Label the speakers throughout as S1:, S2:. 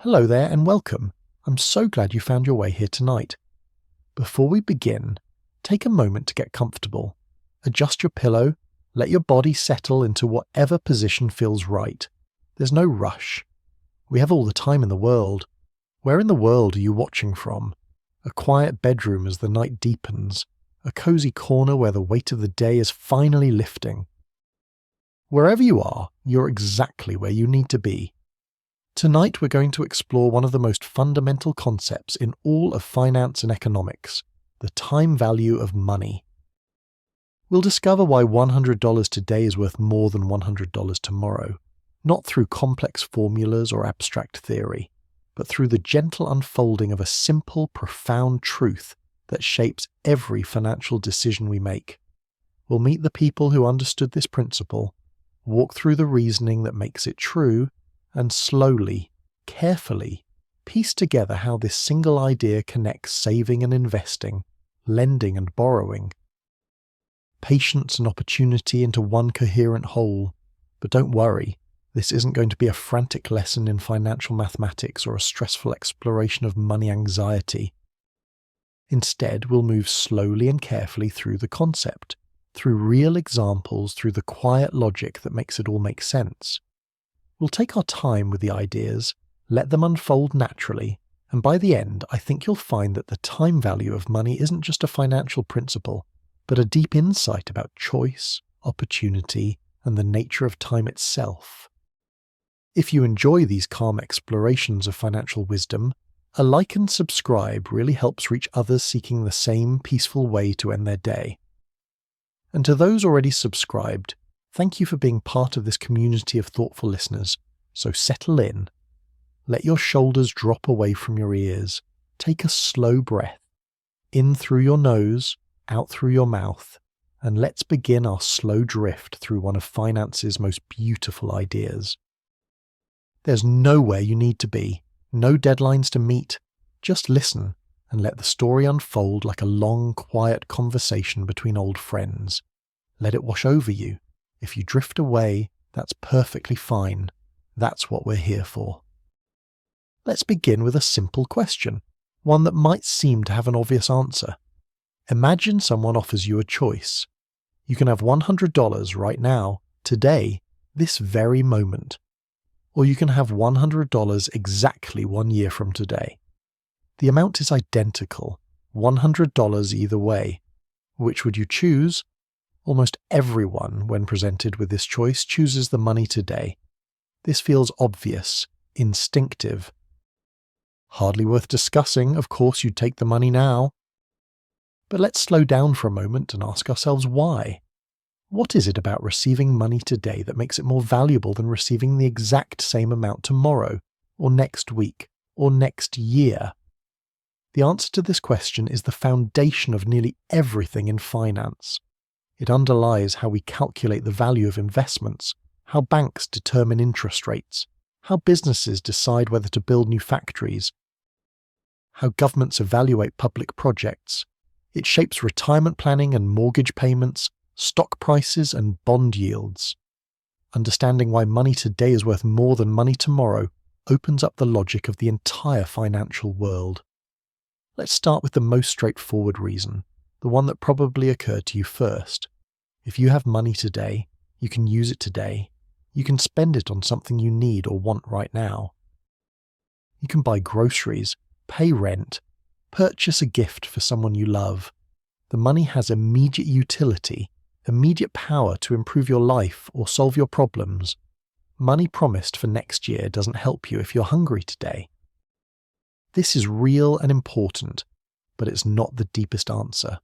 S1: Hello there and welcome. I'm so glad you found your way here tonight. Before we begin, take a moment to get comfortable. Adjust your pillow, let your body settle into whatever position feels right. There's no rush. We have all the time in the world. Where in the world are you watching from? A quiet bedroom as the night deepens, a cozy corner where the weight of the day is finally lifting. Wherever you are, you're exactly where you need to be. Tonight we're going to explore one of the most fundamental concepts in all of finance and economics, the time value of money. We'll discover why $100 today is worth more than $100 tomorrow, not through complex formulas or abstract theory, but through the gentle unfolding of a simple, profound truth that shapes every financial decision we make. We'll meet the people who understood this principle, walk through the reasoning that makes it true, and slowly, carefully, piece together how this single idea connects saving and investing, lending and borrowing, patience and opportunity into one coherent whole. But don't worry, this isn't going to be a frantic lesson in financial mathematics or a stressful exploration of money anxiety. Instead, we'll move slowly and carefully through the concept, through real examples, through the quiet logic that makes it all make sense. We'll take our time with the ideas, let them unfold naturally, and by the end, I think you'll find that the time value of money isn't just a financial principle, but a deep insight about choice, opportunity, and the nature of time itself. If you enjoy these calm explorations of financial wisdom, a like and subscribe really helps reach others seeking the same peaceful way to end their day. And to those already subscribed, thank you for being part of this community of thoughtful listeners. So settle in. Let your shoulders drop away from your ears. Take a slow breath. In through your nose, out through your mouth. And let's begin our slow drift through one of finance's most beautiful ideas. There's nowhere you need to be. No deadlines to meet. Just listen and let the story unfold like a long, quiet conversation between old friends. Let it wash over you. If you drift away, that's perfectly fine. That's what we're here for. Let's begin with a simple question, one that might seem to have an obvious answer. Imagine someone offers you a choice. You can have $100 right now, today, this very moment. Or you can have $100 exactly 1 year from today. The amount is identical, $100 either way. Which would you choose? Almost everyone, when presented with this choice, chooses the money today. This feels obvious, instinctive. Hardly worth discussing, of course you'd take the money now. But let's slow down for a moment and ask ourselves why. What is it about receiving money today that makes it more valuable than receiving the exact same amount tomorrow, or next week, or next year? The answer to this question is the foundation of nearly everything in finance. It underlies how we calculate the value of investments, how banks determine interest rates, how businesses decide whether to build new factories, how governments evaluate public projects. It shapes retirement planning and mortgage payments, stock prices and bond yields. Understanding why money today is worth more than money tomorrow opens up the logic of the entire financial world. Let's start with the most straightforward reason, the one that probably occurred to you first. If you have money today, you can use it today. You can spend it on something you need or want right now. You can buy groceries, pay rent, purchase a gift for someone you love. The money has immediate utility, immediate power to improve your life or solve your problems. Money promised for next year doesn't help you if you're hungry today. This is real and important, but it's not the deepest answer.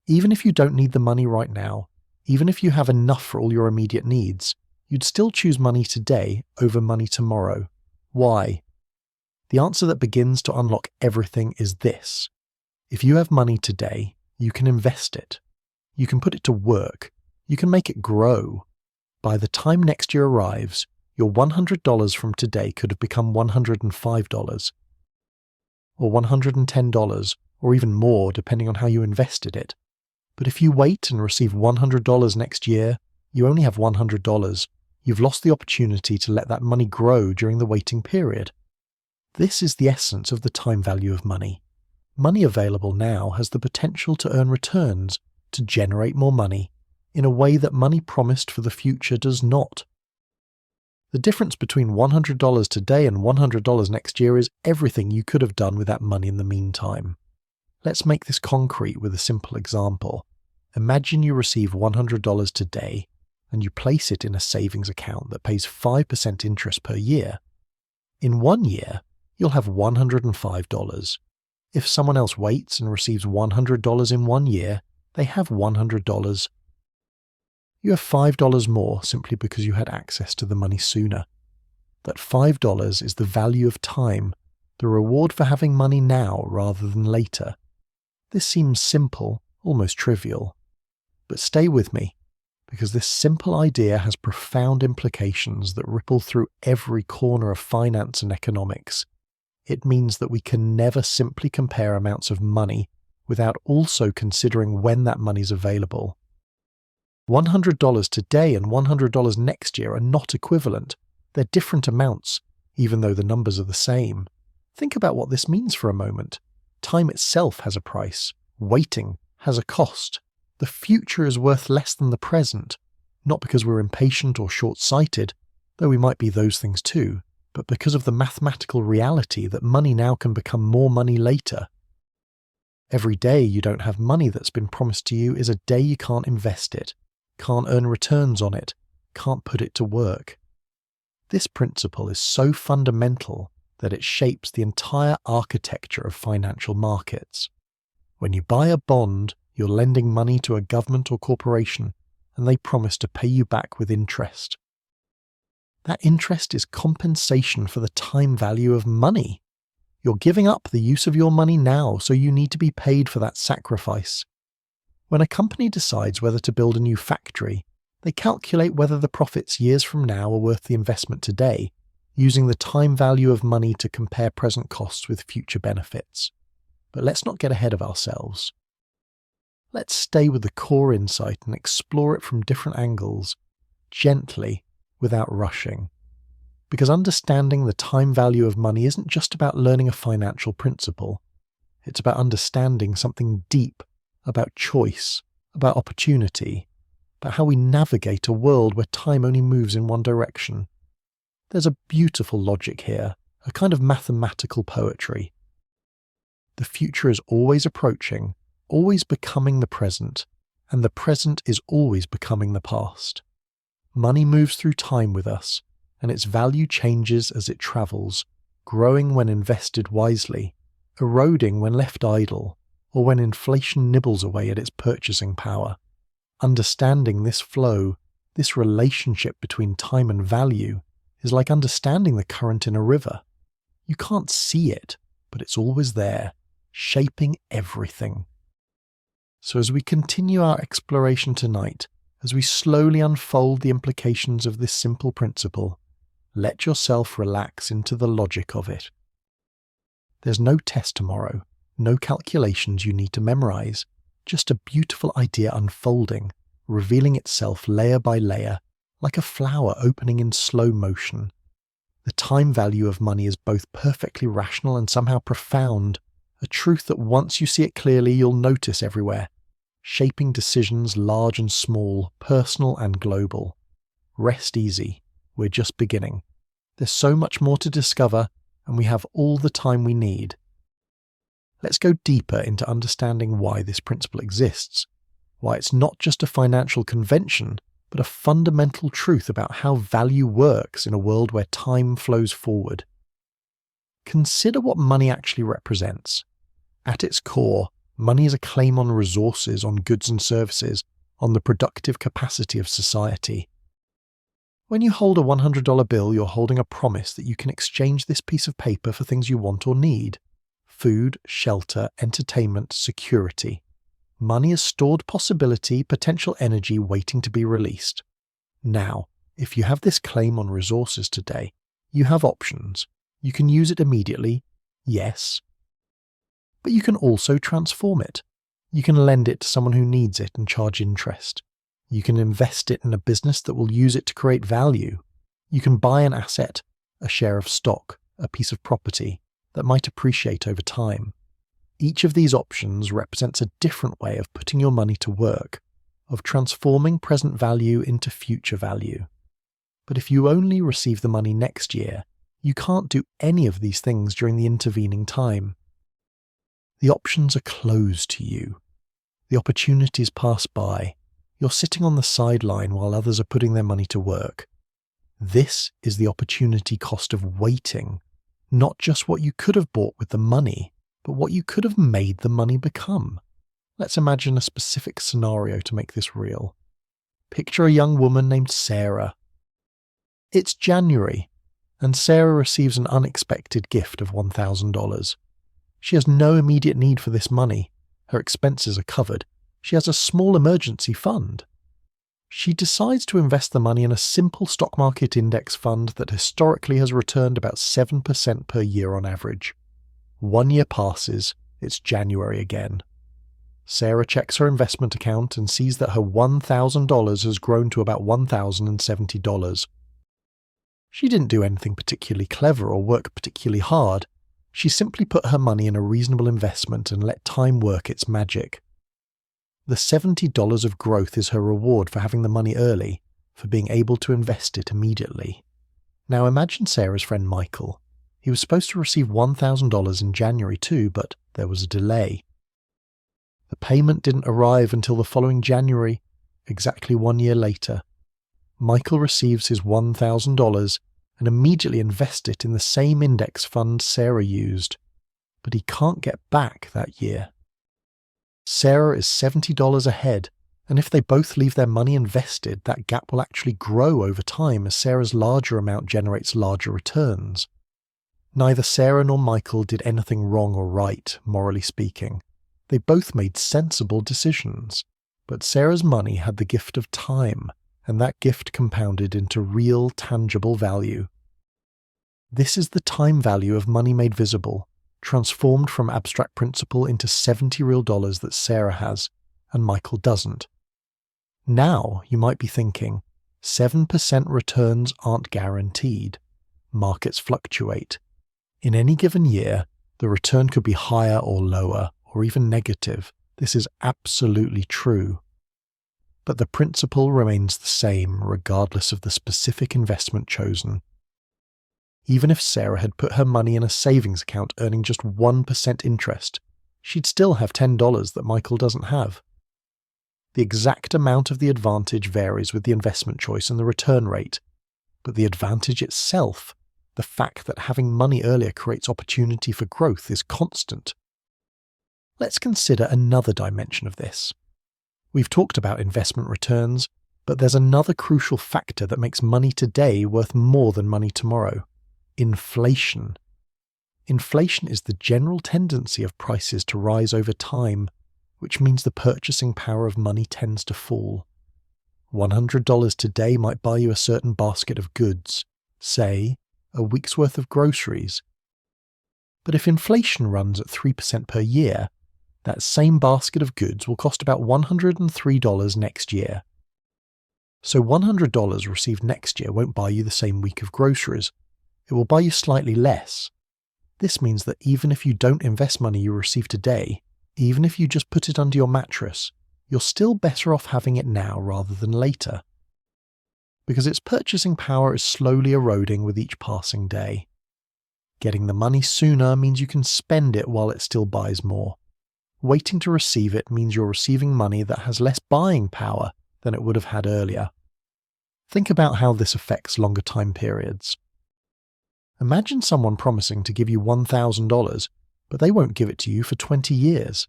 S1: Even if you don't need the money right now, even if you have enough for all your immediate needs, you'd still choose money today over money tomorrow. Why? The answer that begins to unlock everything is this. If you have money today, you can invest it. You can put it to work. You can make it grow. By the time next year arrives, your $100 from today could have become $105, or $110, or even more depending on how you invested it. But if you wait and receive $100 next year, you only have $100. You've lost the opportunity to let that money grow during the waiting period. This is the essence of the time value of money. Money available now has the potential to earn returns, to generate more money, in a way that money promised for the future does not. The difference between $100 today and $100 next year is everything you could have done with that money in the meantime. Let's make this concrete with a simple example. Imagine you receive $100 today and you place it in a savings account that pays 5% interest per year. In 1 year, you'll have $105. If someone else waits and receives $100 in 1 year, they have $100. You have $5 more simply because you had access to the money sooner. That $5 is the value of time, the reward for having money now rather than later. This seems simple, almost trivial. But stay with me, because this simple idea has profound implications that ripple through every corner of finance and economics. It means that we can never simply compare amounts of money without also considering when that money is available. $100 today and $100 next year are not equivalent. They're different amounts, even though the numbers are the same. Think about what this means for a moment. Time itself has a price. Waiting has a cost. The future is worth less than the present, not because we're impatient or short-sighted, though we might be those things too, but because of the mathematical reality that money now can become more money later. Every day you don't have money that's been promised to you is a day you can't invest it, can't earn returns on it, can't put it to work. This principle is so fundamental that it shapes the entire architecture of financial markets. When you buy a bond, you're lending money to a government or corporation, and they promise to pay you back with interest. That interest is compensation for the time value of money. You're giving up the use of your money now, so you need to be paid for that sacrifice. When a company decides whether to build a new factory, they calculate whether the profits years from now are worth the investment today, using the time value of money to compare present costs with future benefits. But let's not get ahead of ourselves. Let's stay with the core insight and explore it from different angles, gently, without rushing. Because understanding the time value of money isn't just about learning a financial principle. It's about understanding something deep about choice, about opportunity, about how we navigate a world where time only moves in one direction. There's a beautiful logic here, a kind of mathematical poetry. The future is always approaching, always becoming the present, and the present is always becoming the past. Money moves through time with us, and its value changes as it travels, growing when invested wisely, eroding when left idle, or when inflation nibbles away at its purchasing power. Understanding this flow, this relationship between time and value, is like understanding the current in a river. You can't see it, but it's always there, shaping everything. So as we continue our exploration tonight, as we slowly unfold the implications of this simple principle, let yourself relax into the logic of it. There's no test tomorrow, no calculations you need to memorize, just a beautiful idea unfolding, revealing itself layer by layer, like a flower opening in slow motion. The time value of money is both perfectly rational and somehow profound, a truth that once you see it clearly you'll notice everywhere, shaping decisions large and small, personal and global. Rest easy, we're just beginning. There's so much more to discover, and we have all the time we need. Let's go deeper into understanding why this principle exists, why it's not just a financial convention, but a fundamental truth about how value works in a world where time flows forward. Consider what money actually represents. At its core, money is a claim on resources, on goods and services, on the productive capacity of society. When you hold a $100 bill, you're holding a promise that you can exchange this piece of paper for things you want or need. Food, shelter, entertainment, security. Money is stored possibility, potential energy waiting to be released. Now, if you have this claim on resources today, you have options. You can use it immediately, yes. But you can also transform it. You can lend it to someone who needs it and charge interest. You can invest it in a business that will use it to create value. You can buy an asset, a share of stock, a piece of property, that might appreciate over time. Each of these options represents a different way of putting your money to work, of transforming present value into future value. But if you only receive the money next year, you can't do any of these things during the intervening time. The options are closed to you. The opportunities pass by. You're sitting on the sideline while others are putting their money to work. This is the opportunity cost of waiting, not just what you could have bought with the money, but what you could have made the money become. Let's imagine a specific scenario to make this real. Picture a young woman named Sarah. It's January, and Sarah receives an unexpected gift of $1,000. She has no immediate need for this money. Her expenses are covered. She has a small emergency fund. She decides to invest the money in a simple stock market index fund that historically has returned about 7% per year on average. 1 year passes, it's January again. Sarah checks her investment account and sees that her $1,000 has grown to about $1,070. She didn't do anything particularly clever or work particularly hard. She simply put her money in a reasonable investment and let time work its magic. The $70 of growth is her reward for having the money early, for being able to invest it immediately. Now imagine Sarah's friend Michael. He was supposed to receive $1,000 in January too, but there was a delay. The payment didn't arrive until the following January, exactly 1 year later. Michael receives his $1,000 and immediately invests it in the same index fund Sarah used, but he can't get back that year. Sarah is $70 ahead, and if they both leave their money invested, that gap will actually grow over time as Sarah's larger amount generates larger returns. Neither Sarah nor Michael did anything wrong or right, morally speaking. They both made sensible decisions, but Sarah's money had the gift of time, and that gift compounded into real, tangible value. This is the time value of money made visible, transformed from abstract principle into $70 real that Sarah has, and Michael doesn't. Now you might be thinking, 7% returns aren't guaranteed. Markets fluctuate. In any given year, the return could be higher or lower, or even negative. This is absolutely true. But the principle remains the same regardless of the specific investment chosen. Even if Sarah had put her money in a savings account earning just 1% interest, she'd still have $10 that Michael doesn't have. The exact amount of the advantage varies with the investment choice and the return rate, but the advantage itself, the fact that having money earlier creates opportunity for growth, is constant. Let's consider another dimension of this. We've talked about investment returns, but there's another crucial factor that makes money today worth more than money tomorrow. Inflation. Inflation is the general tendency of prices to rise over time, which means the purchasing power of money tends to fall. $100 today might buy you a certain basket of goods, say, a week's worth of groceries. But if inflation runs at 3% per year, that same basket of goods will cost about $103 next year. So $100 received next year won't buy you the same week of groceries. It will buy you slightly less. This means that even if you don't invest money you receive today, even if you just put it under your mattress, you're still better off having it now rather than later. Because its purchasing power is slowly eroding with each passing day. Getting the money sooner means you can spend it while it still buys more. Waiting to receive it means you're receiving money that has less buying power than it would have had earlier. Think about how this affects longer time periods. Imagine someone promising to give you $1,000, but they won't give it to you for 20 years.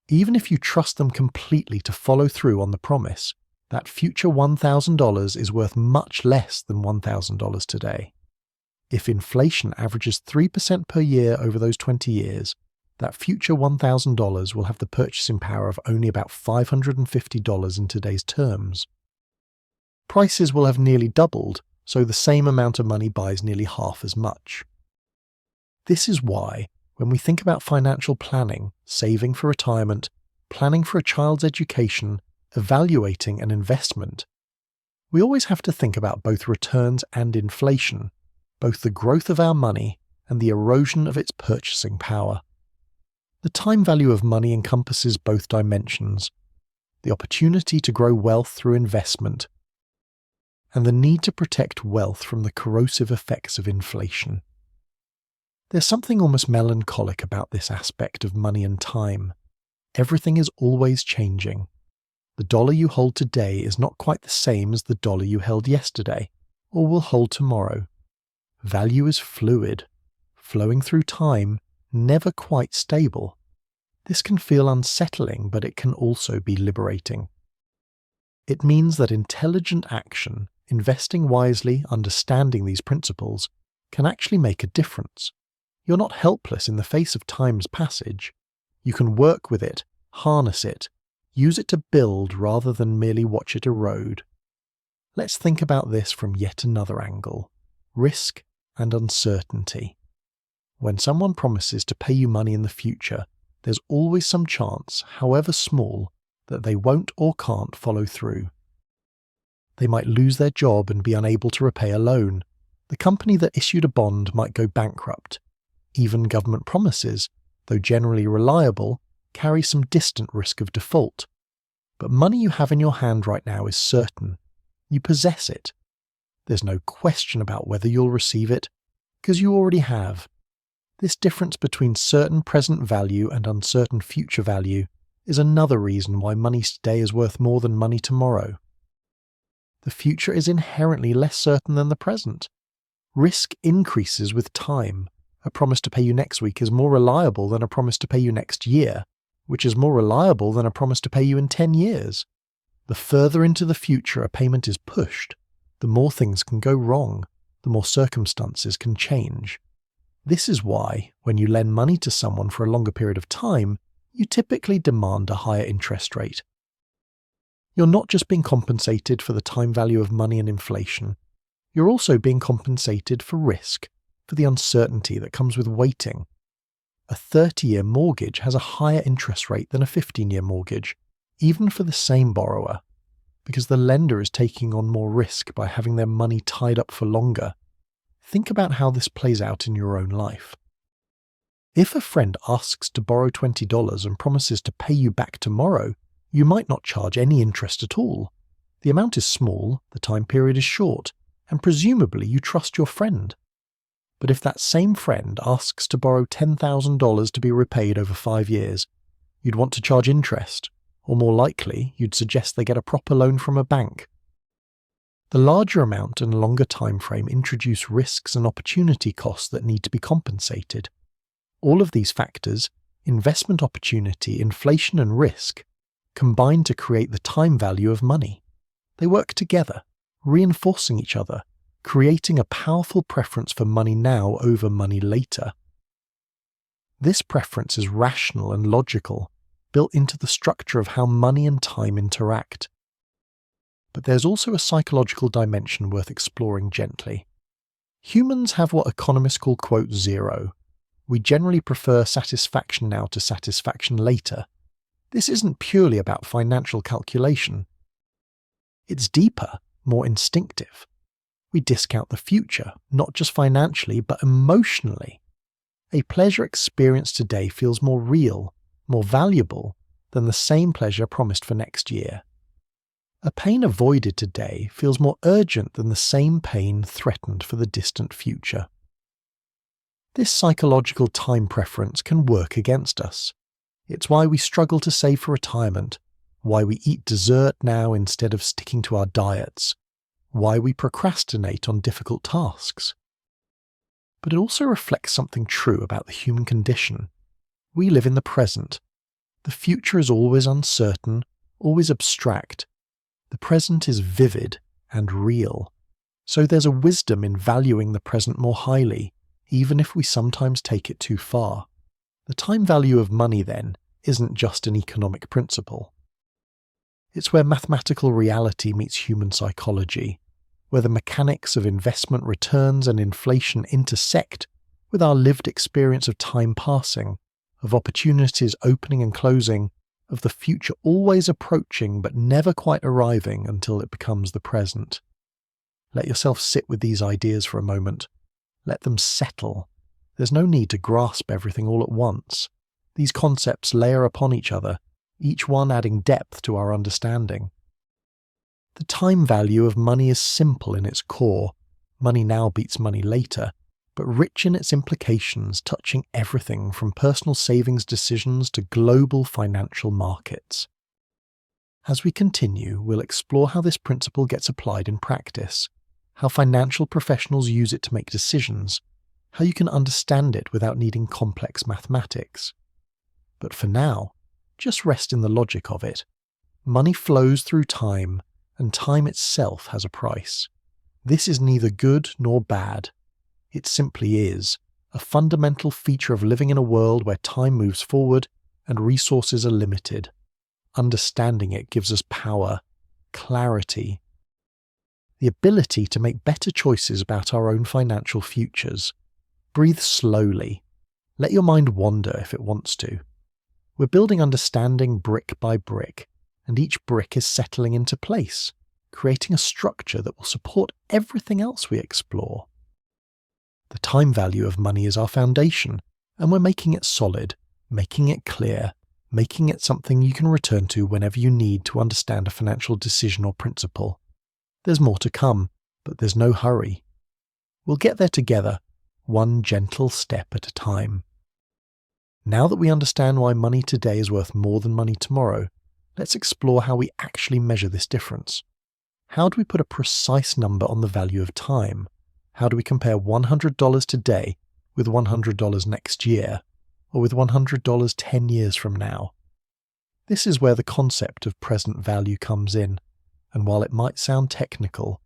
S1: Even if you trust them completely to follow through on the promise, that future $1,000 is worth much less than $1,000 today. If inflation averages 3% per year over those 20 years, that future $1,000 will have the purchasing power of only about $550 in today's terms. Prices will have nearly doubled, so the same amount of money buys nearly half as much. This is why, when we think about financial planning, saving for retirement, planning for a child's education, evaluating an investment, we always have to think about both returns and inflation, both the growth of our money and the erosion of its purchasing power. The time value of money encompasses both dimensions: the opportunity to grow wealth through investment, and the need to protect wealth from the corrosive effects of inflation. There's something almost melancholic about this aspect of money and time. Everything is always changing. The dollar you hold today is not quite the same as the dollar you held yesterday, or will hold tomorrow. Value is fluid, flowing through time, never quite stable. This can feel unsettling, but it can also be liberating. It means that intelligent action, investing wisely, understanding these principles, can actually make a difference. You're not helpless in the face of time's passage. You can work with it, harness it, use it to build rather than merely watch it erode. Let's think about this from yet another angle: risk and uncertainty. When someone promises to pay you money in the future, there's always some chance, however small, that they won't or can't follow through. They might lose their job and be unable to repay a loan. The company that issued a bond might go bankrupt. Even government promises, though generally reliable, carry some distant risk of default. But money you have in your hand right now is certain. You possess it. There's no question about whether you'll receive it, because you already have. This difference between certain present value and uncertain future value is another reason why money today is worth more than money tomorrow. The future is inherently less certain than the present. Risk increases with time. A promise to pay you next week is more reliable than a promise to pay you next year, which is more reliable than a promise to pay you in 10 years. The further into the future a payment is pushed, the more things can go wrong, the more circumstances can change. This is why, when you lend money to someone for a longer period of time, you typically demand a higher interest rate. You're not just being compensated for the time value of money and inflation. You're also being compensated for risk, for the uncertainty that comes with waiting. A 30-year mortgage has a higher interest rate than a 15-year mortgage, even for the same borrower, because the lender is taking on more risk by having their money tied up for longer. Think about how this plays out in your own life. If a friend asks to borrow $20 and promises to pay you back tomorrow, you might not charge any interest at all. The amount is small, the time period is short, and presumably you trust your friend. But if that same friend asks to borrow $10,000 to be repaid over 5 years, you'd want to charge interest, or more likely, you'd suggest they get a proper loan from a bank. The larger amount and longer time frame introduce risks and opportunity costs that need to be compensated. All of these factors, investment opportunity, inflation and risk, combine to create the time value of money. They work together, reinforcing each other, creating a powerful preference for money now over money later. This preference is rational and logical, built into the structure of how money and time interact. But there's also a psychological dimension worth exploring gently. Humans have what economists call, quote, zero. We generally prefer satisfaction now to satisfaction later. This isn't purely about financial calculation. It's deeper, more instinctive. We discount the future, not just financially, but emotionally. A pleasure experienced today feels more real, more valuable than the same pleasure promised for next year. A pain avoided today feels more urgent than the same pain threatened for the distant future. This psychological time preference can work against us. It's why we struggle to save for retirement, why we eat dessert now instead of sticking to our diets, why we procrastinate on difficult tasks. But it also reflects something true about the human condition. We live in the present. The future is always uncertain, always abstract. The present is vivid and real. So there's a wisdom in valuing the present more highly, even if we sometimes take it too far. The time value of money, then, isn't just an economic principle. It's where mathematical reality meets human psychology, where the mechanics of investment returns and inflation intersect with our lived experience of time passing, of opportunities opening and closing, of the future always approaching but never quite arriving until it becomes the present. Let yourself sit with these ideas for a moment. Let them settle. There's no need to grasp everything all at once. These concepts layer upon each other, each one adding depth to our understanding. The time value of money is simple in its core. Money now beats money later, but rich in its implications, touching everything from personal savings decisions to global financial markets. As we continue, we'll explore how this principle gets applied in practice, how financial professionals use it to make decisions, how you can understand it without needing complex mathematics. But for now, just rest in the logic of it. Money flows through time, and time itself has a price. This is neither good nor bad. It simply is, a fundamental feature of living in a world where time moves forward and resources are limited. Understanding it gives us power, clarity, the ability to make better choices about our own financial futures. Breathe slowly. Let your mind wander if it wants to. We're building understanding brick by brick, and each brick is settling into place, creating a structure that will support everything else we explore. The time value of money is our foundation, and we're making it solid, making it clear, making it something you can return to whenever you need to understand a financial decision or principle. There's more to come, but there's no hurry. We'll get there together, one gentle step at a time. Now that we understand why money today is worth more than money tomorrow, let's explore how we actually measure this difference. How do we put a precise number on the value of time? How do we compare $100 today with $100 next year, or with $100 10 years from now? This is where the concept of present value comes in, and while it might sound technical,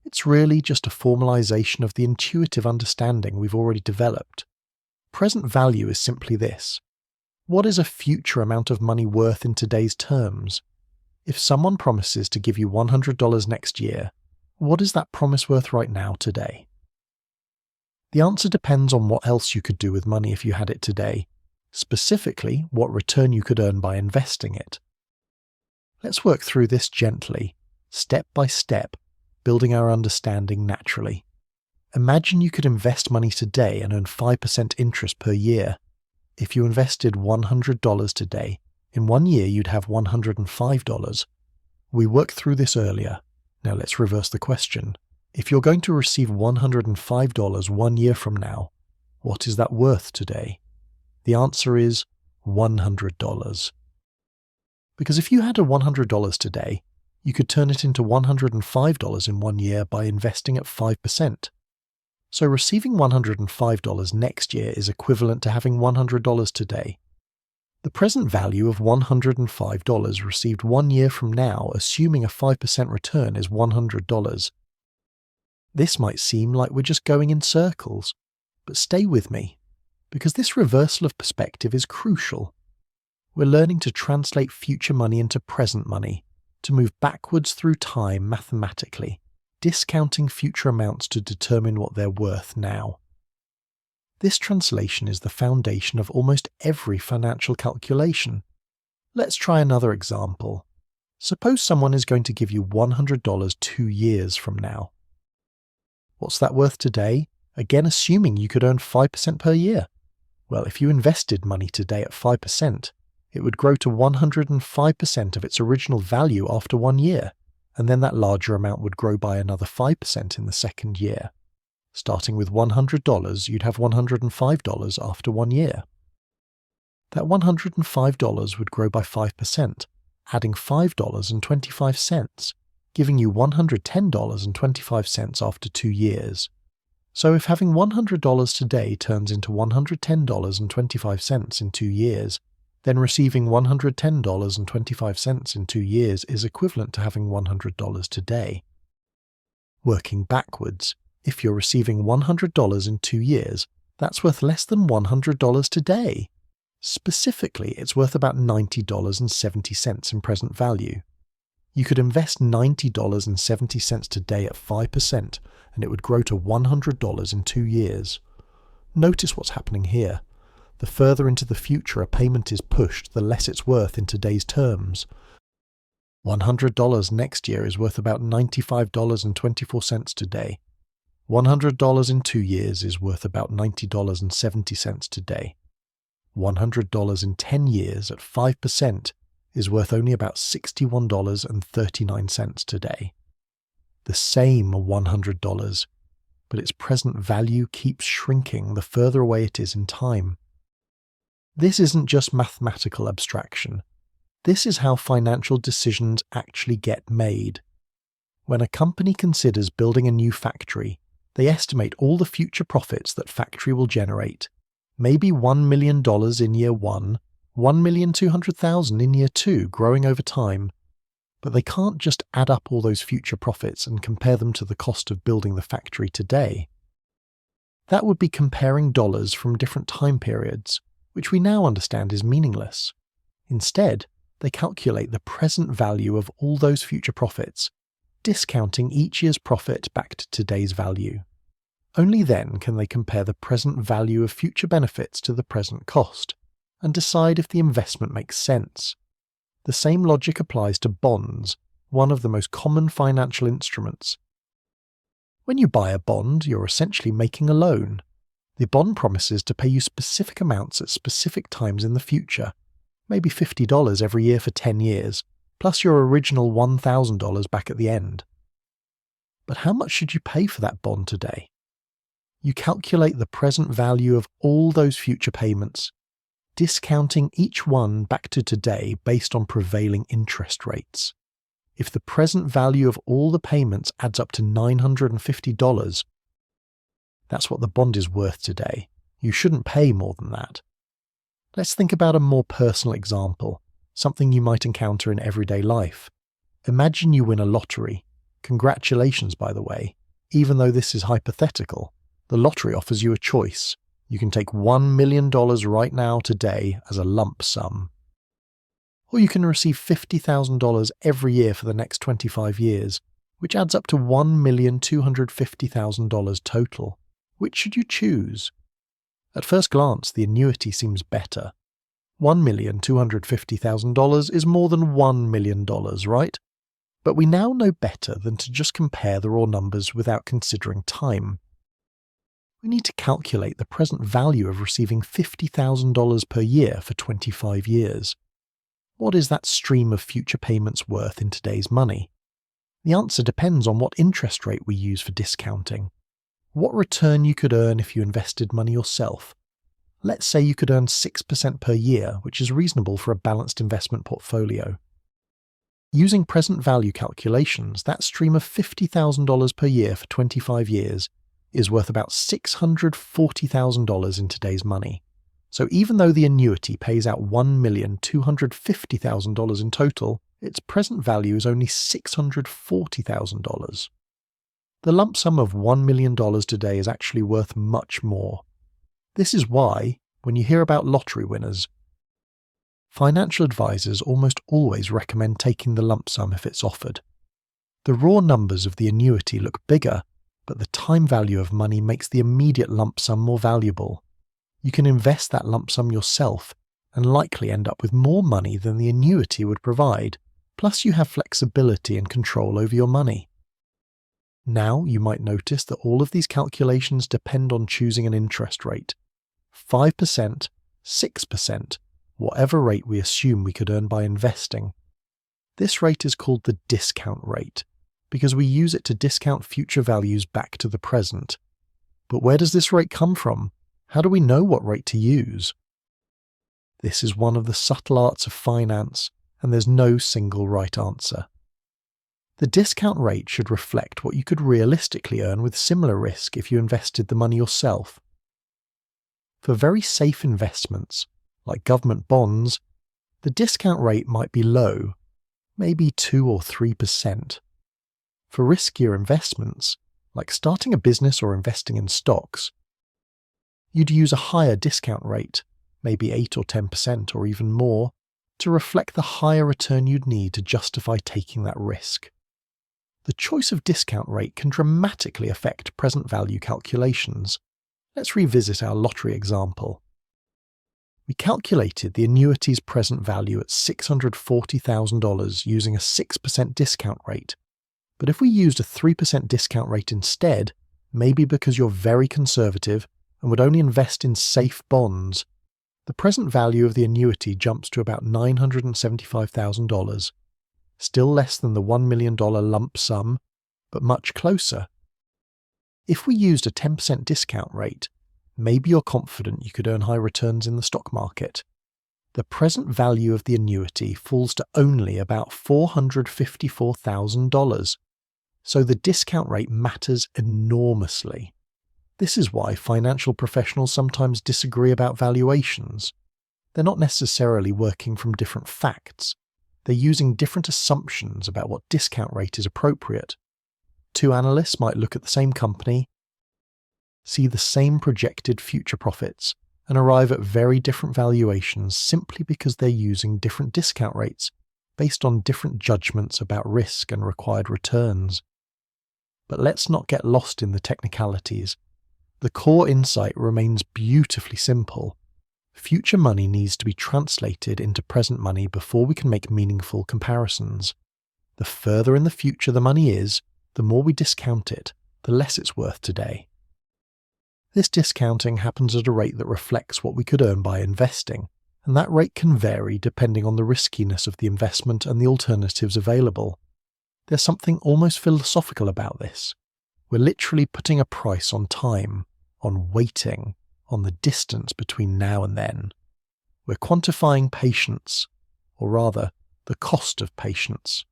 S1: it's really just a formalization of the intuitive understanding we've already developed. Present value is simply this. What is a future amount of money worth in today's terms? If someone promises to give you $100 next year, what is that promise worth right now today? The answer depends on what else you could do with money if you had it today, specifically what return you could earn by investing it. Let's work through this gently, step by step, building our understanding naturally. Imagine you could invest money today and earn 5% interest per year. If you invested $100 today, in 1 year you'd have $105. We worked through this earlier. Now let's reverse the question. If you're going to receive $105 1 year from now, what is that worth today? The answer is $100. Because if you had a $100 today, you could turn it into $105 in 1 year by investing at 5%. So receiving $105 next year is equivalent to having $100 today. The present value of $105 received 1 year from now, assuming a 5% return, is $100. This might seem like we're just going in circles, but stay with me, because this reversal of perspective is crucial. We're learning to translate future money into present money, to move backwards through time mathematically, discounting future amounts to determine what they're worth now. This translation is the foundation of almost every financial calculation. Let's try another example. Suppose someone is going to give you $100 2 years from now. What's that worth today? Again, assuming you could earn 5% per year. Well, if you invested money today at 5%, it would grow to 105% of its original value after 1 year, and then that larger amount would grow by another 5% in the second year. Starting with $100, you'd have $105 after 1 year. That $105 would grow by 5%, adding $5.25, giving you $110.25 after 2 years. So if having $100 today turns into $110.25 in 2 years, then receiving $110.25 in 2 years is equivalent to having $100 today. Working backwards, if you're receiving $100 in 2 years, that's worth less than $100 today. Specifically, it's worth about $90.70 in present value. You could invest $90.70 today at 5%, and it would grow to $100 in 2 years. Notice what's happening here. The further into the future a payment is pushed, the less it's worth in today's terms. $100 next year is worth about $95.24 today. $100 in 2 years is worth about $90.70 today. $100 in 10 years at 5% is worth only about $61.39 today. The same $100, but its present value keeps shrinking the further away it is in time. This isn't just mathematical abstraction. This is how financial decisions actually get made. When a company considers building a new factory, they estimate all the future profits that factory will generate. Maybe $1 million in year 1, $1,200,000 in year 2, growing over time. But they can't just add up all those future profits and compare them to the cost of building the factory today. That would be comparing dollars from different time periods, which we now understand is meaningless. Instead, they calculate the present value of all those future profits, discounting each year's profit back to today's value. Only then can they compare the present value of future benefits to the present cost, and decide if the investment makes sense. The same logic applies to bonds, one of the most common financial instruments. When you buy a bond, you're essentially making a loan. The bond promises to pay you specific amounts at specific times in the future, maybe $50 every year for 10 years, plus your original $1,000 back at the end. But how much should you pay for that bond today? You calculate the present value of all those future payments, discounting each one back to today based on prevailing interest rates. If the present value of all the payments adds up to $950, that's what the bond is worth today. You shouldn't pay more than that. Let's think about a more personal example, something you might encounter in everyday life. Imagine you win a lottery. Congratulations, by the way. Even though this is hypothetical, the lottery offers you a choice. You can take $1 million right now today as a lump sum. Or you can receive $50,000 every year for the next 25 years, which adds up to $1,250,000 total. Which should you choose? At first glance, the annuity seems better. $1,250,000 is more than $1 million, right? But we now know better than to just compare the raw numbers without considering time. We need to calculate the present value of receiving $50,000 per year for 25 years. What is that stream of future payments worth in today's money? The answer depends on what interest rate we use for discounting. What return you could earn if you invested money yourself. Let's say you could earn 6% per year, which is reasonable for a balanced investment portfolio. Using present value calculations, that stream of $50,000 per year for 25 years is worth about $640,000 in today's money. So even though the annuity pays out $1,250,000 in total, its present value is only $640,000. The lump sum of $1 million today is actually worth much more. This is why, when you hear about lottery winners, financial advisors almost always recommend taking the lump sum if it's offered. The raw numbers of the annuity look bigger, but the time value of money makes the immediate lump sum more valuable. You can invest that lump sum yourself and likely end up with more money than the annuity would provide, plus you have flexibility and control over your money. Now you might notice that all of these calculations depend on choosing an interest rate. 5%, 6%, whatever rate we assume we could earn by investing. This rate is called the discount rate, because we use it to discount future values back to the present. But where does this rate come from? How do we know what rate to use? This is one of the subtle arts of finance, and there's no single right answer. The discount rate should reflect what you could realistically earn with similar risk if you invested the money yourself. For very safe investments, like government bonds, the discount rate might be low, maybe 2 or 3%. For riskier investments, like starting a business or investing in stocks, you'd use a higher discount rate, maybe 8 or 10% or even more, to reflect the higher return you'd need to justify taking that risk. The choice of discount rate can dramatically affect present value calculations. Let's revisit our lottery example. We calculated the annuity's present value at $640,000 using a 6% discount rate. But if we used a 3% discount rate instead, maybe because you're very conservative and would only invest in safe bonds, the present value of the annuity jumps to about $975,000, still less than the $1 million lump sum, but much closer. If we used a 10% discount rate, maybe you're confident you could earn high returns in the stock market. The present value of the annuity falls to only about $454,000, so the discount rate matters enormously. This is why financial professionals sometimes disagree about valuations. They're not necessarily working from different facts. They're using different assumptions about what discount rate is appropriate. Two analysts might look at the same company, see the same projected future profits, and arrive at very different valuations simply because they're using different discount rates based on different judgments about risk and required returns. But let's not get lost in the technicalities. The core insight remains beautifully simple. Future money needs to be translated into present money before we can make meaningful comparisons. The further in the future the money is, the more we discount it, the less it's worth today. This discounting happens at a rate that reflects what we could earn by investing, and that rate can vary depending on the riskiness of the investment and the alternatives available. There's something almost philosophical about this. We're literally putting a price on time, on waiting, on the distance between now and then. We're quantifying patience, or rather, the cost of patience.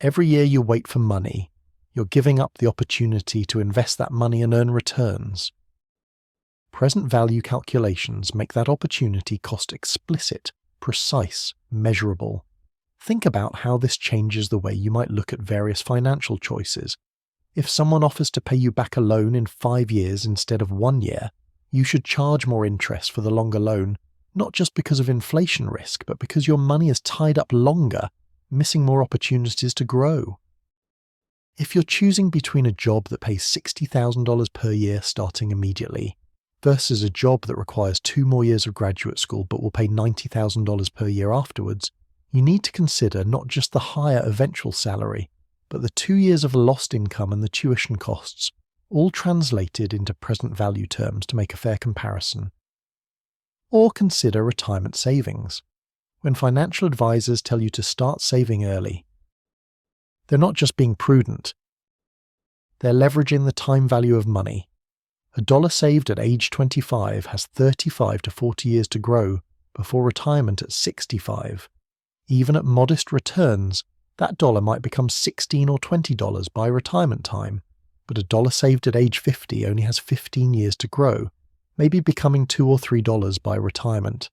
S1: Every year you wait for money, you're giving up the opportunity to invest that money and earn returns. Present value calculations make that opportunity cost explicit, precise, measurable. Think about how this changes the way you might look at various financial choices. If someone offers to pay you back a loan in 5 years instead of 1 year, you should charge more interest for the longer loan, not just because of inflation risk, but because your money is tied up longer, missing more opportunities to grow. If you're choosing between a job that pays $60,000 per year starting immediately, versus a job that requires 2 more years of graduate school but will pay $90,000 per year afterwards, you need to consider not just the higher eventual salary, but the 2 years of lost income and the tuition costs, all translated into present value terms to make a fair comparison. Or consider retirement savings. When financial advisors tell you to start saving early, they're not just being prudent, they're leveraging the time value of money. A dollar saved at age 25 has 35 to 40 years to grow before retirement at 65. Even at modest returns, that dollar might become $16 or $20 by retirement time, but a dollar saved at age 50 only has 15 years to grow, maybe becoming $2 or $3 by retirement.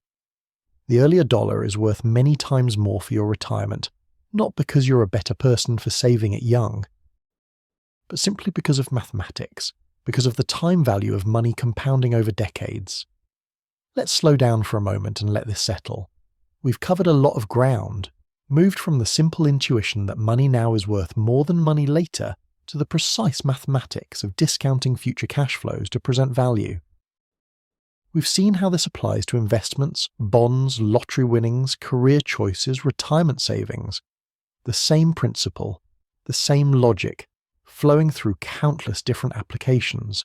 S1: The earlier dollar is worth many times more for your retirement, not because you're a better person for saving it young, but simply because of mathematics, because of the time value of money compounding over decades. Let's slow down for a moment and let this settle. We've covered a lot of ground, moved from the simple intuition that money now is worth more than money later to the precise mathematics of discounting future cash flows to present value. We've seen how this applies to investments, bonds, lottery winnings, career choices, retirement savings. The same principle, the same logic, flowing through countless different applications.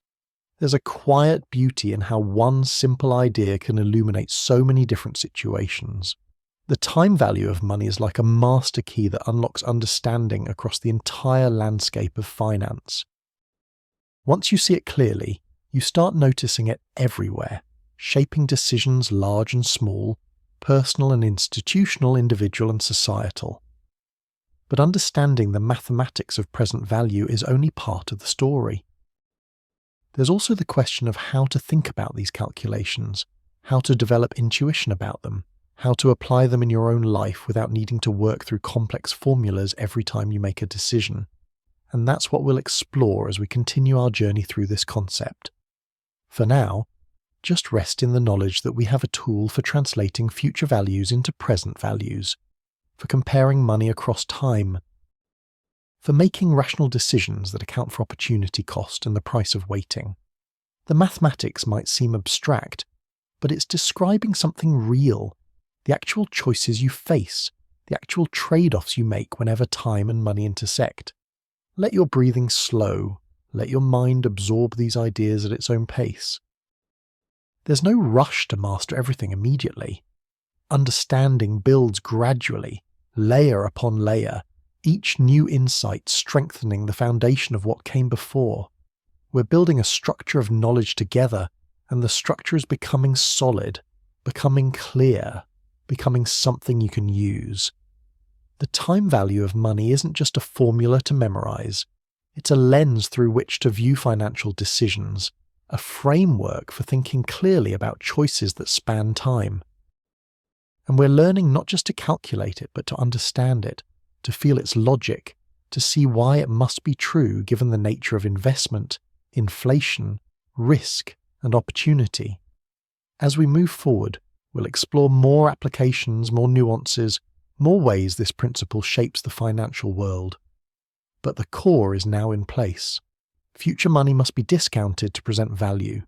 S1: There's a quiet beauty in how one simple idea can illuminate so many different situations. The time value of money is like a master key that unlocks understanding across the entire landscape of finance. Once you see it clearly, you start noticing it everywhere, shaping decisions large and small, personal and institutional, individual and societal. But understanding the mathematics of present value is only part of the story. There's also the question of how to think about these calculations, how to develop intuition about them, how to apply them in your own life without needing to work through complex formulas every time you make a decision. And that's what we'll explore as we continue our journey through this concept. For now, just rest in the knowledge that we have a tool for translating future values into present values, for comparing money across time, for making rational decisions that account for opportunity cost and the price of waiting. The mathematics might seem abstract, but it's describing something real, the actual choices you face, the actual trade-offs you make whenever time and money intersect. Let your breathing slow, Let your mind absorb these ideas at its own pace. There's no rush to master everything immediately. Understanding builds gradually, layer upon layer, each new insight strengthening the foundation of what came before. We're building a structure of knowledge together, and the structure is becoming solid, becoming clear, becoming something you can use. The time value of money isn't just a formula to memorize. It's a lens through which to view financial decisions, a framework for thinking clearly about choices that span time. And we're learning not just to calculate it, but to understand it, to feel its logic, to see why it must be true given the nature of investment, inflation, risk, and opportunity. As we move forward, we'll explore more applications, more nuances, more ways this principle shapes the financial world. But the core is now in place. Future money must be discounted to present value.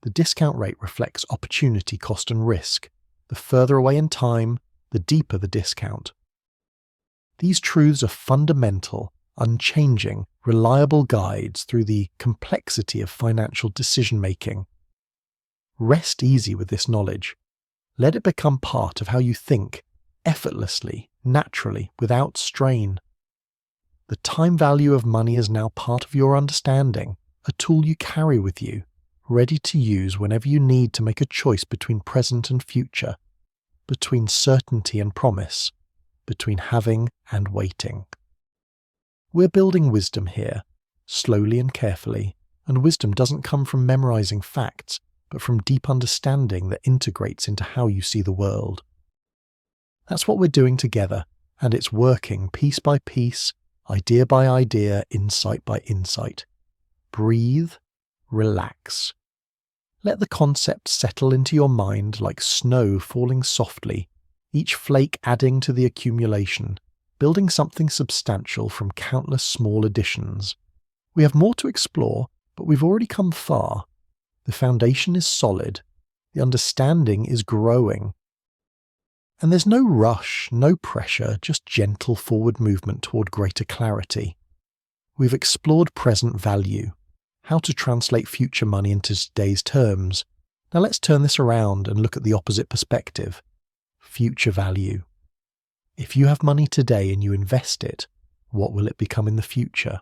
S1: The discount rate reflects opportunity, cost, and risk. The further away in time, the deeper the discount. These truths are fundamental, unchanging, reliable guides through the complexity of financial decision-making. Rest easy with this knowledge. Let it become part of how you think, effortlessly, naturally, without strain. The time value of money is now part of your understanding, a tool you carry with you, ready to use whenever you need to make a choice between present and future, between certainty and promise, between having and waiting. We're building wisdom here, slowly and carefully, and wisdom doesn't come from memorizing facts, but from deep understanding that integrates into how you see the world. That's what we're doing together, and it's working piece by piece, idea by idea, insight by insight. Breathe, relax. Let the concept settle into your mind like snow falling softly, each flake adding to the accumulation, building something substantial from countless small additions. We have more to explore, but we've already come far. The foundation is solid, the understanding is growing. And there's no rush, no pressure, just gentle forward movement toward greater clarity. We've explored present value, how to translate future money into today's terms. Now let's turn this around and look at the opposite perspective. Future value. If you have money today and you invest it, what will it become in the future?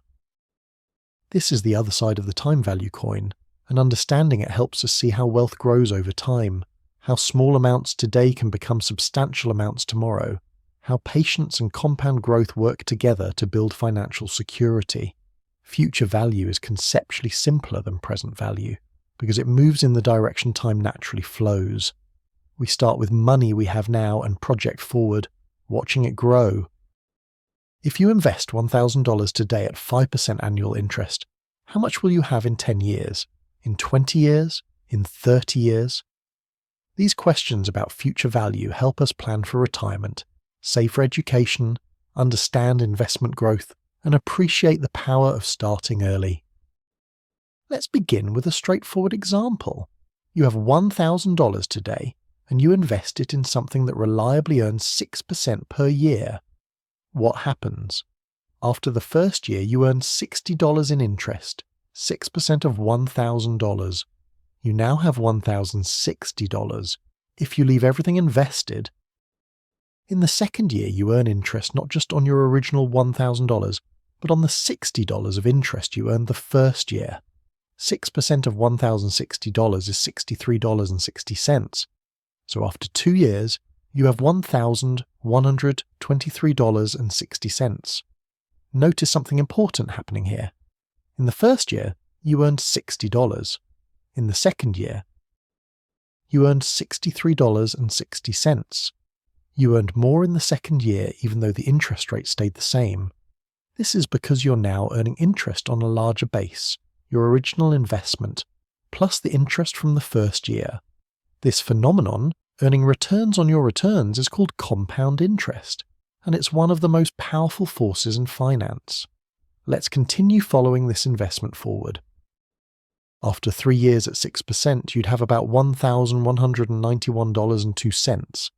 S1: This is the other side of the time value coin, and understanding it helps us see how wealth grows over time, how small amounts today can become substantial amounts tomorrow, how patience and compound growth work together to build financial security. Future value is conceptually simpler than present value, because it moves in the direction time naturally flows. We start with money we have now and project forward, watching it grow. If you invest $1,000 today at 5% annual interest, how much will you have in 10 years? In 20 years? In 30 years? These questions about future value help us plan for retirement, save for education, understand investment growth, and appreciate the power of starting early. Let's begin with a straightforward example. You have $1,000 today, and you invest it in something that reliably earns 6% per year. What happens? After the first year, you earn $60 in interest, 6% of $1,000. You now have $1,060 if you leave everything invested. In the second year, you earn interest not just on your original $1,000, but on the $60 of interest you earned the first year. 6% of $1,060 is $63.60. So after 2 years, you have $1,123.60. Notice something important happening here. In the first year, you earned $60. In the second year, you earned $63.60. You earned more in the second year even though the interest rate stayed the same. This is because you're now earning interest on a larger base, your original investment, plus the interest from the first year. This phenomenon, earning returns on your returns, is called compound interest, and it's one of the most powerful forces in finance. Let's continue following this investment forward. After 3 years at 6%, you'd have about $1,191.02.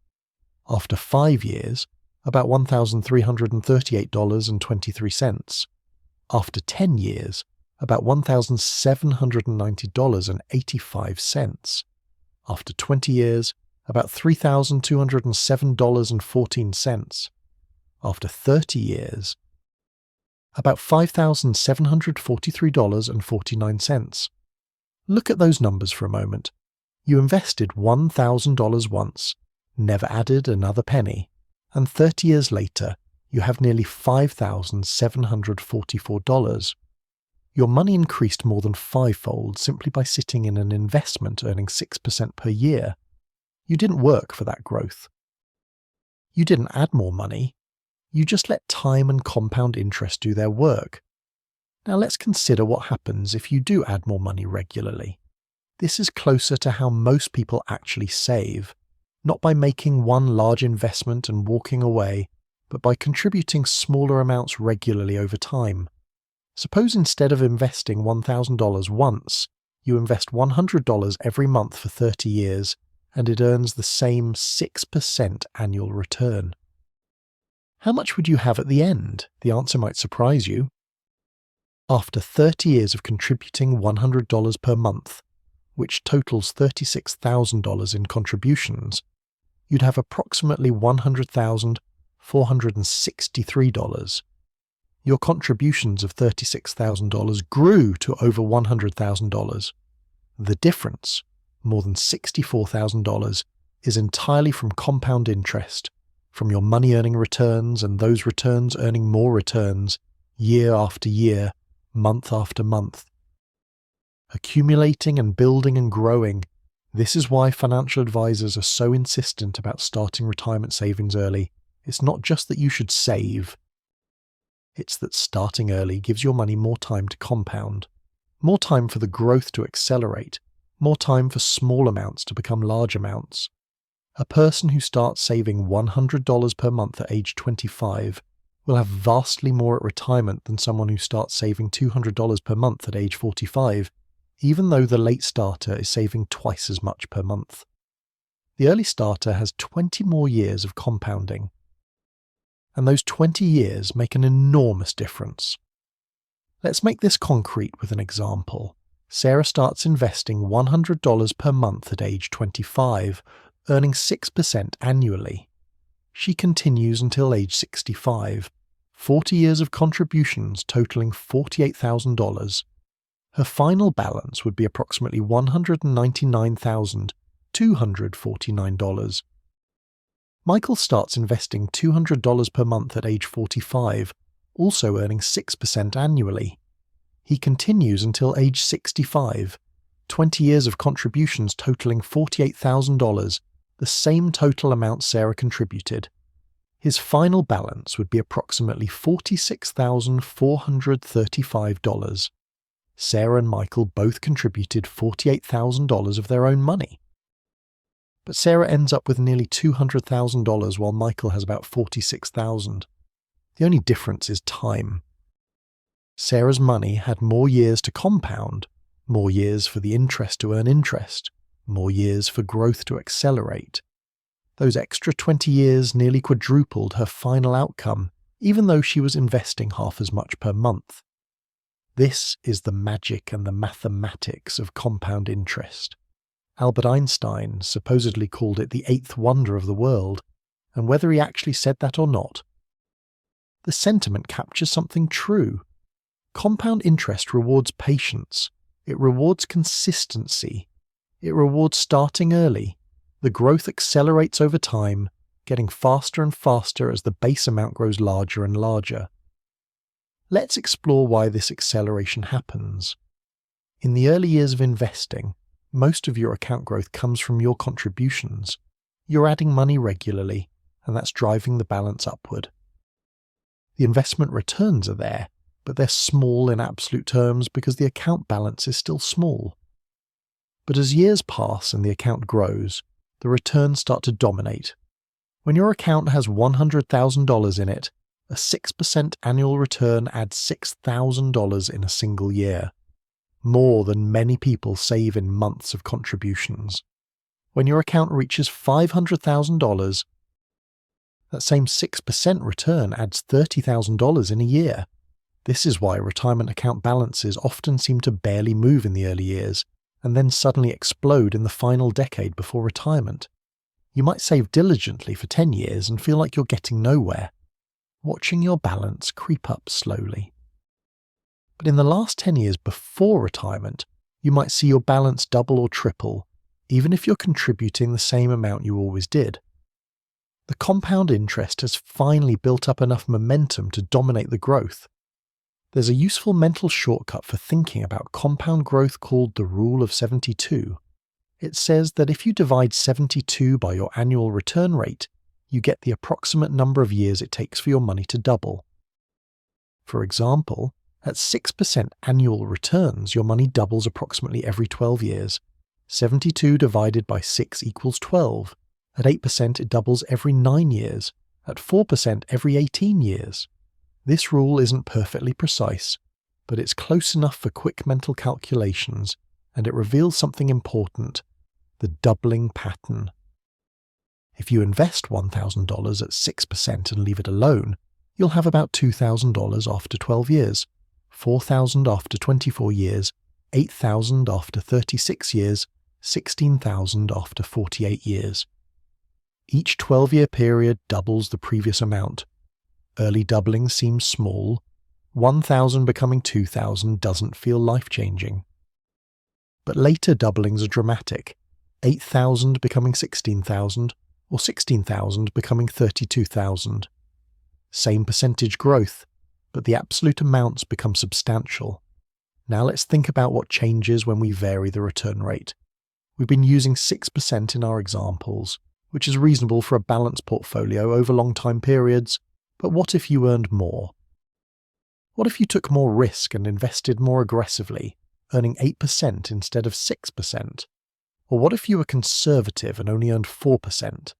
S1: After 5 years, about $1,338.23. After 10 years, about $1,790.85. After 20 years, about $3,207.14. After 30 years, about $5,743.49. Look at those numbers for a moment. You invested $1,000 once, never added another penny, and 30 years later, you have nearly $5,744. Your money increased more than fivefold simply by sitting in an investment earning 6% per year. You didn't work for that growth. You didn't add more money. You just let time and compound interest do their work. Now let's consider what happens if you do add more money regularly. This is closer to how most people actually save, not by making one large investment and walking away, but by contributing smaller amounts regularly over time. Suppose instead of investing $1,000 once, you invest $100 every month for 30 years, and it earns the same 6% annual return. How much would you have at the end? The answer might surprise you. After 30 years of contributing $100 per month, which totals $36,000 in contributions, you'd have approximately $100,463. Your contributions of $36,000 grew to over $100,000. The difference, more than $64,000, is entirely from compound interest, from your money-earning returns and those returns earning more returns, year after year, month after month. Accumulating and building and growing, this is why financial advisors are so insistent about starting retirement savings early. It's not just that you should save. It's that starting early gives your money more time to compound, more time for the growth to accelerate, more time for small amounts to become large amounts. A person who starts saving $100 per month at age 25 will have vastly more at retirement than someone who starts saving $200 per month at age 45, even though the late starter is saving twice as much per month. The early starter has 20 more years of compounding, and those 20 years make an enormous difference. Let's make this concrete with an example. Sarah starts investing $100 per month at age 25, earning 6% annually. She continues until age 65, 40 years of contributions totaling $48,000. Her final balance would be approximately $199,249. Michael starts investing $200 per month at age 45, also earning 6% annually. He continues until age 65, 20 years of contributions totaling $48,000, the same total amount Sarah contributed. His final balance would be approximately $46,435. Sarah and Michael both contributed $48,000 of their own money. But Sarah ends up with nearly $200,000 while Michael has about $46,000. The only difference is time. Sarah's money had more years to compound, more years for the interest to earn interest, more years for growth to accelerate. Those extra 20 years nearly quadrupled her final outcome, even though she was investing half as much per month. This is the magic and the mathematics of compound interest. Albert Einstein supposedly called it the eighth wonder of the world, and whether he actually said that or not, the sentiment captures something true. Compound interest rewards patience. It rewards consistency. It rewards starting early. The growth accelerates over time, getting faster and faster as the base amount grows larger and larger. Let's explore why this acceleration happens. In the early years of investing, most of your account growth comes from your contributions. You're adding money regularly, and that's driving the balance upward. The investment returns are there, but they're small in absolute terms because the account balance is still small. But as years pass and the account grows, the returns start to dominate. When your account has $100,000 in it, a 6% annual return adds $6,000 in a single year, more than many people save in months of contributions. When your account reaches $500,000, that same 6% return adds $30,000 in a year. This is why retirement account balances often seem to barely move in the early years and then suddenly explode in the final decade before retirement. You might save diligently for 10 years and feel like you're getting nowhere, watching your balance creep up slowly. But in the last 10 years before retirement, you might see your balance double or triple, even if you're contributing the same amount you always did. The compound interest has finally built up enough momentum to dominate the growth. There's a useful mental shortcut for thinking about compound growth called the Rule of 72. It says that if you divide 72 by your annual return rate, you get the approximate number of years it takes for your money to double. For example, at 6% annual returns, your money doubles approximately every 12 years. 72 divided by 6 equals 12. At 8% it doubles every 9 years. At 4% every 18 years. This rule isn't perfectly precise, but it's close enough for quick mental calculations, and it reveals something important: the doubling pattern. If you invest $1,000 at 6% and leave it alone, you'll have about $2,000 after 12 years, $4,000 after 24 years, $8,000 after 36 years, $16,000 after 48 years. Each 12-year period doubles the previous amount. Early doubling seems small. 1,000 becoming 2,000 doesn't feel life-changing. But later doublings are dramatic. 8,000 becoming 16,000, or 16,000 becoming 32,000. Same percentage growth, but the absolute amounts become substantial. Now let's think about what changes when we vary the return rate. We've been using 6% in our examples, which is reasonable for a balanced portfolio over long time periods, but what if you earned more? What if you took more risk and invested more aggressively, earning 8% instead of 6%? Or what if you were conservative and only earned 4%?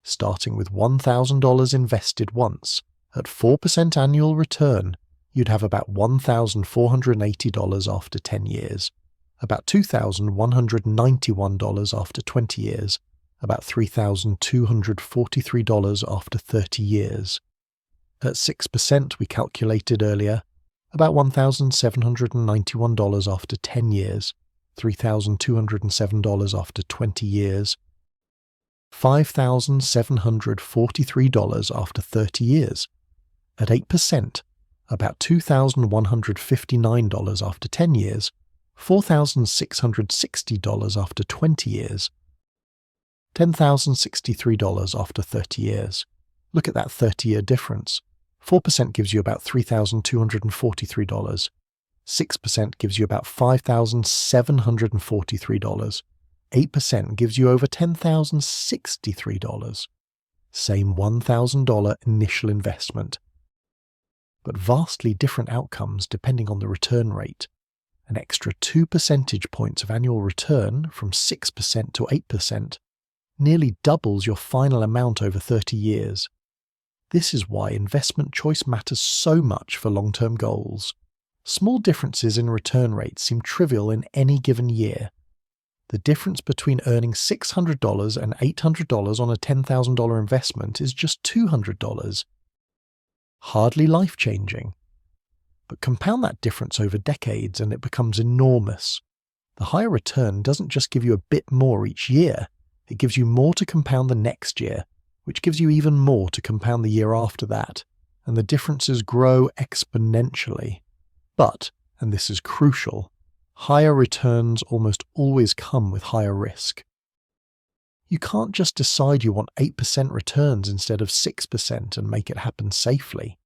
S1: Starting with $1,000 invested once, at 4% annual return, you'd have about $1,480 after 10 years, about $2,191 after 20 years, about $3,243 after 30 years. At 6% we calculated earlier, about $1,791 after 10 years, $3,207 after 20 years, $5,743 after 30 years. At 8%, about $2,159 after 10 years, $4,660 after 20 years, $10,063 after 30 years. Look at that 30-year difference. 4% gives you about $3,243. 6% gives you about $5,743. 8% gives you over $10,063. Same $1,000 initial investment, but vastly different outcomes depending on the return rate. An extra 2 percentage points of annual return from 6% to 8% nearly doubles your final amount over 30 years. This is why investment choice matters so much for long-term goals. Small differences in return rates seem trivial in any given year. The difference between earning $600 and $800 on a $10,000 investment is just $200. Hardly life-changing. But compound that difference over decades and it becomes enormous. The higher return doesn't just give you a bit more each year, it gives you more to compound the next year, which gives you even more to compound the year after that, and the differences grow exponentially. But, and this is crucial, higher returns almost always come with higher risk. You can't just decide you want 8% returns instead of 6% and make it happen safely.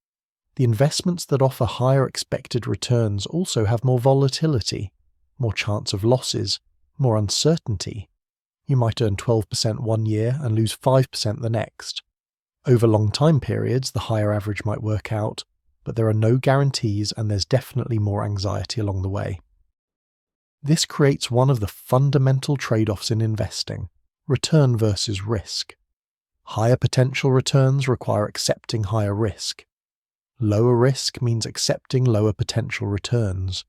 S1: The investments that offer higher expected returns also have more volatility, more chance of losses, more uncertainty. You might earn 12% one year and lose 5% the next. Over long time periods, the higher average might work out, but there are no guarantees and there's definitely more anxiety along the way. This creates one of the fundamental trade-offs in investing: return versus risk. Higher potential returns require accepting higher risk. Lower risk means accepting lower potential returns.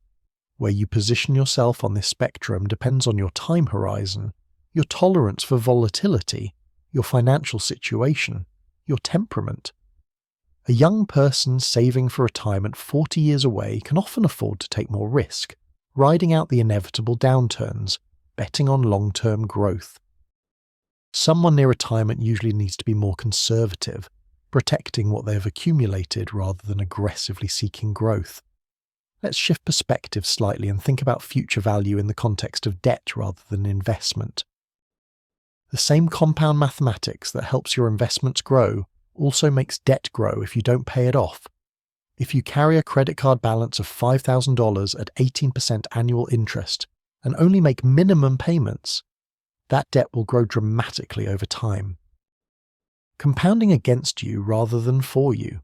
S1: Where you position yourself on this spectrum depends on your time horizon, your tolerance for volatility, your financial situation, your temperament. A young person saving for retirement 40 years away can often afford to take more risk, riding out the inevitable downturns, betting on long-term growth. Someone near retirement usually needs to be more conservative, protecting what they have accumulated rather than aggressively seeking growth. Let's shift perspective slightly and think about future value in the context of debt rather than investment. The same compound mathematics that helps your investments grow also makes debt grow if you don't pay it off. If you carry a credit card balance of $5,000 at 18% annual interest and only make minimum payments, that debt will grow dramatically over time, compounding against you rather than for you.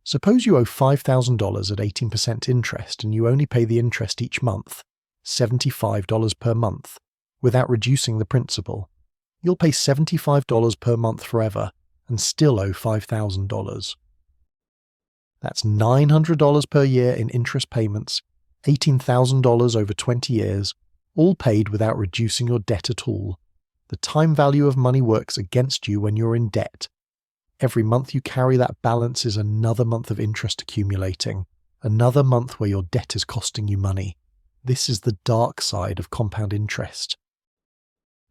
S1: Suppose you owe $5,000 at 18% interest and you only pay the interest each month, $75 per month, without reducing the principal. You'll pay $75 per month forever and still owe $5,000. That's $900 per year in interest payments, $18,000 over 20 years, all paid without reducing your debt at all. The time value of money works against you when you're in debt. Every month you carry that balance is another month of interest accumulating, another month where your debt is costing you money. This is the dark side of compound interest.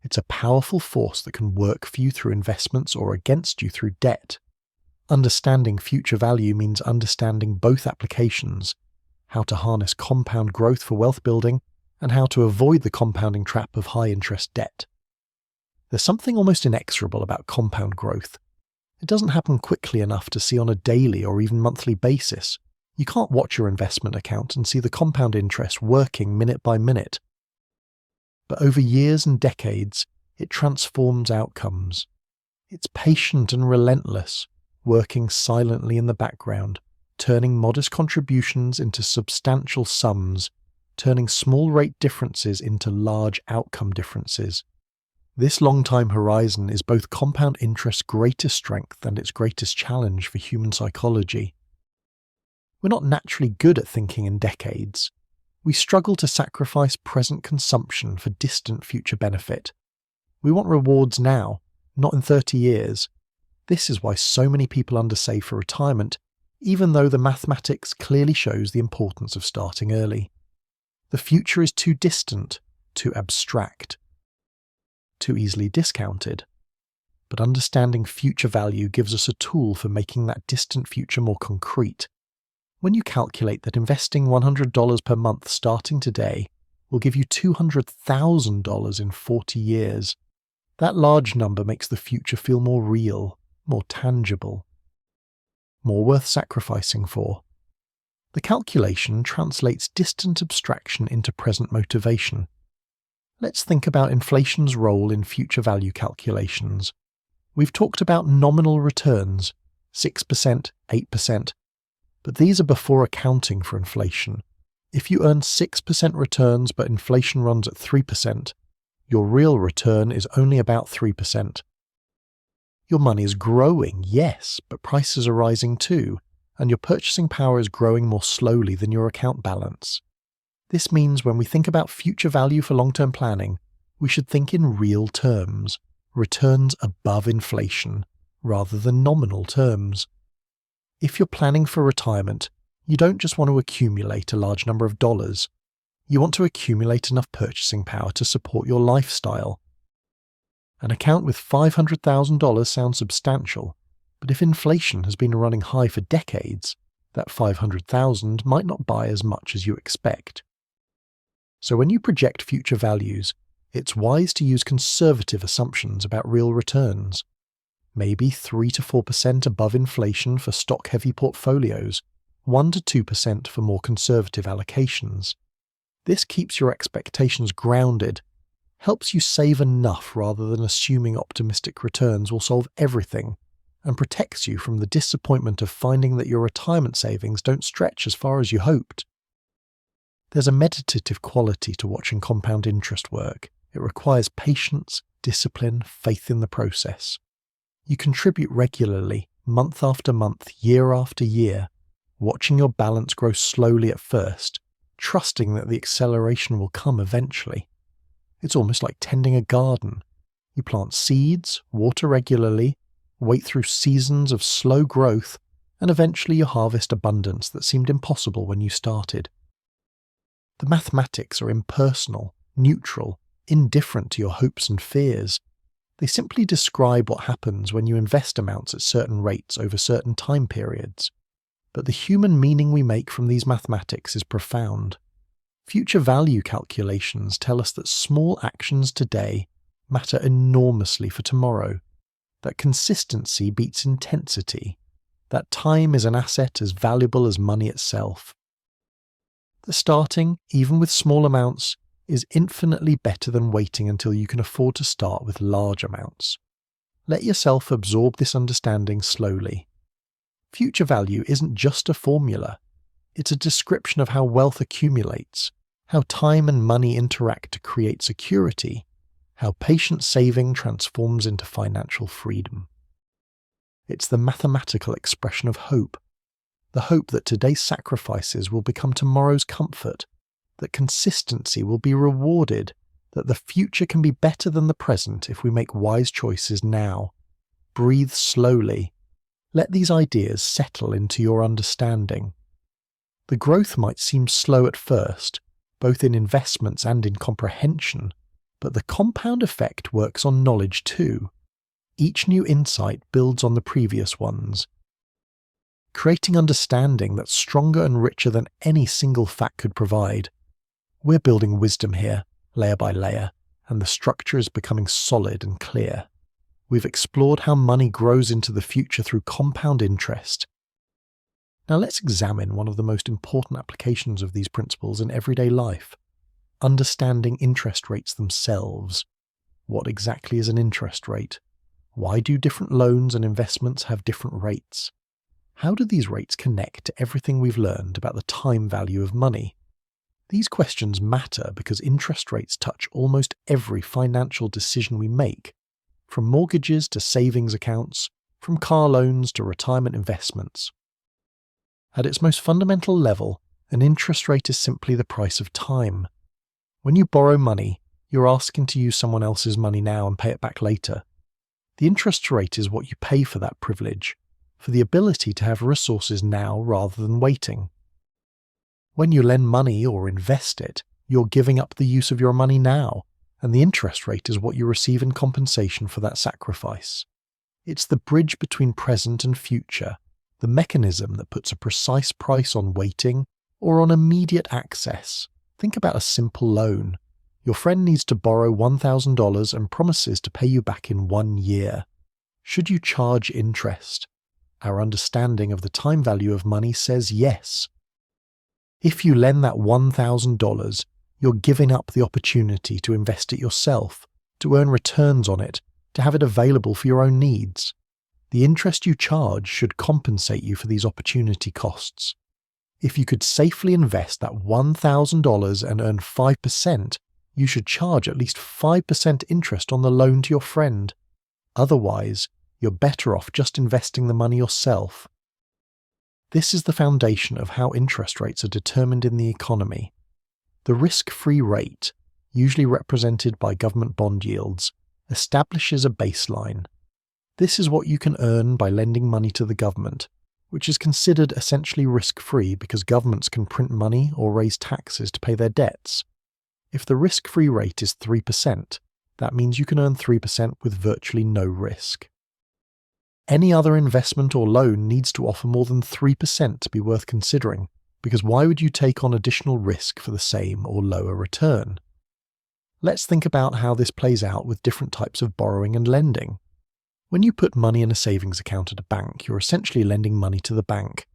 S1: It's a powerful force that can work for you through investments or against you through debt. Understanding future value means understanding both applications, how to harness compound growth for wealth building, and how to avoid the compounding trap of high-interest debt. There's something almost inexorable about compound growth. It doesn't happen quickly enough to see on a daily or even monthly basis. You can't watch your investment account and see the compound interest working minute by minute. But over years and decades, it transforms outcomes. It's patient and relentless, working silently in the background, turning modest contributions into substantial sums, turning small rate differences into large outcome differences. This long time horizon is both compound interest's greatest strength and its greatest challenge for human psychology. We're not naturally good at thinking in decades. We struggle to sacrifice present consumption for distant future benefit. We want rewards now, not in 30 years. This is why so many people undersave for retirement, even though the mathematics clearly shows the importance of starting early. The future is too distant, too abstract, too easily discounted. But understanding future value gives us a tool for making that distant future more concrete. When you calculate that investing $100 per month starting today will give you $200,000 in 40 years, that large number makes the future feel more real, more tangible, more worth sacrificing for. The calculation translates distant abstraction into present motivation. Let's think about inflation's role in future value calculations. We've talked about nominal returns, 6%, 8%, but these are before accounting for inflation. If you earn 6% returns but inflation runs at 3%, your real return is only about 3%. Your money is growing, yes, but prices are rising too, and your purchasing power is growing more slowly than your account balance. This means when we think about future value for long-term planning, we should think in real terms, returns above inflation, rather than nominal terms. If you're planning for retirement, you don't just want to accumulate a large number of dollars. You want to accumulate enough purchasing power to support your lifestyle. An account with $500,000 sounds substantial, but if inflation has been running high for decades, that $500,000 might not buy as much as you expect. So when you project future values, it's wise to use conservative assumptions about real returns. Maybe 3 to 4% above inflation for stock-heavy portfolios, 1 to 2% for more conservative allocations. This keeps your expectations grounded, helps you save enough rather than assuming optimistic returns will solve everything, and protects you from the disappointment of finding that your retirement savings don't stretch as far as you hoped. There's a meditative quality to watching compound interest work. It requires patience, discipline, faith in the process. You contribute regularly, month after month, year after year, watching your balance grow slowly at first, trusting that the acceleration will come eventually. It's almost like tending a garden. You plant seeds, water regularly, wait through seasons of slow growth, and eventually you harvest abundance that seemed impossible when you started. The mathematics are impersonal, neutral, indifferent to your hopes and fears. They simply describe what happens when you invest amounts at certain rates over certain time periods. But the human meaning we make from these mathematics is profound. Future value calculations tell us that small actions today matter enormously for tomorrow, that consistency beats intensity, that time is an asset as valuable as money itself. That starting, even with small amounts, is infinitely better than waiting until you can afford to start with large amounts. Let yourself absorb this understanding slowly. Future value isn't just a formula. It's a description of how wealth accumulates, how time and money interact to create security, how patient saving transforms into financial freedom. It's the mathematical expression of hope, the hope that today's sacrifices will become tomorrow's comfort, that consistency will be rewarded, that the future can be better than the present if we make wise choices now. Breathe slowly. Let these ideas settle into your understanding. The growth might seem slow at first, both in investments and in comprehension, but the compound effect works on knowledge too. Each new insight builds on the previous ones, creating understanding that's stronger and richer than any single fact could provide. We're building wisdom here, layer by layer, and the structure is becoming solid and clear. We've explored how money grows into the future through compound interest. Now let's examine one of the most important applications of these principles in everyday life: understanding interest rates themselves. What exactly is an interest rate? Why do different loans and investments have different rates? How do these rates connect to everything we've learned about the time value of money? These questions matter because interest rates touch almost every financial decision we make, from mortgages to savings accounts, from car loans to retirement investments. At its most fundamental level, an interest rate is simply the price of time. When you borrow money, you're asking to use someone else's money now and pay it back later. The interest rate is what you pay for that privilege, for the ability to have resources now rather than waiting. When you lend money or invest it, you're giving up the use of your money now, and the interest rate is what you receive in compensation for that sacrifice. It's the bridge between present and future, the mechanism that puts a precise price on waiting or on immediate access. Think about a simple loan. Your friend needs to borrow $1,000 and promises to pay you back in 1 year. Should you charge interest? Our understanding of the time value of money says yes. If you lend that $1,000, you're giving up the opportunity to invest it yourself, to earn returns on it, to have it available for your own needs. The interest you charge should compensate you for these opportunity costs. If you could safely invest that $1,000 and earn 5%, you should charge at least 5% interest on the loan to your friend. Otherwise, you're better off just investing the money yourself. This is the foundation of how interest rates are determined in the economy. The risk-free rate, usually represented by government bond yields, establishes a baseline. This is what you can earn by lending money to the government, which is considered essentially risk-free because governments can print money or raise taxes to pay their debts. If the risk-free rate is 3%, that means you can earn 3% with virtually no risk. Any other investment or loan needs to offer more than 3% to be worth considering, because why would you take on additional risk for the same or lower return? Let's think about how this plays out with different types of borrowing and lending. When you put money in a savings account at a bank, you're essentially lending money to the bank.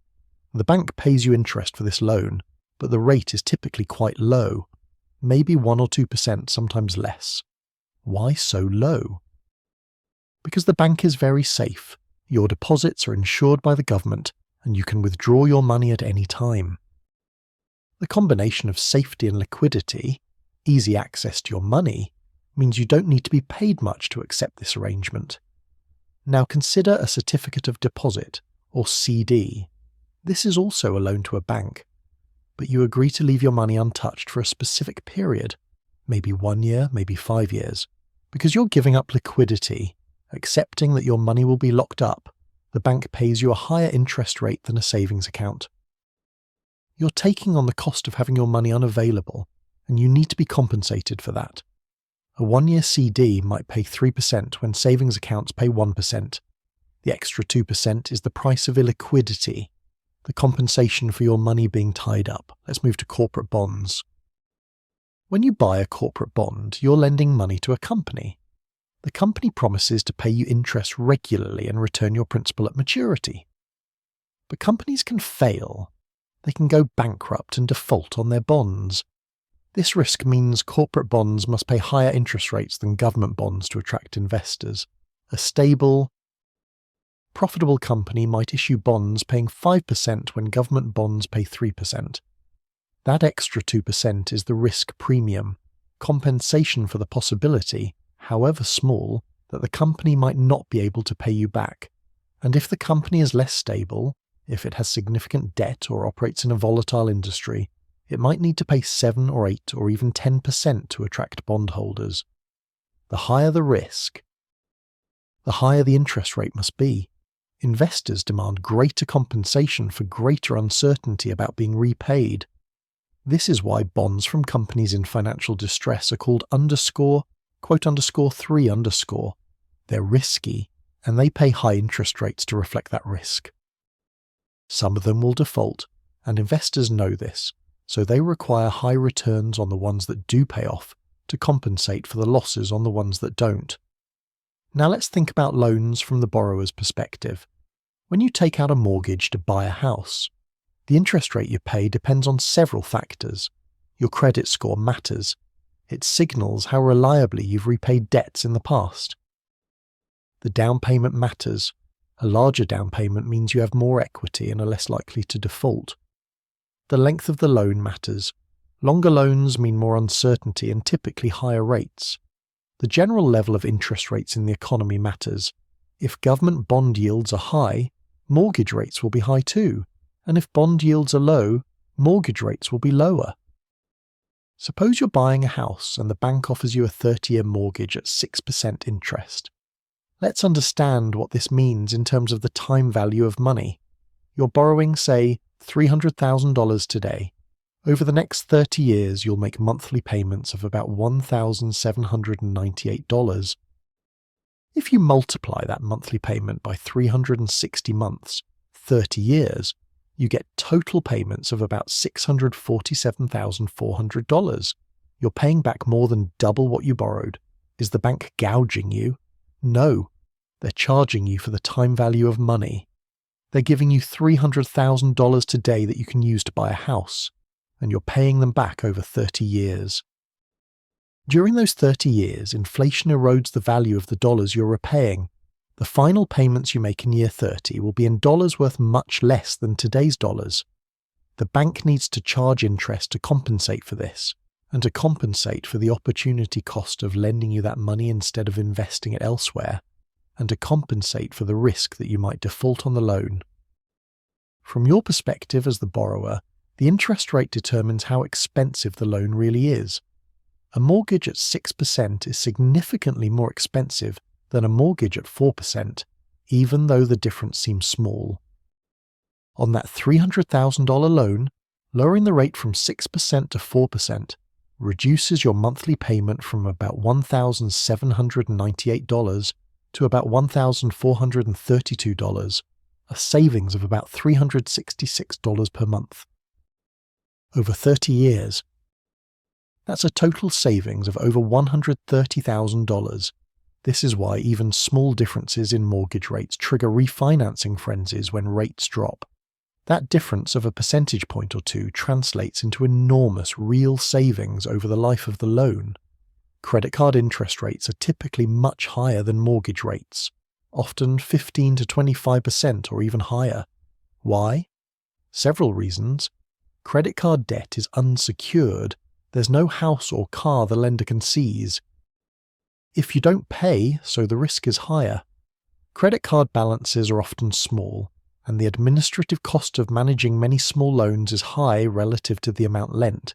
S1: The bank pays you interest for this loan, but the rate is typically quite low, maybe 1 or 2%, sometimes less. Why so low? Because the bank is very safe. Your deposits are insured by the government, and you can withdraw your money at any time. The combination of safety and liquidity, easy access to your money, means you don't need to be paid much to accept this arrangement. Now consider a certificate of deposit, or CD. This is also a loan to a bank, but you agree to leave your money untouched for a specific period, maybe 1 year, maybe 5 years, because you're giving up liquidity, accepting that your money will be locked up, the bank pays you a higher interest rate than a savings account. You're taking on the cost of having your money unavailable, and you need to be compensated for that. A 1-year CD might pay 3% when savings accounts pay 1%. The extra 2% is the price of illiquidity, the compensation for your money being tied up. Let's move to corporate bonds. When you buy a corporate bond, you're lending money to a company. The company promises to pay you interest regularly and return your principal at maturity. But companies can fail. They can go bankrupt and default on their bonds. This risk means corporate bonds must pay higher interest rates than government bonds to attract investors. A stable, profitable company might issue bonds paying 5% when government bonds pay 3%. That extra 2% is the risk premium, compensation for the possibility, however small, that the company might not be able to pay you back. And if the company is less stable, if it has significant debt or operates in a volatile industry, it might need to pay 7 or 8 or even 10% to attract bondholders. The higher the risk, the higher the interest rate must be. Investors demand greater compensation for greater uncertainty about being repaid. This is why bonds from companies in financial distress are called _3_. They're risky, and they pay high interest rates to reflect that risk. Some of them will default, and investors know this, so they require high returns on the ones that do pay off to compensate for the losses on the ones that don't. Now let's think about loans from the borrower's perspective. When you take out a mortgage to buy a house, the interest rate you pay depends on several factors. Your credit score matters. It signals how reliably you've repaid debts in the past. The down payment matters. A larger down payment means you have more equity and are less likely to default. The length of the loan matters. Longer loans mean more uncertainty and typically higher rates. The general level of interest rates in the economy matters. If government bond yields are high, mortgage rates will be high too, and if bond yields are low, mortgage rates will be lower. Suppose you're buying a house and the bank offers you a 30-year mortgage at 6% interest. Let's understand what this means in terms of the time value of money. You're borrowing, say, $300,000 today. Over the next 30 years, you'll make monthly payments of about $1,798. If you multiply that monthly payment by 360 months, 30 years, you get total payments of about $647,400. You're paying back more than double what you borrowed. Is the bank gouging you? No. They're charging you for the time value of money. They're giving you $300,000 today that you can use to buy a house, and you're paying them back over 30 years. During those 30 years, inflation erodes the value of the dollars you're repaying. The final payments you make in year 30 will be in dollars worth much less than today's dollars. The bank needs to charge interest to compensate for this, and to compensate for the opportunity cost of lending you that money instead of investing it elsewhere, and to compensate for the risk that you might default on the loan. From your perspective as the borrower, the interest rate determines how expensive the loan really is. A mortgage at 6% is significantly more expensive than a mortgage at 4%, even though the difference seems small. On that $300,000 loan, lowering the rate from 6% to 4% reduces your monthly payment from about $1,798 to about $1,432, a savings of about $366 per month. Over 30 years, that's a total savings of over $130,000. This is why even small differences in mortgage rates trigger refinancing frenzies when rates drop. That difference of a percentage point or two translates into enormous real savings over the life of the loan. Credit card interest rates are typically much higher than mortgage rates, often 15 to 25% or even higher. Why? Several reasons. Credit card debt is unsecured. There's no house or car the lender can seize. If you don't pay, so the risk is higher. Credit card balances are often small, and the administrative cost of managing many small loans is high relative to the amount lent.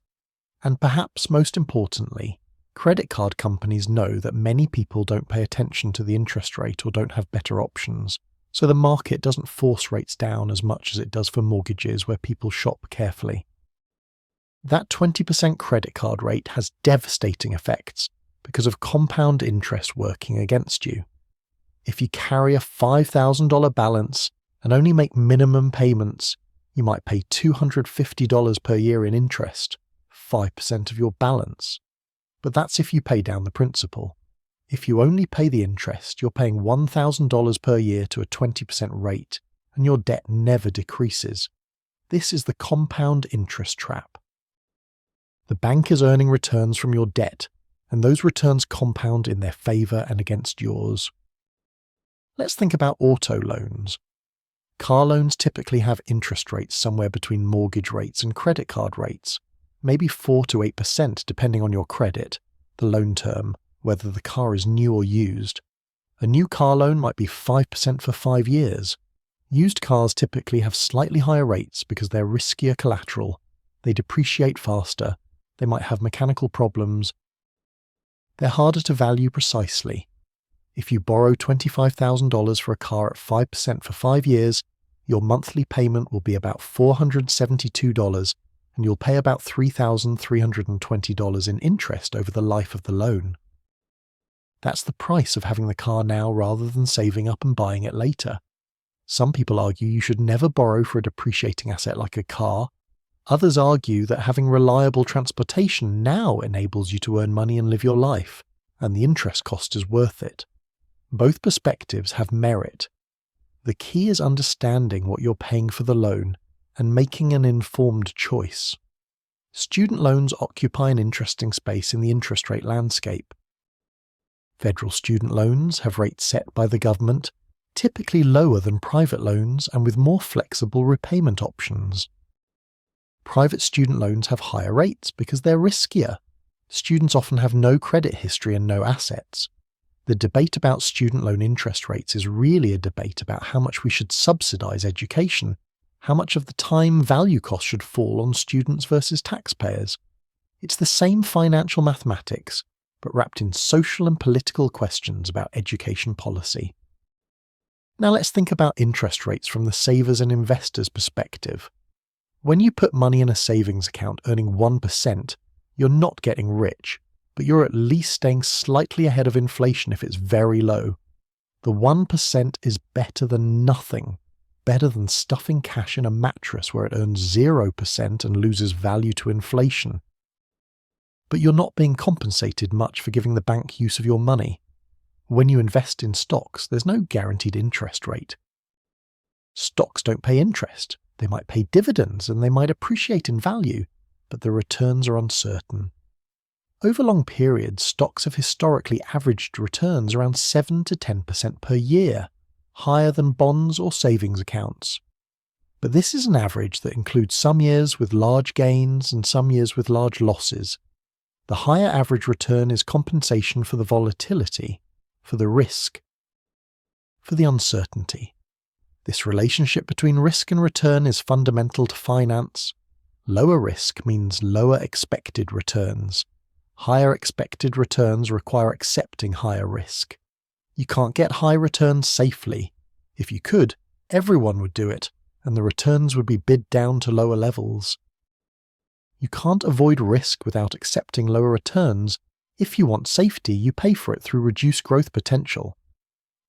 S1: And perhaps most importantly, credit card companies know that many people don't pay attention to the interest rate or don't have better options, so the market doesn't force rates down as much as it does for mortgages where people shop carefully. That 20% credit card rate has devastating effects because of compound interest working against you. If you carry a $5,000 balance and only make minimum payments, you might pay $250 per year in interest, 5% of your balance. But that's if you pay down the principal. If you only pay the interest, you're paying $1,000 per year to a 20% rate, and your debt never decreases. This is the compound interest trap. The bank is earning returns from your debt, and those returns compound in their favour and against yours. Let's think about auto loans. Car loans typically have interest rates somewhere between mortgage rates and credit card rates, maybe 4 to 8% depending on your credit, the loan term, whether the car is new or used. A new car loan might be 5% for 5 years. Used cars typically have slightly higher rates because they're riskier collateral, they depreciate faster, they might have mechanical problems. They're harder to value precisely. If you borrow $25,000 for a car at 5% for 5 years, your monthly payment will be about $472 and you'll pay about $3,320 in interest over the life of the loan. That's the price of having the car now rather than saving up and buying it later. Some people argue you should never borrow for a depreciating asset like a car. Others argue that having reliable transportation now enables you to earn money and live your life, and the interest cost is worth it. Both perspectives have merit. The key is understanding what you're paying for the loan and making an informed choice. Student loans occupy an interesting space in the interest rate landscape. Federal student loans have rates set by the government, typically lower than private loans and with more flexible repayment options. Private student loans have higher rates because they're riskier. Students often have no credit history and no assets. The debate about student loan interest rates is really a debate about how much we should subsidize education, how much of the time value cost should fall on students versus taxpayers. It's the same financial mathematics, but wrapped in social and political questions about education policy. Now let's think about interest rates from the savers and investors' perspective. When you put money in a savings account earning 1%, you're not getting rich, but you're at least staying slightly ahead of inflation if it's very low. The 1% is better than nothing, better than stuffing cash in a mattress where it earns 0% and loses value to inflation. But you're not being compensated much for giving the bank use of your money. When you invest in stocks, there's no guaranteed interest rate. Stocks don't pay interest. They might pay dividends and they might appreciate in value, but the returns are uncertain. Over long periods, stocks have historically averaged returns around 7 to 10% per year, higher than bonds or savings accounts. But this is an average that includes some years with large gains and some years with large losses. The higher average return is compensation for the volatility, for the risk, for the uncertainty. This relationship between risk and return is fundamental to finance. Lower risk means lower expected returns. Higher expected returns require accepting higher risk. You can't get high returns safely. If you could, everyone would do it, and the returns would be bid down to lower levels. You can't avoid risk without accepting lower returns. If you want safety, you pay for it through reduced growth potential.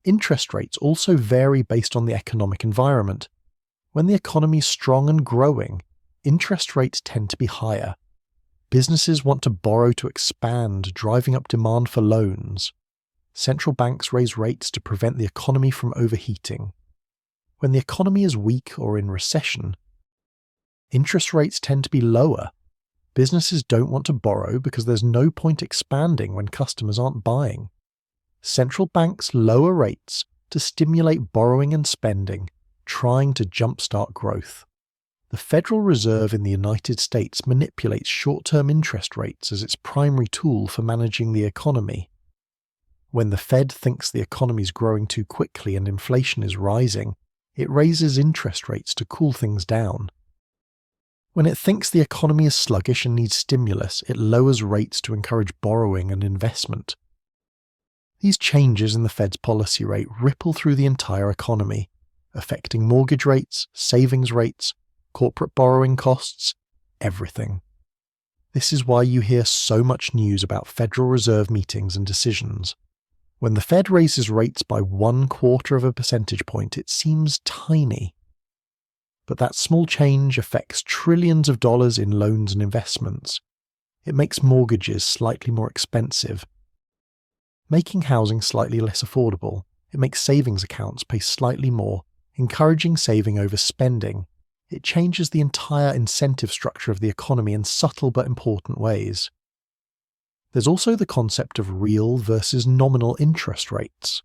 S1: Interest rates also vary based on the economic environment. When the economy is strong and growing, interest rates tend to be higher. Businesses want to borrow to expand, driving up demand for loans. Central banks raise rates to prevent the economy from overheating. When the economy is weak or in recession, interest rates tend to be lower. Businesses don't want to borrow because there's no point expanding when customers aren't buying. Central banks lower rates to stimulate borrowing and spending, trying to jumpstart growth. The Federal Reserve in the United States manipulates short-term interest rates as its primary tool for managing the economy. When the Fed thinks the economy is growing too quickly and inflation is rising, it raises interest rates to cool things down. When it thinks the economy is sluggish and needs stimulus, it lowers rates to encourage borrowing and investment. These changes in the Fed's policy rate ripple through the entire economy. affecting mortgage rates, savings rates, corporate borrowing costs, everything. This is why you hear so much news about Federal Reserve meetings and decisions. When the Fed raises rates by 1/4 of a percentage point, it seems tiny. But that small change affects trillions of dollars in loans and investments. It makes mortgages slightly more expensive, making housing slightly less affordable. It makes savings accounts pay slightly more, encouraging saving over spending. It changes the entire incentive structure of the economy in subtle but important ways. There's also the concept of real versus nominal interest rates.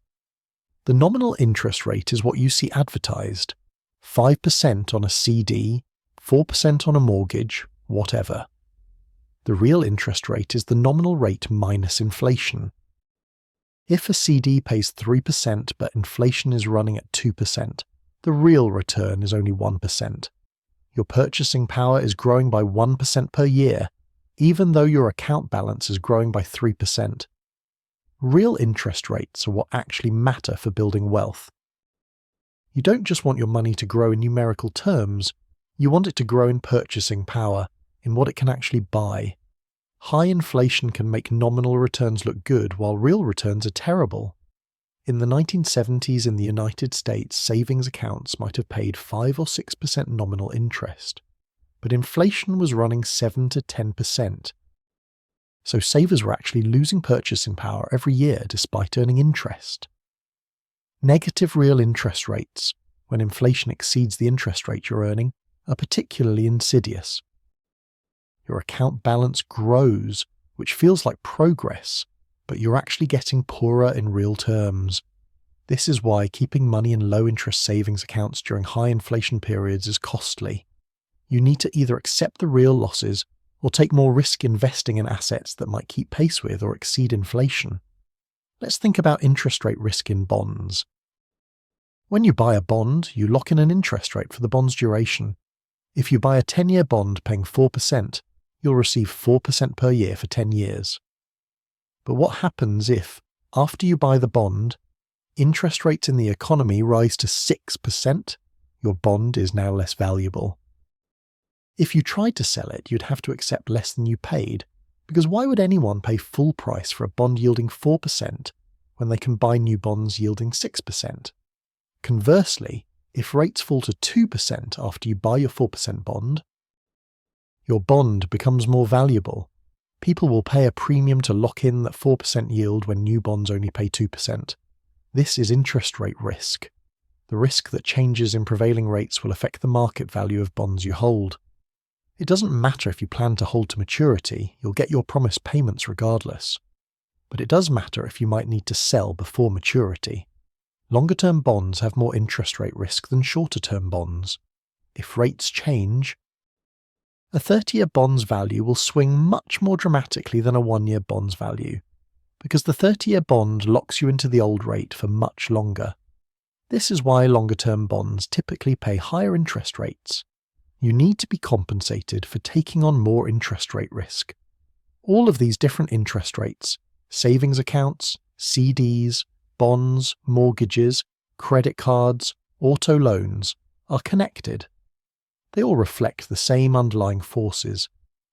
S1: The nominal interest rate is what you see advertised: 5% on a CD, 4% on a mortgage, whatever. The real interest rate is the nominal rate minus inflation. If a CD pays 3% but inflation is running at 2%, the real return is only 1%. Your purchasing power is growing by 1% per year, even though your account balance is growing by 3%. Real interest rates are what actually matter for building wealth. You don't just want your money to grow in numerical terms, you want it to grow in purchasing power, in what it can actually buy. High inflation can make nominal returns look good while real returns are terrible. In the 1970s in the United States, savings accounts might have paid 5 or 6% nominal interest, but inflation was running 7 to 10%. So savers were actually losing purchasing power every year despite earning interest. Negative real interest rates, when inflation exceeds the interest rate you're earning, are particularly insidious. Your account balance grows, which feels like progress, but you're actually getting poorer in real terms. This is why keeping money in low-interest savings accounts during high inflation periods is costly. You need to either accept the real losses or take more risk investing in assets that might keep pace with or exceed inflation. Let's think about interest rate risk in bonds. When you buy a bond, you lock in an interest rate for the bond's duration. If you buy a 10-year bond paying 4%, you'll receive 4% per year for 10 years. But what happens if, after you buy the bond, interest rates in the economy rise to 6%? Your bond is now less valuable. If you tried to sell it, you'd have to accept less than you paid, because why would anyone pay full price for a bond yielding 4% when they can buy new bonds yielding 6%? Conversely, if rates fall to 2% after you buy your 4% bond, your bond becomes more valuable. People will pay a premium to lock in that 4% yield when new bonds only pay 2%. This is interest rate risk. The risk that changes in prevailing rates will affect the market value of bonds you hold. It doesn't matter if you plan to hold to maturity, you'll get your promised payments regardless. But it does matter if you might need to sell before maturity. Longer-term bonds have more interest rate risk than shorter-term bonds. If rates change, a 30-year bond's value will swing much more dramatically than a 1-year bond's value, because the 30-year bond locks you into the old rate for much longer. This is why longer-term bonds typically pay higher interest rates. You need to be compensated for taking on more interest rate risk. All of these different interest rates, savings accounts, CDs, bonds, mortgages, credit cards, auto loans, are connected. They all reflect the same underlying forces: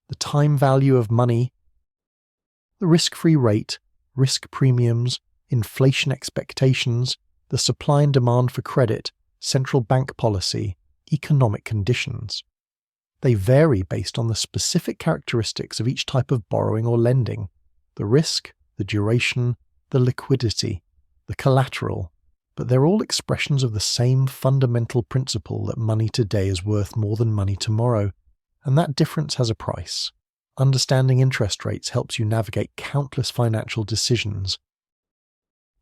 S1: the time value of money, the risk-free rate, risk premiums, inflation expectations, the supply and demand for credit, central bank policy, economic conditions. They vary based on the specific characteristics of each type of borrowing or lending: the risk, the duration, the liquidity, the collateral, but they're all expressions of the same fundamental principle that money today is worth more than money tomorrow, and that difference has a price. Understanding interest rates helps you navigate countless financial decisions.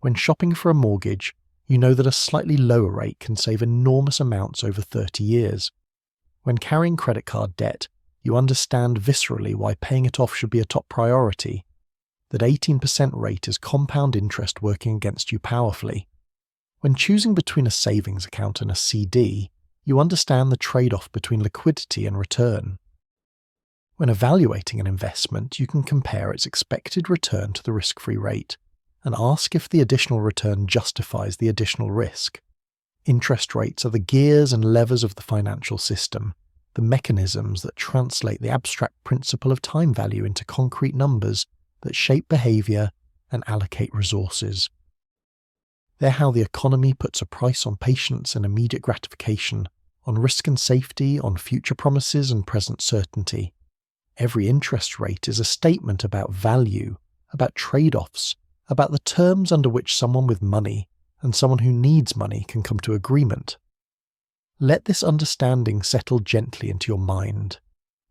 S1: When shopping for a mortgage, you know that a slightly lower rate can save enormous amounts over 30 years. When carrying credit card debt, you understand viscerally why paying it off should be a top priority. That 18% rate is compound interest working against you powerfully. When choosing between a savings account and a CD, you understand the trade-off between liquidity and return. When evaluating an investment, you can compare its expected return to the risk-free rate and ask if the additional return justifies the additional risk. Interest rates are the gears and levers of the financial system, the mechanisms that translate the abstract principle of time value into concrete numbers that shape behavior and allocate resources. They're how the economy puts a price on patience and immediate gratification, on risk and safety, on future promises and present certainty. Every interest rate is a statement about value, about trade-offs, about the terms under which someone with money and someone who needs money can come to agreement. Let this understanding settle gently into your mind.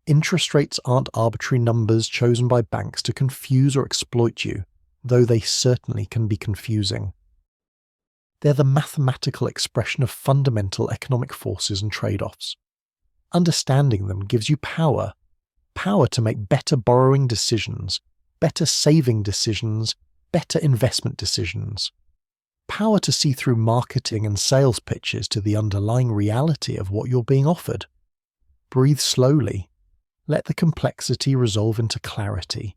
S1: Interest rates aren't arbitrary numbers chosen by banks to confuse or exploit you, though they certainly can be confusing. They're the mathematical expression of fundamental economic forces and trade-offs. Understanding them gives you power to make better borrowing decisions, better saving decisions, better investment decisions. Power to see through marketing and sales pitches to the underlying reality of what you're being offered. Breathe slowly. Let the complexity resolve into clarity.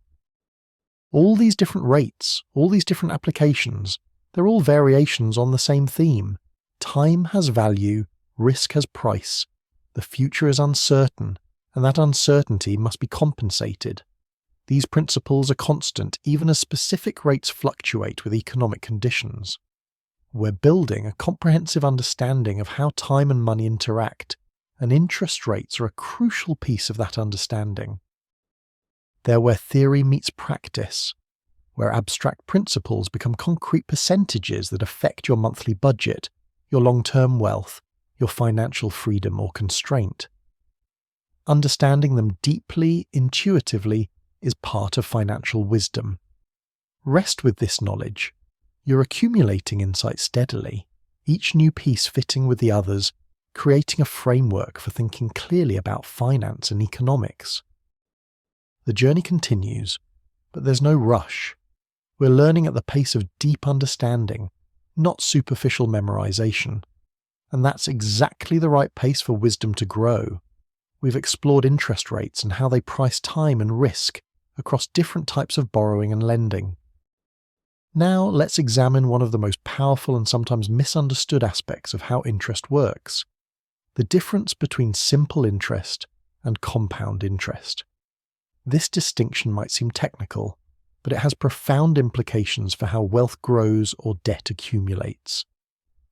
S1: All these different rates, all these different applications, they're all variations on the same theme. Time has value, risk has price. The future is uncertain, and that uncertainty must be compensated. These principles are constant even as specific rates fluctuate with economic conditions. We're building a comprehensive understanding of how time and money interact, and interest rates are a crucial piece of that understanding. They're where theory meets practice, where abstract principles become concrete percentages that affect your monthly budget, your long-term wealth, your financial freedom or constraint. Understanding them deeply, intuitively, is part of financial wisdom. Rest with this knowledge. You're accumulating insight steadily, each new piece fitting with the others, creating a framework for thinking clearly about finance and economics. The journey continues, but there's no rush. We're learning at the pace of deep understanding, not superficial memorization. And that's exactly the right pace for wisdom to grow. We've explored interest rates and how they price time and risk across different types of borrowing and lending. Now let's examine one of the most powerful and sometimes misunderstood aspects of how interest works: the difference between simple interest and compound interest. This distinction might seem technical, but it has profound implications for how wealth grows or debt accumulates.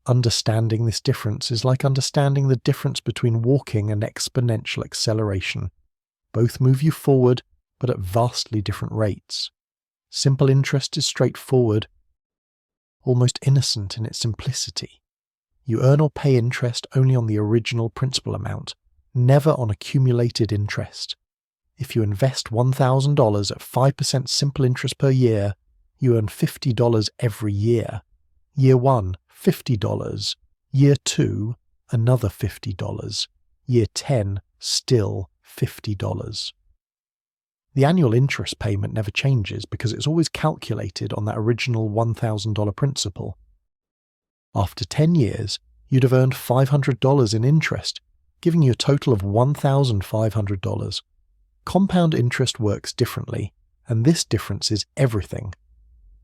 S1: Understanding this difference is like understanding the difference between walking and exponential acceleration. Both move you forward, but at vastly different rates. Simple interest is straightforward, almost innocent in its simplicity. You earn or pay interest only on the original principal amount, never on accumulated interest. If you invest $1,000 at 5% simple interest per year, you earn $50 every year. Year 1, $50. Year 2, another $50. Year 10, still $50. The annual interest payment never changes because it's always calculated on that original $1,000 principal. After 10 years, you'd have earned $500 in interest, giving you a total of $1,500. Compound interest works differently, and this difference is everything.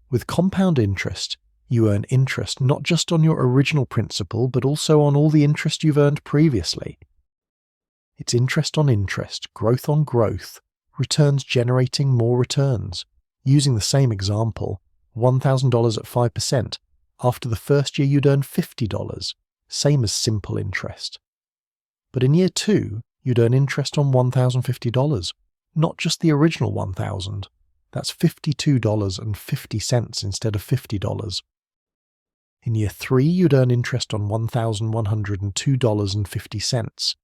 S1: With compound interest, you earn interest not just on your original principal, but also on all the interest you've earned previously. It's interest on interest, growth on growth, returns generating more returns. Using the same example, $1,000 at 5%, after the first year you'd earn $50, same as simple interest. But in year 2, you'd earn interest on $1,050, not just the original $1,000. That's $52.50 instead of $50. In year 3, you'd earn interest on $1,102.50,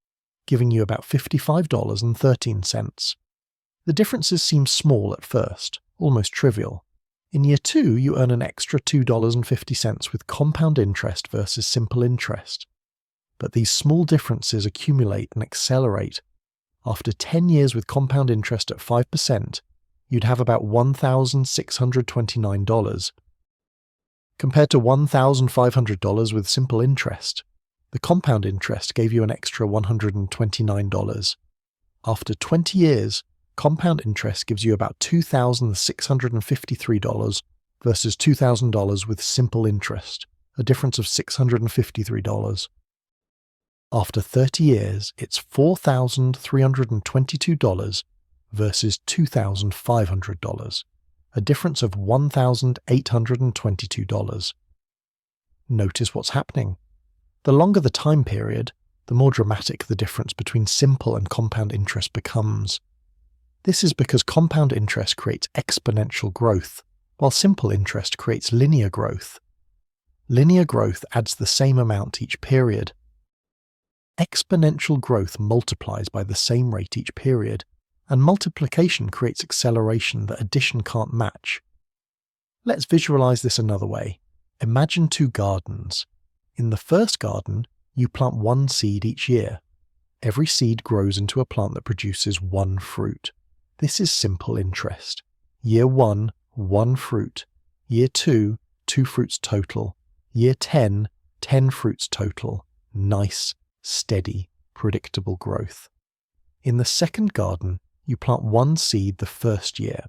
S1: giving you about $55.13. The differences seem small at first, almost trivial. In year 2, you earn an extra $2.50 with compound interest versus simple interest. But these small differences accumulate and accelerate. After 10 years with compound interest at 5%, you'd have about $1,629. Compared to $1,500 with simple interest, the compound interest gave you an extra $129. After 20 years, compound interest gives you about $2,653 versus $2,000 with simple interest. a difference of $653. After 30 years, it's $4,322 versus $2,500, a difference of $1,822. Notice what's happening. The longer the time period, the more dramatic the difference between simple and compound interest becomes. This is because compound interest creates exponential growth, while simple interest creates linear growth. Linear growth adds the same amount each period. Exponential growth multiplies by the same rate each period, and multiplication creates acceleration that addition can't match. Let's visualize this another way. Imagine two gardens. In the first garden, you plant one seed each year. Every seed grows into a plant that produces one fruit. This is simple interest. Year 1, 1 fruit. Year 2, 2 fruits total. Year 10, 10 fruits total. Nice, steady, predictable growth. In the second garden, you plant one seed the first year.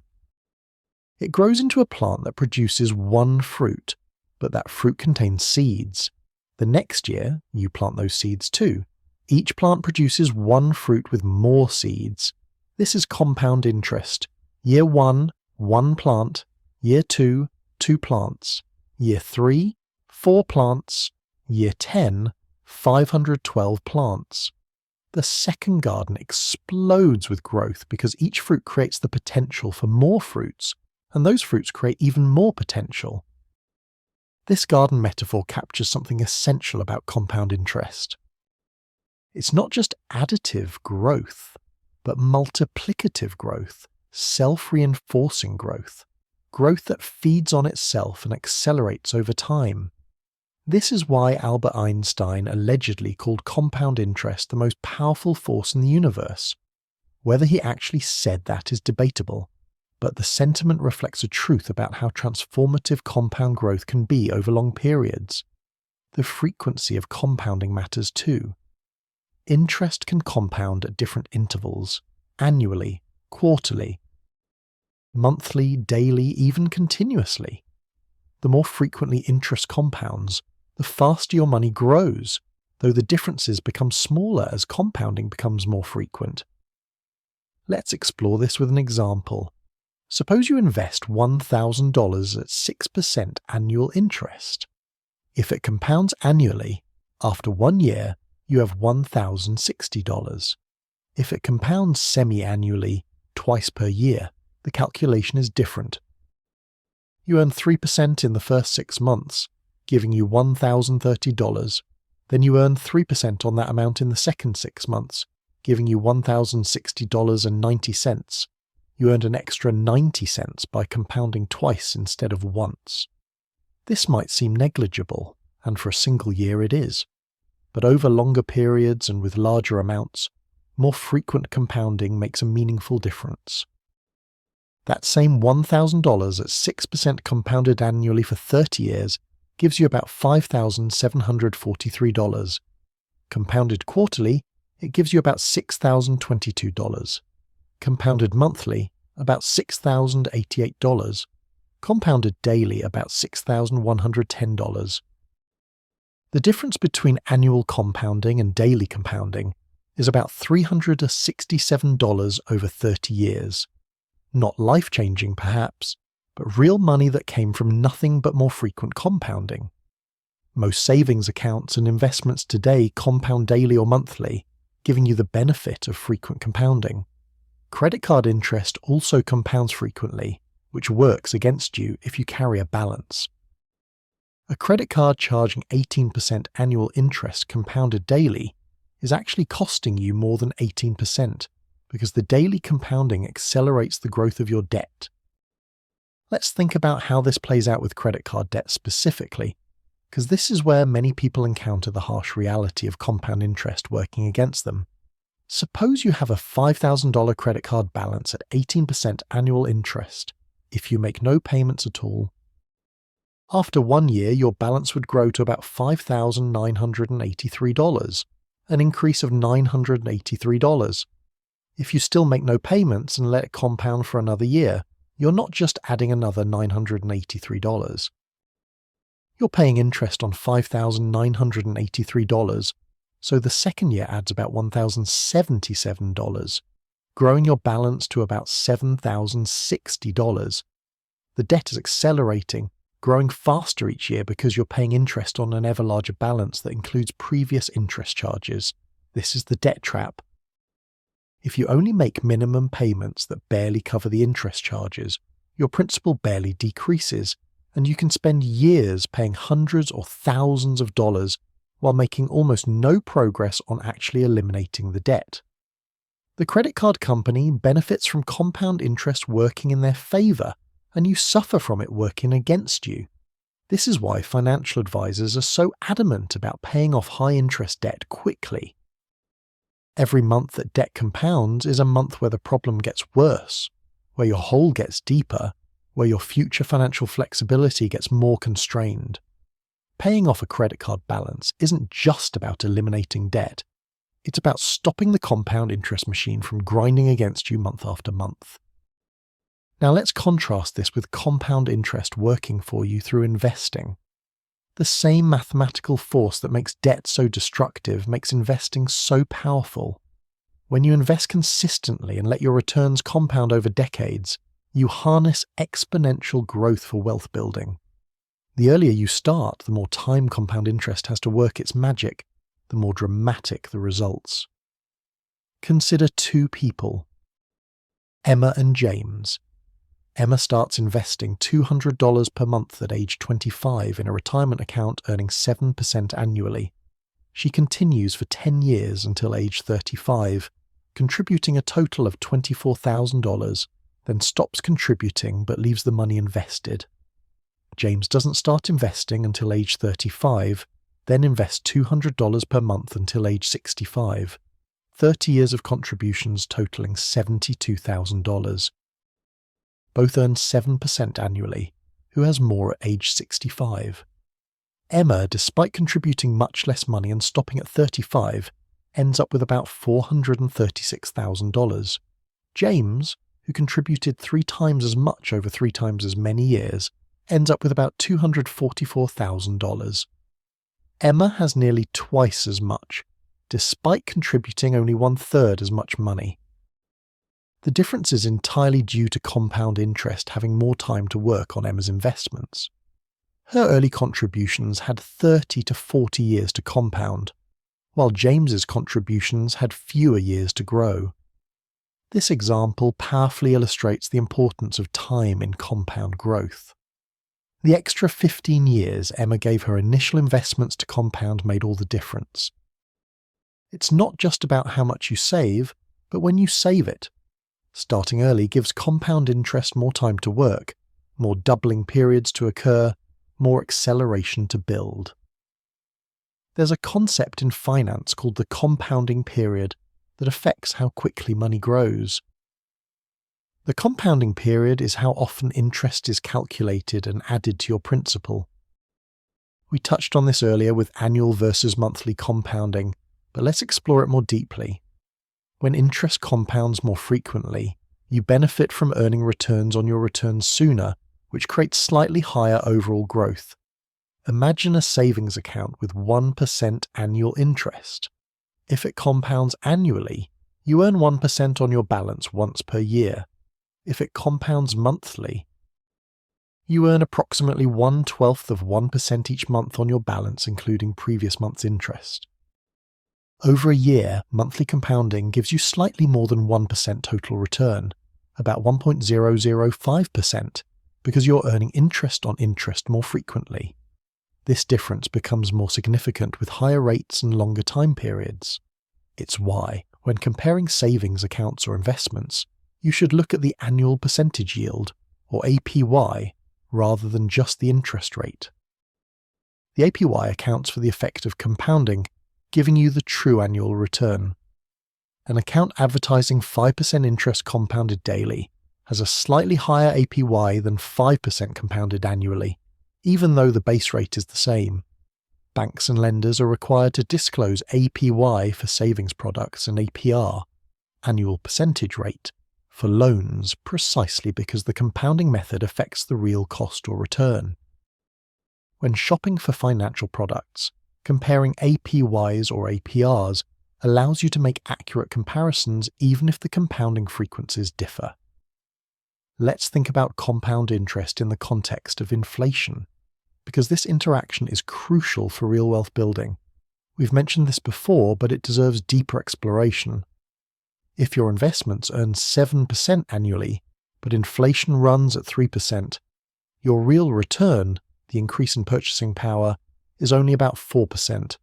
S1: It grows into a plant that produces one fruit, but that fruit contains seeds. The next year, you plant those seeds too. Each plant produces one fruit with more seeds. This is compound interest. Year 1, 1 plant. Year 2, 2 plants. Year 3, 4 plants. Year 10, 512 plants. The second garden explodes with growth because each fruit creates the potential for more fruits, and those fruits create even more potential. This garden metaphor captures something essential about compound interest. It's not just additive growth, but multiplicative growth, self-reinforcing growth, growth that feeds on itself and accelerates over time. This is why Albert Einstein allegedly called compound interest the most powerful force in the universe. Whether he actually said that is debatable, but the sentiment reflects a truth about how transformative compound growth can be over long periods. The frequency of compounding matters too. Interest can compound at different intervals, annually, quarterly, monthly, daily, even continuously. The more frequently interest compounds, the faster your money grows, though the differences become smaller as compounding becomes more frequent. Let's explore this with an example. Suppose you invest $1,000 at 6% annual interest. If it compounds annually, after 1 year, you have $1,060. If it compounds semi-annually, twice per year, the calculation is different. You earn 3% in the first 6 months, giving you $1,030. Then you earn 3% on that amount in the second 6 months, giving you $1,060.90. You earned an extra 90 cents by compounding twice instead of once. This might seem negligible, and for a single year it is. But over longer periods and with larger amounts, more frequent compounding makes a meaningful difference. That same $1,000 at 6% compounded annually for 30 years gives you about $5,743. Compounded quarterly, it gives you about $6,022. Compounded monthly, about $6,088. Compounded daily, about $6,110. The difference between annual compounding and daily compounding is about $367 over 30 years. Not life-changing, perhaps, but real money that came from nothing but more frequent compounding. Most savings accounts and investments today compound daily or monthly, giving you the benefit of frequent compounding. Credit card interest also compounds frequently, which works against you if you carry a balance. A credit card charging 18% annual interest compounded daily is actually costing you more than 18%, because the daily compounding accelerates the growth of your debt. Let's think about how this plays out with credit card debt specifically, because this is where many people encounter the harsh reality of compound interest working against them. Suppose you have a $5,000 credit card balance at 18% annual interest if you make no payments at all. After 1 year, your balance would grow to about $5,983, an increase of $983. If you still make no payments and let it compound for another year, you're not just adding another $983. You're paying interest on $5,983, so the second year adds about $1,077, growing your balance to about $7,060. The debt is accelerating, growing faster each year because you're paying interest on an ever larger balance that includes previous interest charges. This is the debt trap. If you only make minimum payments that barely cover the interest charges, your principal barely decreases, and you can spend years paying hundreds or thousands of dollars while making almost no progress on actually eliminating the debt. The credit card company benefits from compound interest working in their favor, and you suffer from it working against you. This is why financial advisors are so adamant about paying off high-interest debt quickly. Every month that debt compounds is a month where the problem gets worse, where your hole gets deeper, where your future financial flexibility gets more constrained. Paying off a credit card balance isn't just about eliminating debt. It's about stopping the compound interest machine from grinding against you month after month. Now let's contrast this with compound interest working for you through investing. The same mathematical force that makes debt so destructive makes investing so powerful. When you invest consistently and let your returns compound over decades, you harness exponential growth for wealth building. The earlier you start, the more time compound interest has to work its magic, the more dramatic the results. Consider two people, Emma and James. Emma starts investing $200 per month at age 25 in a retirement account earning 7% annually. She continues for 10 years until age 35, contributing a total of $24,000, then stops contributing but leaves the money invested. James doesn't start investing until age 35, then invests $200 per month until age 65, 30 years of contributions totaling $72,000. Both earn 7% annually. Who has more at age 65? Emma, despite contributing much less money and stopping at 35, ends up with about $436,000. James, who contributed 3 times as much over 3 times as many years, ends up with about $244,000. Emma has nearly twice as much, despite contributing only 1/3 as much money. The difference is entirely due to compound interest having more time to work on Emma's investments. Her early contributions had 30 to 40 years to compound, while James's contributions had fewer years to grow. This example powerfully illustrates the importance of time in compound growth. The extra 15 years Emma gave her initial investments to compound made all the difference. It's not just about how much you save, but when you save it. Starting early gives compound interest more time to work, more doubling periods to occur, more acceleration to build. There's a concept in finance called the compounding period that affects how quickly money grows. The compounding period is how often interest is calculated and added to your principal. We touched on this earlier with annual versus monthly compounding, but let's explore it more deeply. When interest compounds more frequently, you benefit from earning returns on your returns sooner, which creates slightly higher overall growth. Imagine a savings account with 1% annual interest. If it compounds annually, you earn 1% on your balance once per year. If it compounds monthly, you earn approximately 1/12 of 1% each month on your balance, including previous month's interest. Over a year, monthly compounding gives you slightly more than 1% total return, about 1.005%, because you're earning interest on interest more frequently. This difference becomes more significant with higher rates and longer time periods. It's why, when comparing savings accounts or investments, you should look at the annual percentage yield, or APY, rather than just the interest rate. The APY accounts for the effect of compounding, giving you the true annual return. An account advertising 5% interest compounded daily has a slightly higher APY than 5% compounded annually, even though the base rate is the same. Banks and lenders are required to disclose APY for savings products and APR, annual percentage rate, for loans precisely because the compounding method affects the real cost or return. When shopping for financial products, comparing APYs or APRs allows you to make accurate comparisons even if the compounding frequencies differ. Let's think about compound interest in the context of inflation, because this interaction is crucial for real wealth building. We've mentioned this before, but it deserves deeper exploration. If your investments earn 7% annually, but inflation runs at 3%, your real return, the increase in purchasing power, is only about 4%.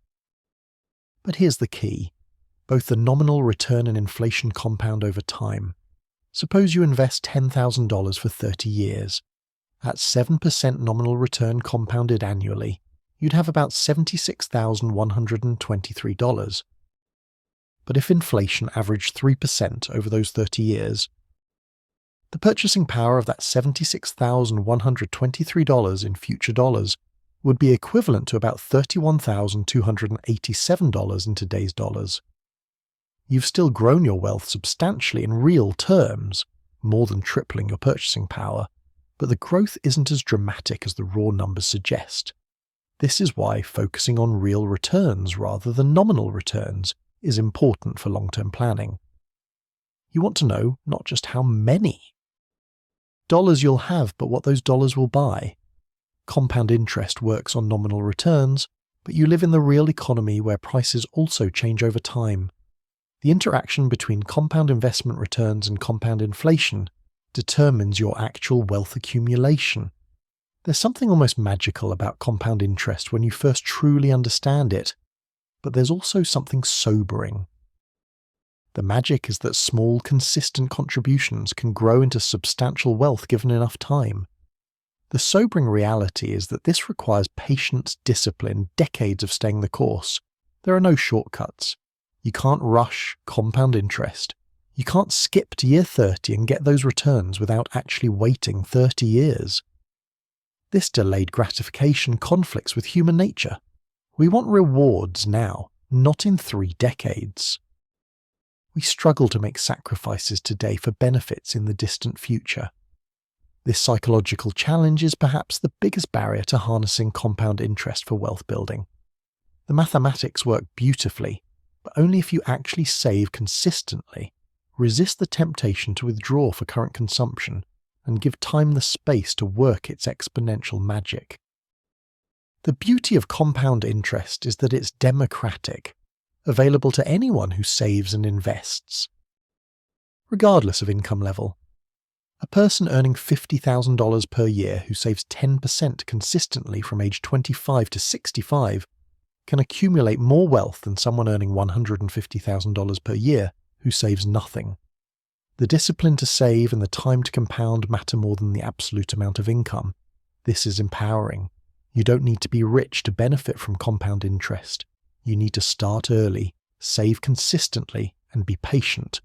S1: But here's the key. Both the nominal return and inflation compound over time. Suppose you invest $10,000 for 30 years. At 7% nominal return compounded annually, you'd have about $76,123. But if inflation averaged 3% over those 30 years, the purchasing power of that $76,123 in future dollars would be equivalent to about $31,287 in today's dollars. You've still grown your wealth substantially in real terms, more than tripling your purchasing power, but the growth isn't as dramatic as the raw numbers suggest. This is why focusing on real returns rather than nominal returns is important for long-term planning. You want to know not just how many dollars you'll have, but what those dollars will buy. Compound interest works on nominal returns, but you live in the real economy where prices also change over time. The interaction between compound investment returns and compound inflation determines your actual wealth accumulation. There's something almost magical about compound interest when you first truly understand it, but there's also something sobering. The magic is that small, consistent contributions can grow into substantial wealth given enough time. The sobering reality is that this requires patience, discipline, decades of staying the course. There are no shortcuts. You can't rush compound interest. You can't skip to year 30 and get those returns without actually waiting 30 years. This delayed gratification conflicts with human nature. We want rewards now, not in 3 decades. We struggle to make sacrifices today for benefits in the distant future. This psychological challenge is perhaps the biggest barrier to harnessing compound interest for wealth building. The mathematics work beautifully, but only if you actually save consistently, resist the temptation to withdraw for current consumption, and give time the space to work its exponential magic. The beauty of compound interest is that it's democratic, available to anyone who saves and invests. Regardless of income level, a person earning $50,000 per year who saves 10% consistently from age 25 to 65 can accumulate more wealth than someone earning $150,000 per year who saves nothing. The discipline to save and the time to compound matter more than the absolute amount of income. This is empowering. You don't need to be rich to benefit from compound interest. You need to start early, save consistently, and be patient.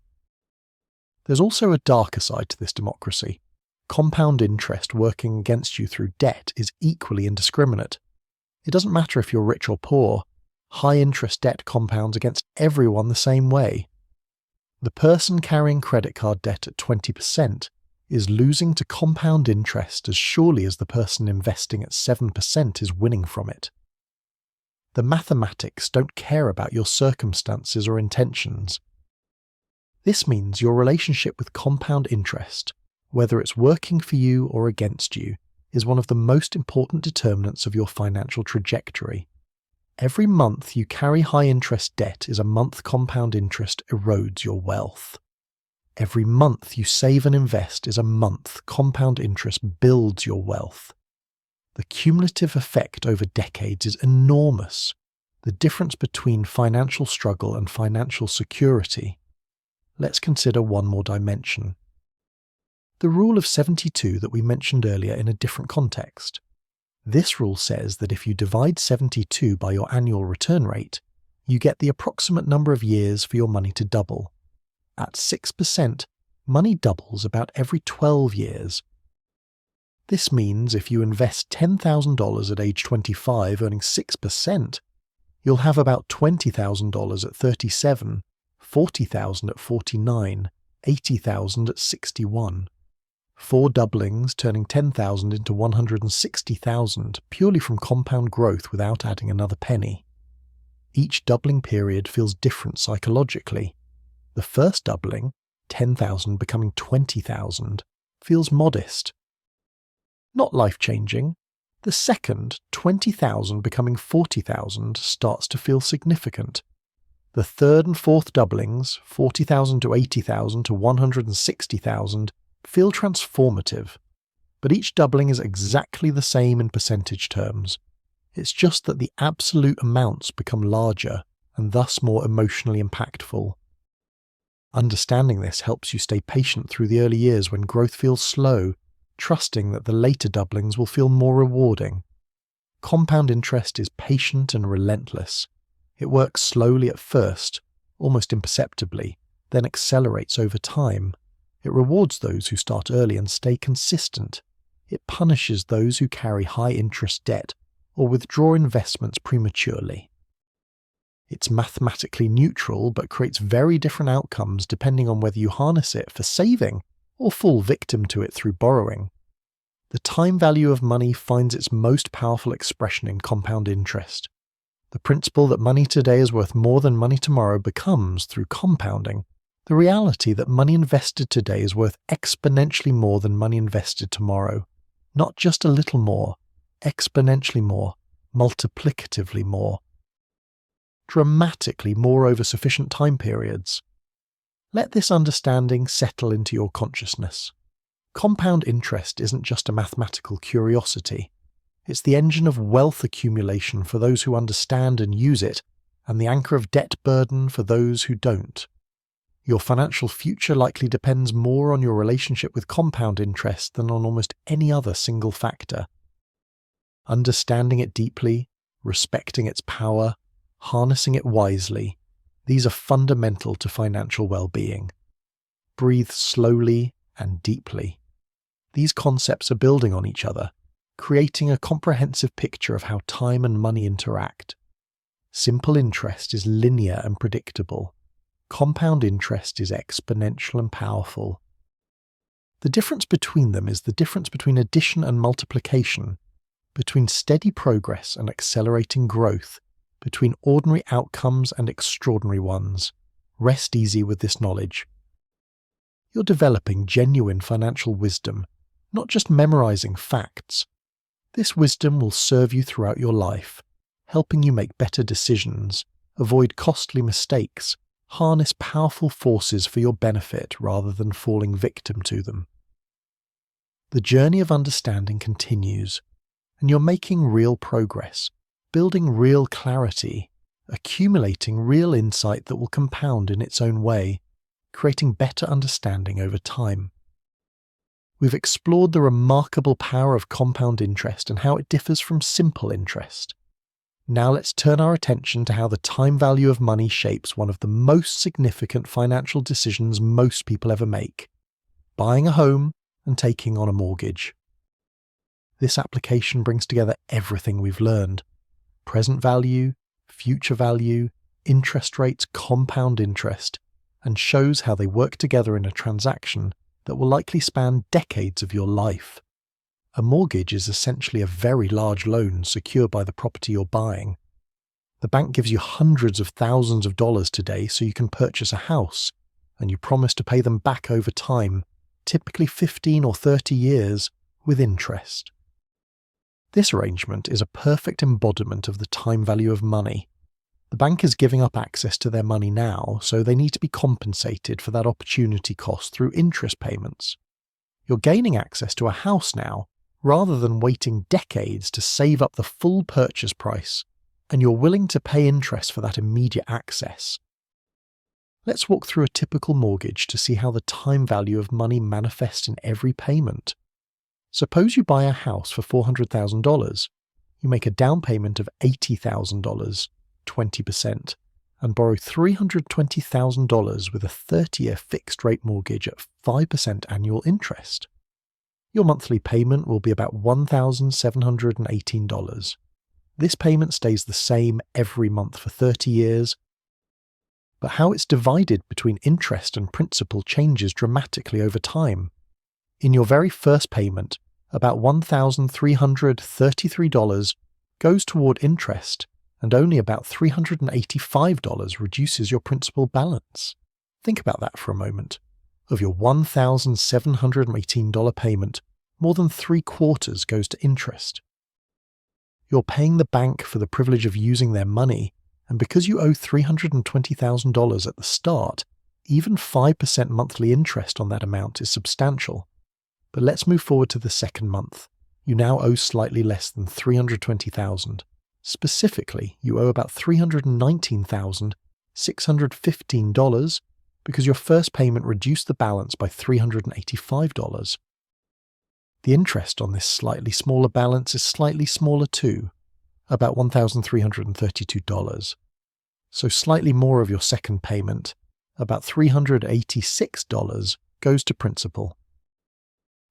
S1: There's also a darker side to this democracy. Compound interest working against you through debt is equally indiscriminate. It doesn't matter if you're rich or poor. High-interest debt compounds against everyone the same way. The person carrying credit card debt at 20% is losing to compound interest as surely as the person investing at 7% is winning from it. The mathematics don't care about your circumstances or intentions. This means your relationship with compound interest, whether it's working for you or against you, is one of the most important determinants of your financial trajectory. Every month you carry high-interest debt is a month compound interest erodes your wealth. Every month you save and invest is a month compound interest builds your wealth. The cumulative effect over decades is enormous. The difference between financial struggle and financial security. Let's consider one more dimension. The rule of 72 that we mentioned earlier in a different context. This rule says that if you divide 72 by your annual return rate, you get the approximate number of years for your money to double. At 6%, money doubles about every 12 years. This means if you invest $10,000 at age 25 earning 6%, you'll have about $20,000 at 37, $40,000 at 49, $80,000 at 61. 4 doublings turning 10,000 into 160,000 purely from compound growth without adding another penny. Each doubling period feels different psychologically. The first doubling, 10,000 becoming 20,000, feels modest. Not life-changing. The second, 20,000 becoming 40,000, starts to feel significant. The third and fourth doublings, 40,000 to 80,000 to 160,000, feel transformative. But each doubling is exactly the same in percentage terms. It's just that the absolute amounts become larger and thus more emotionally impactful. Understanding this helps you stay patient through the early years when growth feels slow, trusting that the later doublings will feel more rewarding. Compound interest is patient and relentless. It works slowly at first, almost imperceptibly, then accelerates over time. It rewards those who start early and stay consistent. It punishes those who carry high-interest debt or withdraw investments prematurely. It's mathematically neutral but creates very different outcomes depending on whether you harness it for saving or fall victim to it through borrowing. The time value of money finds its most powerful expression in compound interest. The principle that money today is worth more than money tomorrow becomes, through compounding, the reality that money invested today is worth exponentially more than money invested tomorrow. Not just a little more, exponentially more, multiplicatively more. Dramatically more over sufficient time periods. Let this understanding settle into your consciousness. Compound interest isn't just a mathematical curiosity. It's the engine of wealth accumulation for those who understand and use it, and the anchor of debt burden for those who don't. Your financial future likely depends more on your relationship with compound interest than on almost any other single factor. Understanding it deeply, respecting its power, harnessing it wisely, these are fundamental to financial well-being. Breathe slowly and deeply. These concepts are building on each other, creating a comprehensive picture of how time and money interact. Simple interest is linear and predictable. Compound interest is exponential and powerful. The difference between them is the difference between addition and multiplication, between steady progress and accelerating growth, between ordinary outcomes and extraordinary ones. Rest easy with this knowledge. You're developing genuine financial wisdom, not just memorizing facts. This wisdom will serve you throughout your life, helping you make better decisions, avoid costly mistakes, harness powerful forces for your benefit rather than falling victim to them. The journey of understanding continues, and you're making real progress, building real clarity, accumulating real insight that will compound in its own way, creating better understanding over time. We've explored the remarkable power of compound interest and how it differs from simple interest. Now let's turn our attention to how the time value of money shapes one of the most significant financial decisions most people ever make: buying a home and taking on a mortgage. This application brings together everything we've learned: present value, future value, interest rates, compound interest, and shows how they work together in a transaction that will likely span decades of your life. A mortgage is essentially a very large loan secured by the property you're buying. The bank gives you hundreds of thousands of dollars today so you can purchase a house, and you promise to pay them back over time, typically 15 or 30 years, with interest. This arrangement is a perfect embodiment of the time value of money. The bank is giving up access to their money now, so they need to be compensated for that opportunity cost through interest payments. You're gaining access to a house now, rather than waiting decades to save up the full purchase price, and you're willing to pay interest for that immediate access. Let's walk through a typical mortgage to see how the time value of money manifests in every payment. Suppose you buy a house for $400,000. You make a down payment of $80,000, 20%, and borrow $320,000 with a 30-year fixed-rate mortgage at 5% annual interest. Your monthly payment will be about $1,718. This payment stays the same every month for 30 years, but how it's divided between interest and principal changes dramatically over time. In your very first payment, about $1,333 goes toward interest, and only about $385 reduces your principal balance. Think about that for a moment. Of your $1,718 payment, more than 3/4 goes to interest. You're paying the bank for the privilege of using their money, and because you owe $320,000 at the start, even 5% monthly interest on that amount is substantial. But let's move forward to the second month. You now owe slightly less than $320,000. Specifically, you owe about $319,615 because your first payment reduced the balance by $385. The interest on this slightly smaller balance is slightly smaller too, about $1,332. So slightly more of your second payment, about $386, goes to principal.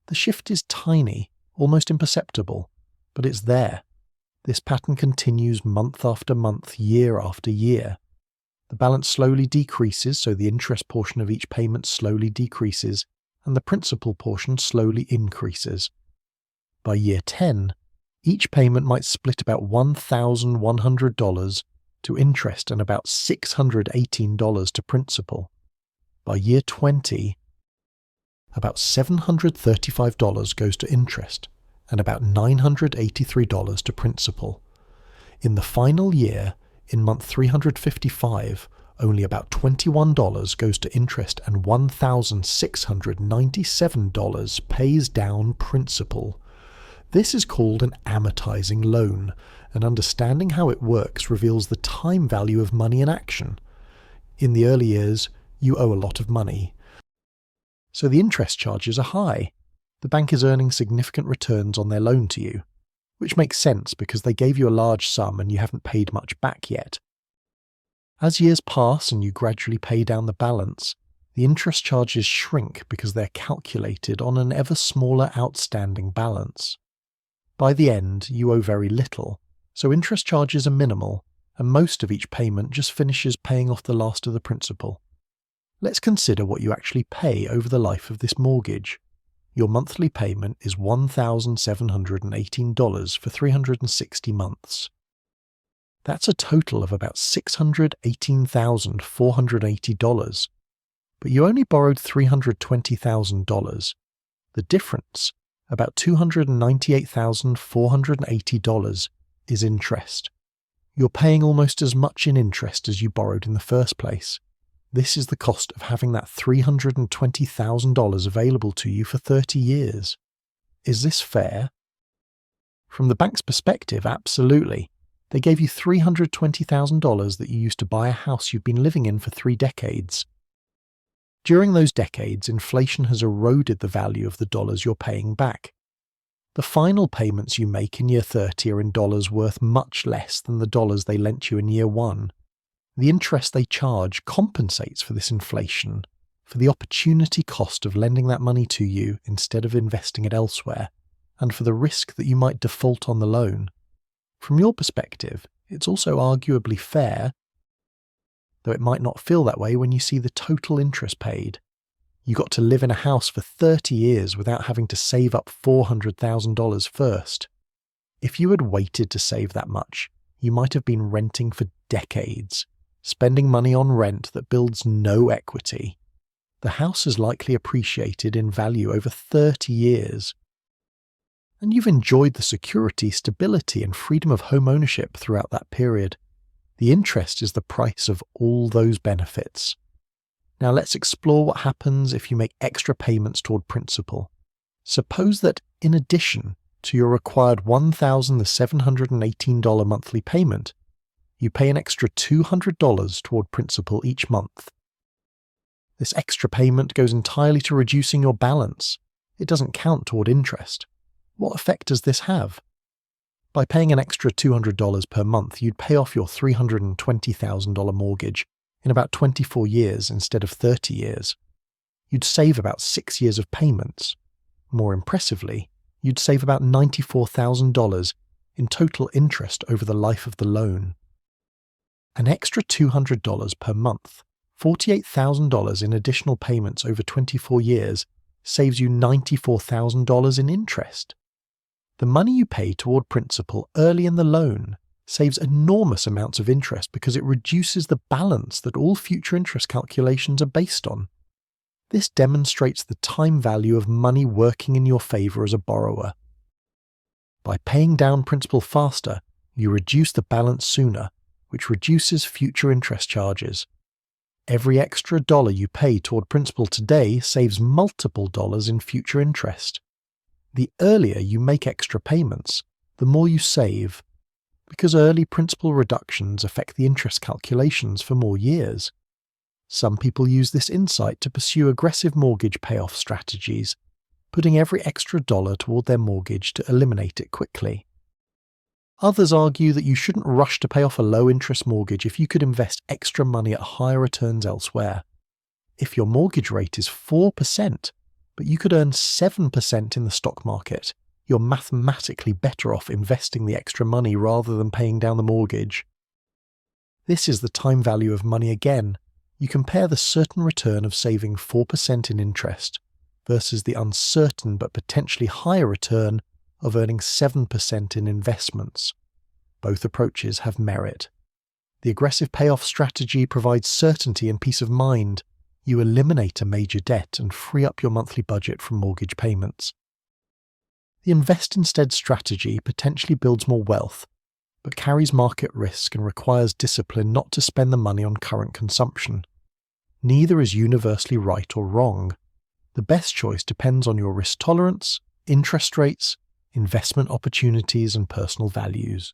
S1: The shift is tiny, almost imperceptible, but it's there. This pattern continues month after month, year after year. The balance slowly decreases, so the interest portion of each payment slowly decreases, and the principal portion slowly increases. By year 10, each payment might split about $1,100 to interest and about $618 to principal. By year 20, about $735 goes to interest and about $983 to principal. In the final year, in month 355, only about $21 goes to interest and $1,697 pays down principal. This is called an amortizing loan, and understanding how it works reveals the time value of money in action. In the early years, you owe a lot of money, so the interest charges are high. The bank is earning significant returns on their loan to you, which makes sense because they gave you a large sum and you haven't paid much back yet. As years pass and you gradually pay down the balance, the interest charges shrink because they're calculated on an ever smaller outstanding balance. By the end, you owe very little, so interest charges are minimal, and most of each payment just finishes paying off the last of the principal. Let's consider what you actually pay over the life of this mortgage. Your monthly payment is $1,718 for 360 months. That's a total of about $618,480, but you only borrowed $320,000. The difference, about $298,480, is interest. You're paying almost as much in interest as you borrowed in the first place. This is the cost of having that $320,000 available to you for 30 years. Is this fair? From the bank's perspective, absolutely. They gave you $320,000 that you used to buy a house you've been living in for 3 decades. During those decades, inflation has eroded the value of the dollars you're paying back. The final payments you make in year 30 are in dollars worth much less than the dollars they lent you in year 1. The interest they charge compensates for this inflation, for the opportunity cost of lending that money to you instead of investing it elsewhere, and for the risk that you might default on the loan. From your perspective, it's also arguably fair, though it might not feel that way when you see the total interest paid. You got to live in a house for 30 years without having to save up $400,000 first. If you had waited to save that much, you might have been renting for decades, spending money on rent that builds no equity. The house has likely appreciated in value over 30 years. And you've enjoyed the security, stability, and freedom of home ownership throughout that period. The interest is the price of all those benefits. Now let's explore what happens if you make extra payments toward principal. Suppose that in addition to your required $1,718 monthly payment, you pay an extra $200 toward principal each month. This extra payment goes entirely to reducing your balance. It doesn't count toward interest. What effect does this have? By paying an extra $200 per month, you'd pay off your $320,000 mortgage in about 24 years instead of 30 years. You'd save about 6 years of payments. More impressively, you'd save about $94,000 in total interest over the life of the loan. An extra $200 per month, $48,000 in additional payments over 24 years, saves you $94,000 in interest. The money you pay toward principal early in the loan saves enormous amounts of interest because it reduces the balance that all future interest calculations are based on. This demonstrates the time value of money working in your favor as a borrower. By paying down principal faster, you reduce the balance sooner, which reduces future interest charges. Every extra dollar you pay toward principal today saves multiple dollars in future interest. The earlier you make extra payments, the more you save, because early principal reductions affect the interest calculations for more years. Some people use this insight to pursue aggressive mortgage payoff strategies, putting every extra dollar toward their mortgage to eliminate it quickly. Others argue that you shouldn't rush to pay off a low-interest mortgage if you could invest extra money at higher returns elsewhere. If your mortgage rate is 4%, but you could earn 7% in the stock market, you're mathematically better off investing the extra money rather than paying down the mortgage. This is the time value of money again. You compare the certain return of saving 4% in interest versus the uncertain but potentially higher return of earning 7% in investments. Both approaches have merit. The aggressive payoff strategy provides certainty and peace of mind. You eliminate a major debt and free up your monthly budget from mortgage payments. The invest instead strategy potentially builds more wealth, but carries market risk and requires discipline not to spend the money on current consumption. Neither is universally right or wrong. The best choice depends on your risk tolerance, interest rates, investment opportunities, and personal values.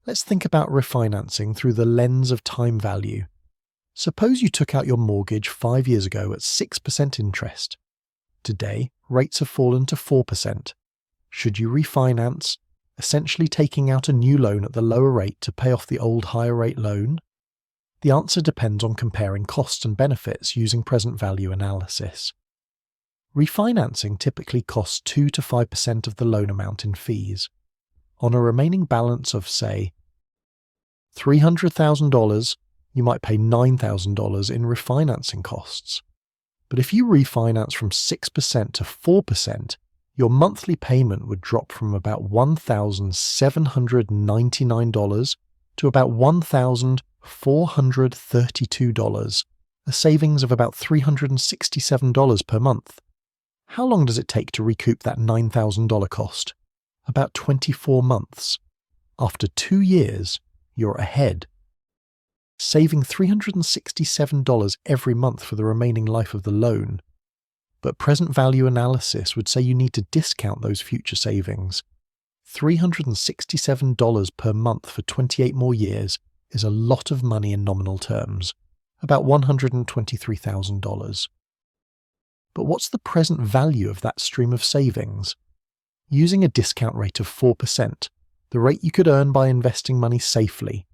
S1: Let's think about refinancing through the lens of time value. Suppose you took out your mortgage 5 years ago at 6% interest. Today, rates have fallen to 4%. Should you refinance, essentially taking out a new loan at the lower rate to pay off the old higher rate loan? The answer depends on comparing costs and benefits using present value analysis. Refinancing typically costs 2 to 5% of the loan amount in fees. On a remaining balance of, say, $300,000, you might pay $9,000 in refinancing costs. But if you refinance from 6% to 4%, your monthly payment would drop from about $1,799 to about $1,432, a savings of about $367 per month. How long does it take to recoup that $9,000 cost? About 24 months. After 2 years, you're ahead. Saving $367 every month for the remaining life of the loan. But present value analysis would say you need to discount those future savings. $367 per month for 28 more years is a lot of money in nominal terms, about $123,000. But what's the present value of that stream of savings? Using a discount rate of 4%, the rate you could earn by investing money safely,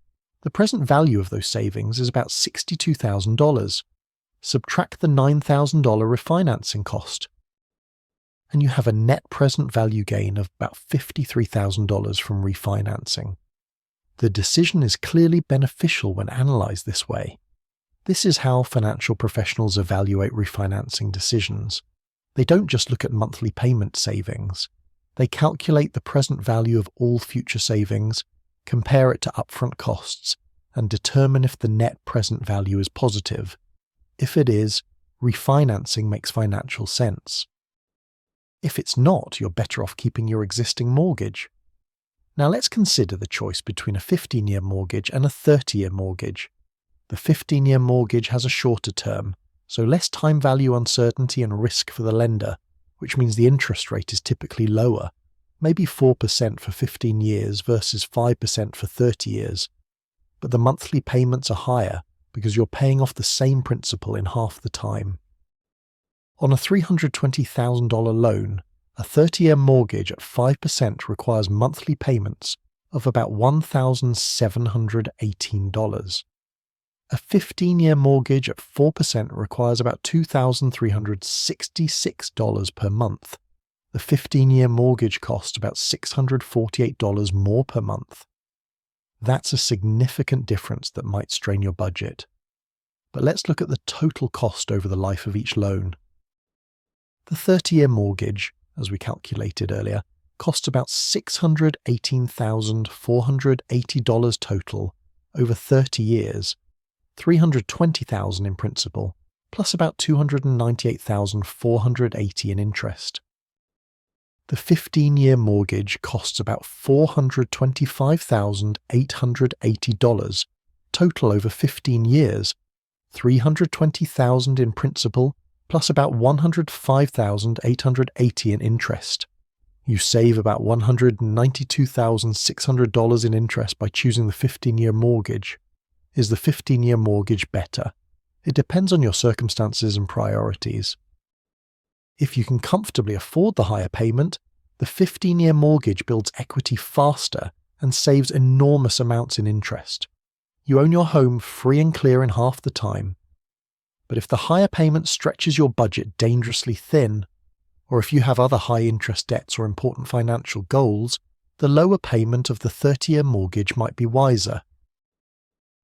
S1: the present value of those savings is about $62,000. Subtract the $9,000 refinancing cost, and you have a net present value gain of about $53,000 from refinancing. The decision is clearly beneficial when analysed this way. This is how financial professionals evaluate refinancing decisions. They don't just look at monthly payment savings. They calculate the present value of all future savings, compare it to upfront costs, and determine if the net present value is positive. If it is, refinancing makes financial sense. If it's not, you're better off keeping your existing mortgage. Now let's consider the choice between a 15-year mortgage and a 30-year mortgage. The 15-year mortgage has a shorter term, so less time value uncertainty and risk for the lender, which means the interest rate is typically lower, maybe 4% for 15 years versus 5% for 30 years. But the monthly payments are higher because you're paying off the same principal in half the time. On a $320,000 loan, a 30-year mortgage at 5% requires monthly payments of about $1,718. A 15-year mortgage at 4% requires about $2,366 per month. The 15-year mortgage costs about $648 more per month. That's a significant difference that might strain your budget. But let's look at the total cost over the life of each loan. The 30-year mortgage, as we calculated earlier, costs about $618,480 total over 30 years, $320,000 in principal, plus about $298,480 in interest. The 15-year mortgage costs about $425,880 total over 15 years, $320,000 in principal, plus about $105,880 in interest. You save about $192,600 in interest by choosing the 15-year mortgage. Is the 15-year mortgage better? It depends on your circumstances and priorities. If you can comfortably afford the higher payment, the 15-year mortgage builds equity faster and saves enormous amounts in interest. You own your home free and clear in half the time. But if the higher payment stretches your budget dangerously thin, or if you have other high-interest debts or important financial goals, the lower payment of the 30-year mortgage might be wiser.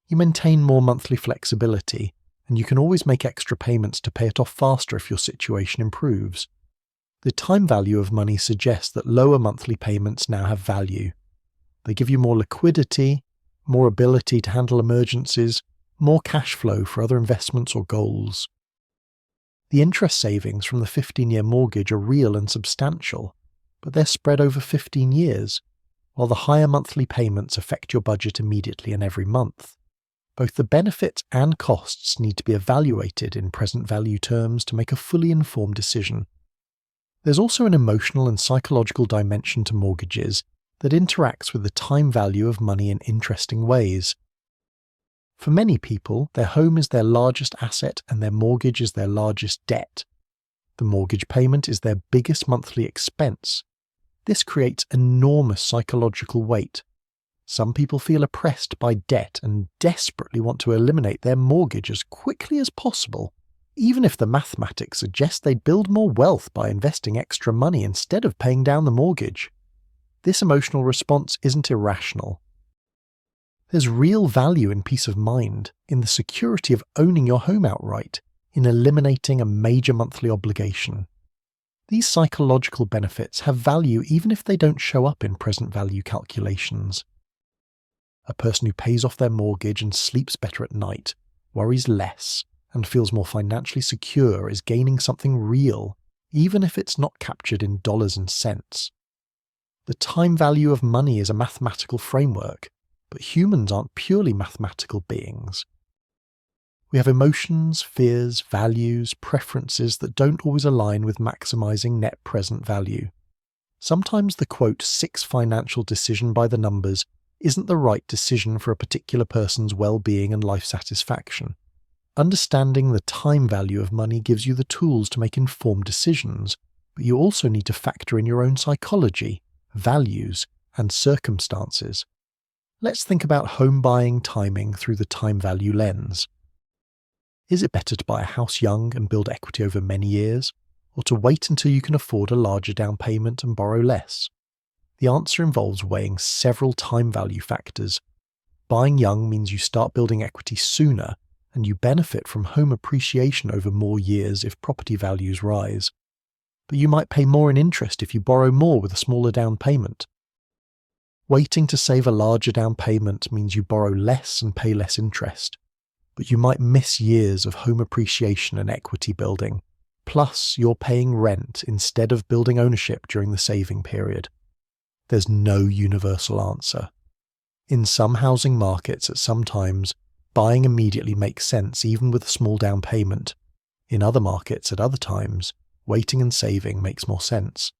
S1: You maintain more monthly flexibility, and you can always make extra payments to pay it off faster if your situation improves. The time value of money suggests that lower monthly payments now have value. They give you more liquidity, more ability to handle emergencies, more cash flow for other investments or goals. The interest savings from the 15-year mortgage are real and substantial, but they're spread over 15 years, while the higher monthly payments affect your budget immediately and every month. Both the benefits and costs need to be evaluated in present value terms to make a fully informed decision. There's also an emotional and psychological dimension to mortgages that interacts with the time value of money in interesting ways. For many people, their home is their largest asset and their mortgage is their largest debt. The mortgage payment is their biggest monthly expense. This creates enormous psychological weight. Some people feel oppressed by debt and desperately want to eliminate their mortgage as quickly as possible, even if the mathematics suggest they'd build more wealth by investing extra money instead of paying down the mortgage. This emotional response isn't irrational. There's real value in peace of mind, in the security of owning your home outright, in eliminating a major monthly obligation. These psychological benefits have value even if they don't show up in present value calculations. A person who pays off their mortgage and sleeps better at night, worries less, and feels more financially secure is gaining something real, even if it's not captured in dollars and cents. The time value of money is a mathematical framework, but humans aren't purely mathematical beings. We have emotions, fears, values, preferences that don't always align with maximizing net present value. Sometimes the quote 6 financial decision by the numbers isn't the right decision for a particular person's well-being and life satisfaction. Understanding the time value of money gives you the tools to make informed decisions, but you also need to factor in your own psychology, values, and circumstances. Let's think about home buying timing through the time value lens. Is it better to buy a house young and build equity over many years, or to wait until you can afford a larger down payment and borrow less? The answer involves weighing several time value factors. Buying young means you start building equity sooner, and you benefit from home appreciation over more years if property values rise. But you might pay more in interest if you borrow more with a smaller down payment. Waiting to save a larger down payment means you borrow less and pay less interest, but you might miss years of home appreciation and equity building. Plus, you're paying rent instead of building ownership during the saving period. There's no universal answer. In some housing markets at some times, buying immediately makes sense even with a small down payment. In other markets at other times, waiting and saving makes more sense.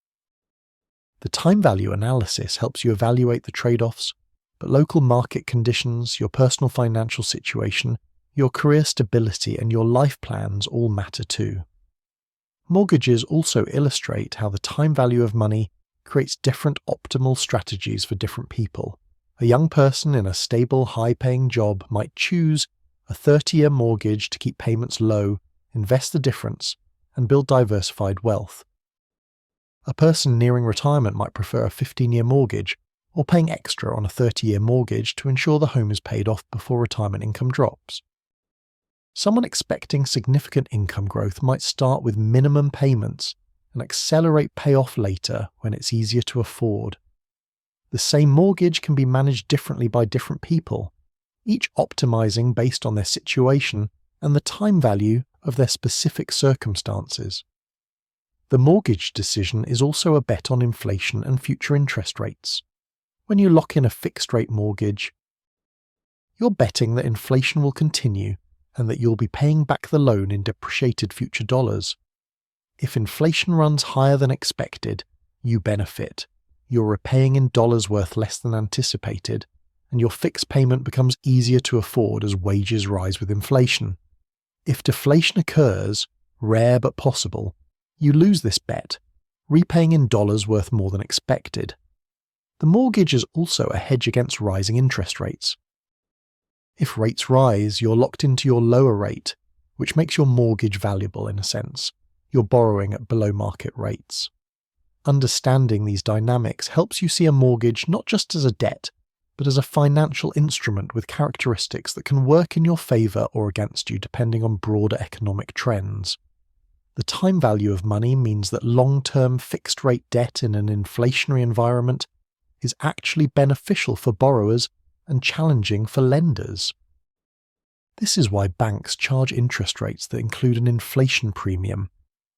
S1: The time value analysis helps you evaluate the trade-offs, but local market conditions, your personal financial situation, your career stability, and your life plans all matter too. Mortgages also illustrate how the time value of money creates different optimal strategies for different people. A young person in a stable, high-paying job might choose a 30-year mortgage to keep payments low, invest the difference, and build diversified wealth. A person nearing retirement might prefer a 15-year mortgage, or paying extra on a 30-year mortgage to ensure the home is paid off before retirement income drops. Someone expecting significant income growth might start with minimum payments and accelerate payoff later when it's easier to afford. The same mortgage can be managed differently by different people, each optimizing based on their situation and the time value of their specific circumstances. The mortgage decision is also a bet on inflation and future interest rates. When you lock in a fixed-rate mortgage, you're betting that inflation will continue and that you'll be paying back the loan in depreciated future dollars. If inflation runs higher than expected, you benefit. You're repaying in dollars worth less than anticipated, and your fixed payment becomes easier to afford as wages rise with inflation. If deflation occurs, rare but possible, you lose this bet, repaying in dollars worth more than expected. The mortgage is also a hedge against rising interest rates. If rates rise, you're locked into your lower rate, which makes your mortgage valuable in a sense. You're borrowing at below market rates. Understanding these dynamics helps you see a mortgage not just as a debt, but as a financial instrument with characteristics that can work in your favour or against you depending on broader economic trends. The time value of money means that long-term fixed-rate debt in an inflationary environment is actually beneficial for borrowers and challenging for lenders. This is why banks charge interest rates that include an inflation premium.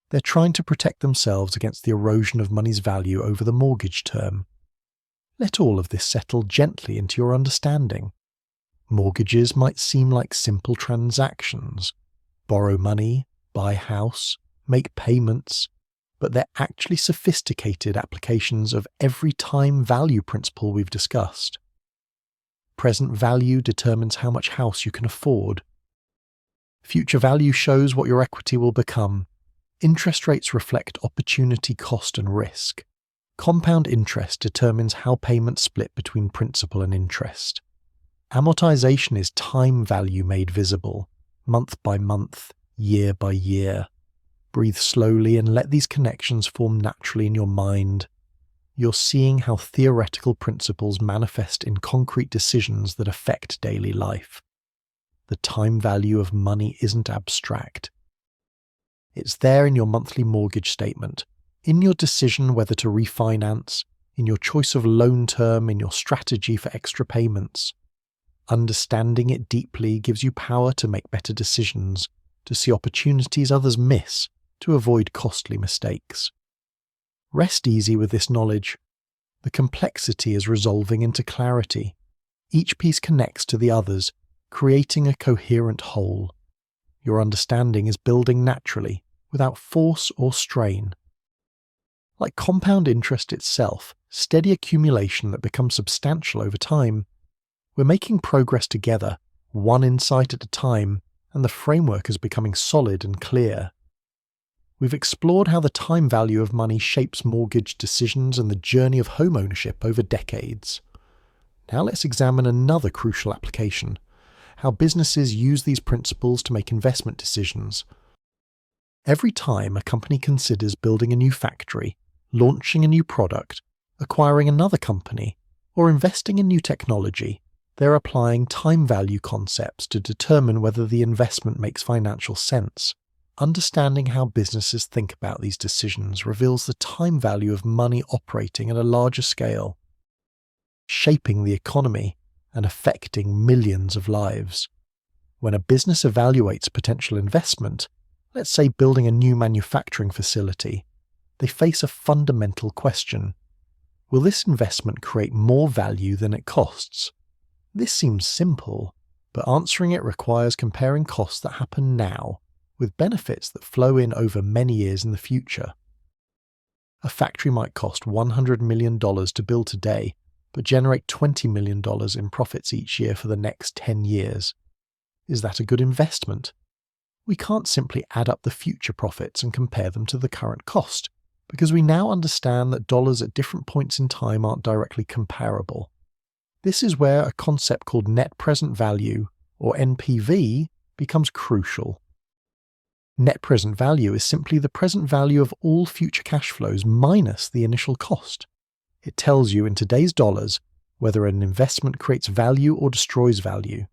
S1: They're trying to protect themselves against the erosion of money's value over the mortgage term. Let all of this settle gently into your understanding. Mortgages might seem like simple transactions. Borrow money, buy house, make payments, but they're actually sophisticated applications of every time value principle we've discussed. Present value determines how much house you can afford. Future value shows what your equity will become. Interest rates reflect opportunity, cost, and risk. Compound interest determines how payments split between principal and interest. Amortization is time value made visible, month by month, year by year. Breathe slowly and let these connections form naturally in your mind. You're seeing how theoretical principles manifest in concrete decisions that affect daily life. The time value of money isn't abstract. It's there in your monthly mortgage statement, in your decision whether to refinance, in your choice of loan term, in your strategy for extra payments. Understanding it deeply gives you power to make better decisions, to see opportunities others miss, to avoid costly mistakes. Rest easy with this knowledge. The complexity is resolving into clarity. Each piece connects to the others, creating a coherent whole. Your understanding is building naturally, without force or strain. Like compound interest itself, steady accumulation that becomes substantial over time, we're making progress together, one insight at a time, and the framework is becoming solid and clear. We've explored how the time value of money shapes mortgage decisions and the journey of home ownership over decades. Now let's examine another crucial application: how businesses use these principles to make investment decisions. Every time a company considers building a new factory, launching a new product, acquiring another company, or investing in new technology, they're applying time value concepts to determine whether the investment makes financial sense. Understanding how businesses think about these decisions reveals the time value of money operating at a larger scale, shaping the economy and affecting millions of lives. When a business evaluates potential investment, let's say building a new manufacturing facility, they face a fundamental question. Will this investment create more value than it costs? This seems simple, but answering it requires comparing costs that happen now with benefits that flow in over many years in the future. A factory might cost $100 million to build today, but generate $20 million in profits each year for the next 10 years. Is that a good investment? We can't simply add up the future profits and compare them to the current cost, because we now understand that dollars at different points in time aren't directly comparable. This is where a concept called net present value, or NPV, becomes crucial. Net present value is simply the present value of all future cash flows minus the initial cost. It tells you in today's dollars whether an investment creates value or destroys value.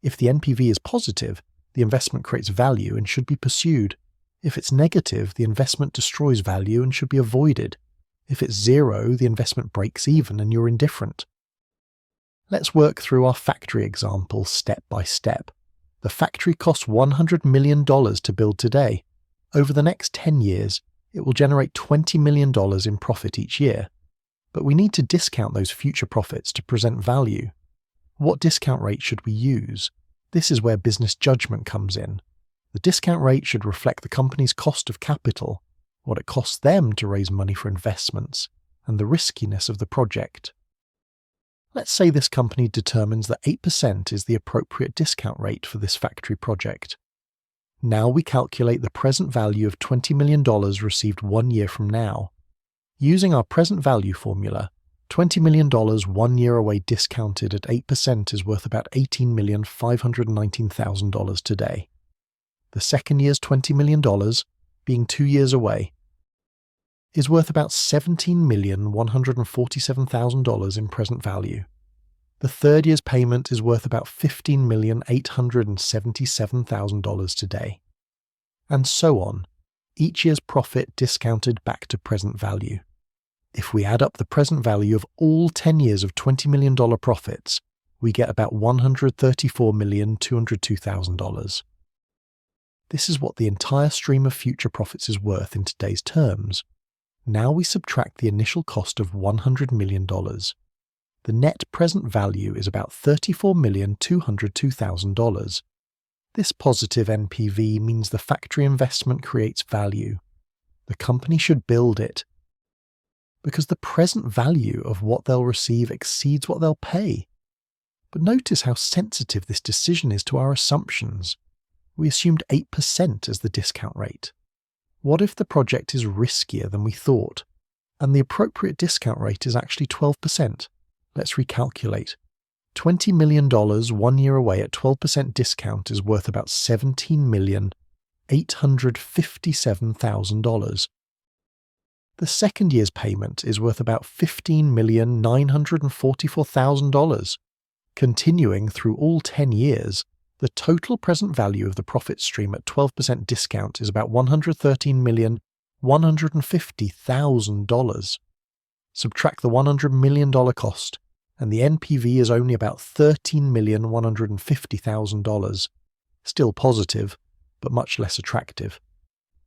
S1: If the NPV is positive, the investment creates value and should be pursued. If it's negative, the investment destroys value and should be avoided. If it's zero, the investment breaks even and you're indifferent. Let's work through our factory example step by step. The factory costs $100 million to build today. Over the next 10 years, it will generate $20 million in profit each year. But we need to discount those future profits to present value. What discount rate should we use? This is where business judgment comes in. The discount rate should reflect the company's cost of capital, what it costs them to raise money for investments, and the riskiness of the project. Let's say this company determines that 8% is the appropriate discount rate for this factory project. Now we calculate the present value of $20 million received 1 year from now. Using our present value formula, $20 million 1 year away discounted at 8% is worth about $18,519,000 today. The second year's $20 million, being 2 years away, is worth about $17,147,000 in present value. The third year's payment is worth about $15,877,000 today. And so on, each year's profit discounted back to present value. If we add up the present value of all 10 years of $20 million profits, we get about $134,202,000. This is what the entire stream of future profits is worth in today's terms. Now we subtract the initial cost of $100 million. The net present value is about $34,202,000. This positive NPV means the factory investment creates value. The company should build it, because the present value of what they'll receive exceeds what they'll pay. But notice how sensitive this decision is to our assumptions. We assumed 8% as the discount rate. What if the project is riskier than we thought, and the appropriate discount rate is actually 12%? Let's recalculate. $20 million 1 year away at 12% discount is worth about $17,857,000. The second year's payment is worth about $15,944,000. Continuing through all 10 years, the total present value of the profit stream at 12% discount is about $113,150,000. Subtract the $100 million cost, and the NPV is only about $13,150,000. Still positive, but much less attractive.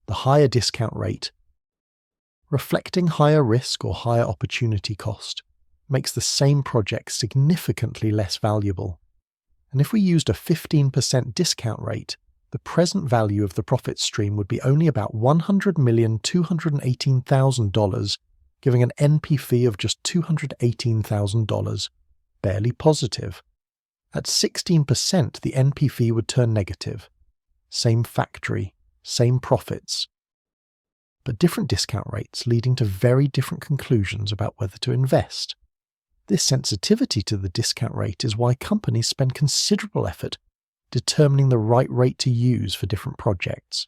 S1: The higher discount rate, reflecting higher risk or higher opportunity cost, makes the same project significantly less valuable. And if we used a 15% discount rate, the present value of the profit stream would be only about $100,218,000, giving an NPV of just $218,000, barely positive. At 16%, the NPV would turn negative. Same factory, same profits, but different discount rates leading to very different conclusions about whether to invest. This sensitivity to the discount rate is why companies spend considerable effort determining the right rate to use for different projects.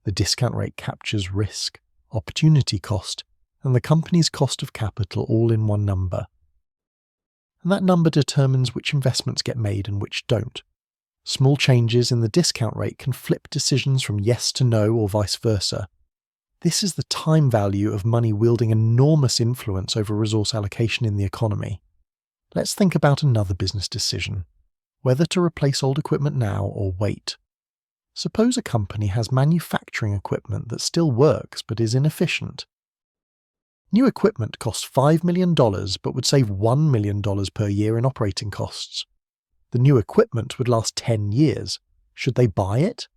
S1: The discount rate captures risk, opportunity cost, and the company's cost of capital all in one number. And that number determines which investments get made and which don't. Small changes in the discount rate can flip decisions from yes to no or vice versa. This is the time value of money wielding enormous influence over resource allocation in the economy. Let's think about another business decision, whether to replace old equipment now or wait. Suppose a company has manufacturing equipment that still works but is inefficient. New equipment costs $5 million but would save $1 million per year in operating costs. The new equipment would last 10 years. Should they buy it?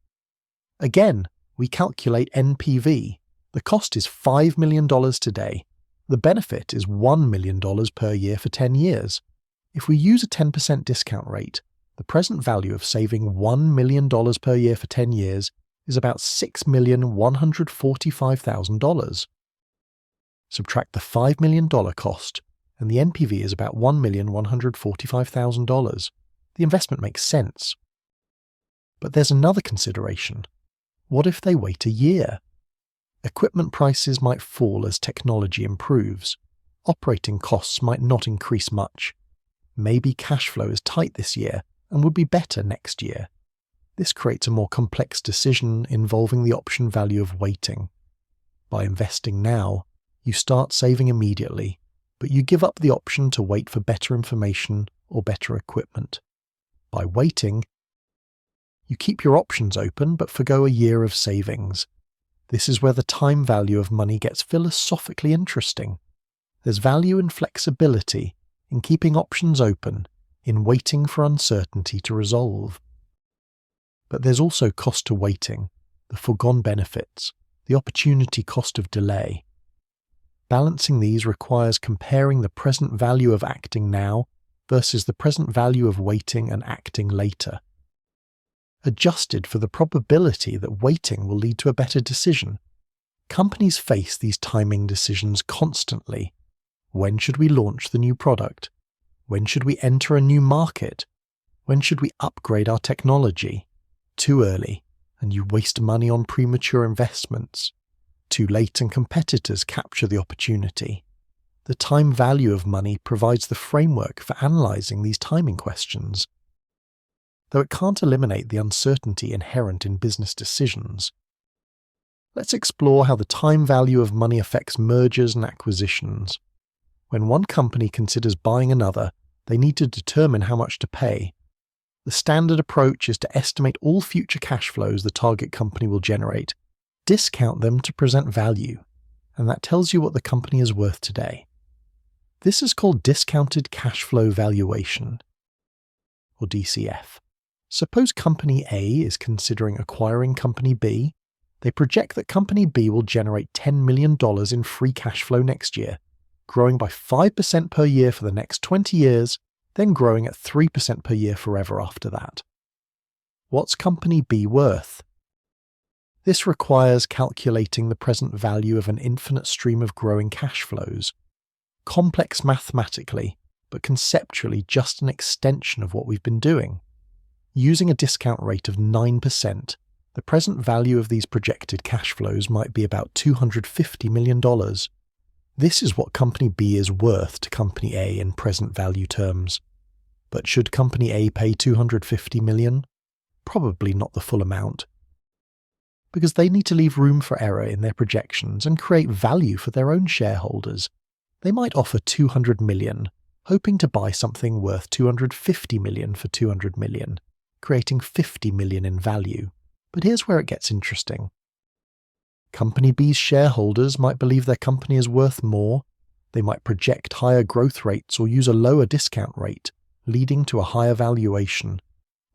S1: Again, we calculate NPV. The cost is $5 million today. The benefit is $1 million per year for 10 years. If we use a 10% discount rate, the present value of saving $1 million per year for 10 years is about $6,145,000. Subtract the $5 million cost, and the NPV is about $1,145,000. The investment makes sense. But there's another consideration. What if they wait a year? Equipment prices might fall as technology improves. Operating costs might not increase much. Maybe cash flow is tight this year and would be better next year. This creates a more complex decision involving the option value of waiting. By investing now, you start saving immediately, but you give up the option to wait for better information or better equipment. By waiting, you keep your options open but forgo a year of savings. This is where the time value of money gets philosophically interesting. There's value in flexibility, in keeping options open, in waiting for uncertainty to resolve. But there's also cost to waiting, the foregone benefits, the opportunity cost of delay. Balancing these requires comparing the present value of acting now versus the present value of waiting and acting later. Adjusted for the probability that waiting will lead to a better decision, companies face these timing decisions constantly. When should we launch the new product? When should we enter a new market? When should we upgrade our technology? Too early, and you waste money on premature investments. Too late, and competitors capture the opportunity. The time value of money provides the framework for analysing these timing questions. Though it can't eliminate the uncertainty inherent in business decisions. Let's explore how the time value of money affects mergers and acquisitions. When one company considers buying another, they need to determine how much to pay. The standard approach is to estimate all future cash flows the target company will generate, discount them to present value, and that tells you what the company is worth today. This is called discounted cash flow valuation, or DCF. Suppose Company A is considering acquiring Company B. They project that Company B will generate $10 million in free cash flow next year, growing by 5% per year for the next 20 years, then growing at 3% per year forever after that. What's Company B worth? This requires calculating the present value of an infinite stream of growing cash flows. Complex mathematically, but conceptually just an extension of what we've been doing. Using a discount rate of 9%, the present value of these projected cash flows might be about $250 million. This is what Company B is worth to Company A in present value terms. But should Company A pay $250 million? Probably not the full amount. Because they need to leave room for error in their projections and create value for their own shareholders. They might offer $200 million, hoping to buy something worth $250 million for $200 million, creating $50 million in value. But here's where it gets interesting. Company B's shareholders might believe their company is worth more. They might project higher growth rates or use a lower discount rate, leading to a higher valuation.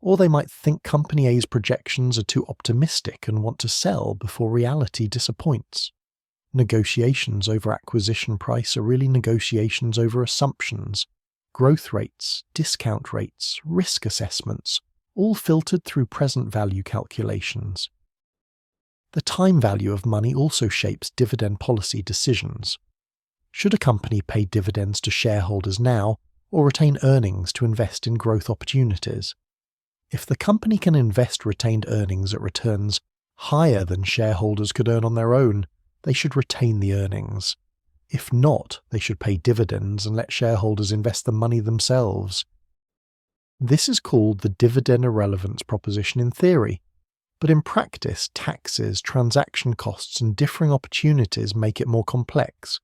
S1: Or they might think Company A's projections are too optimistic and want to sell before reality disappoints. Negotiations over acquisition price are really negotiations over assumptions, growth rates, discount rates, risk assessments, all filtered through present value calculations. The time value of money also shapes dividend policy decisions. Should a company pay dividends to shareholders now or retain earnings to invest in growth opportunities? If the company can invest retained earnings at returns higher than shareholders could earn on their own, they should retain the earnings. If not, they should pay dividends and let shareholders invest the money themselves. This is called the dividend irrelevance proposition in theory, but in practice, taxes, transaction costs, and differing opportunities make it more complex.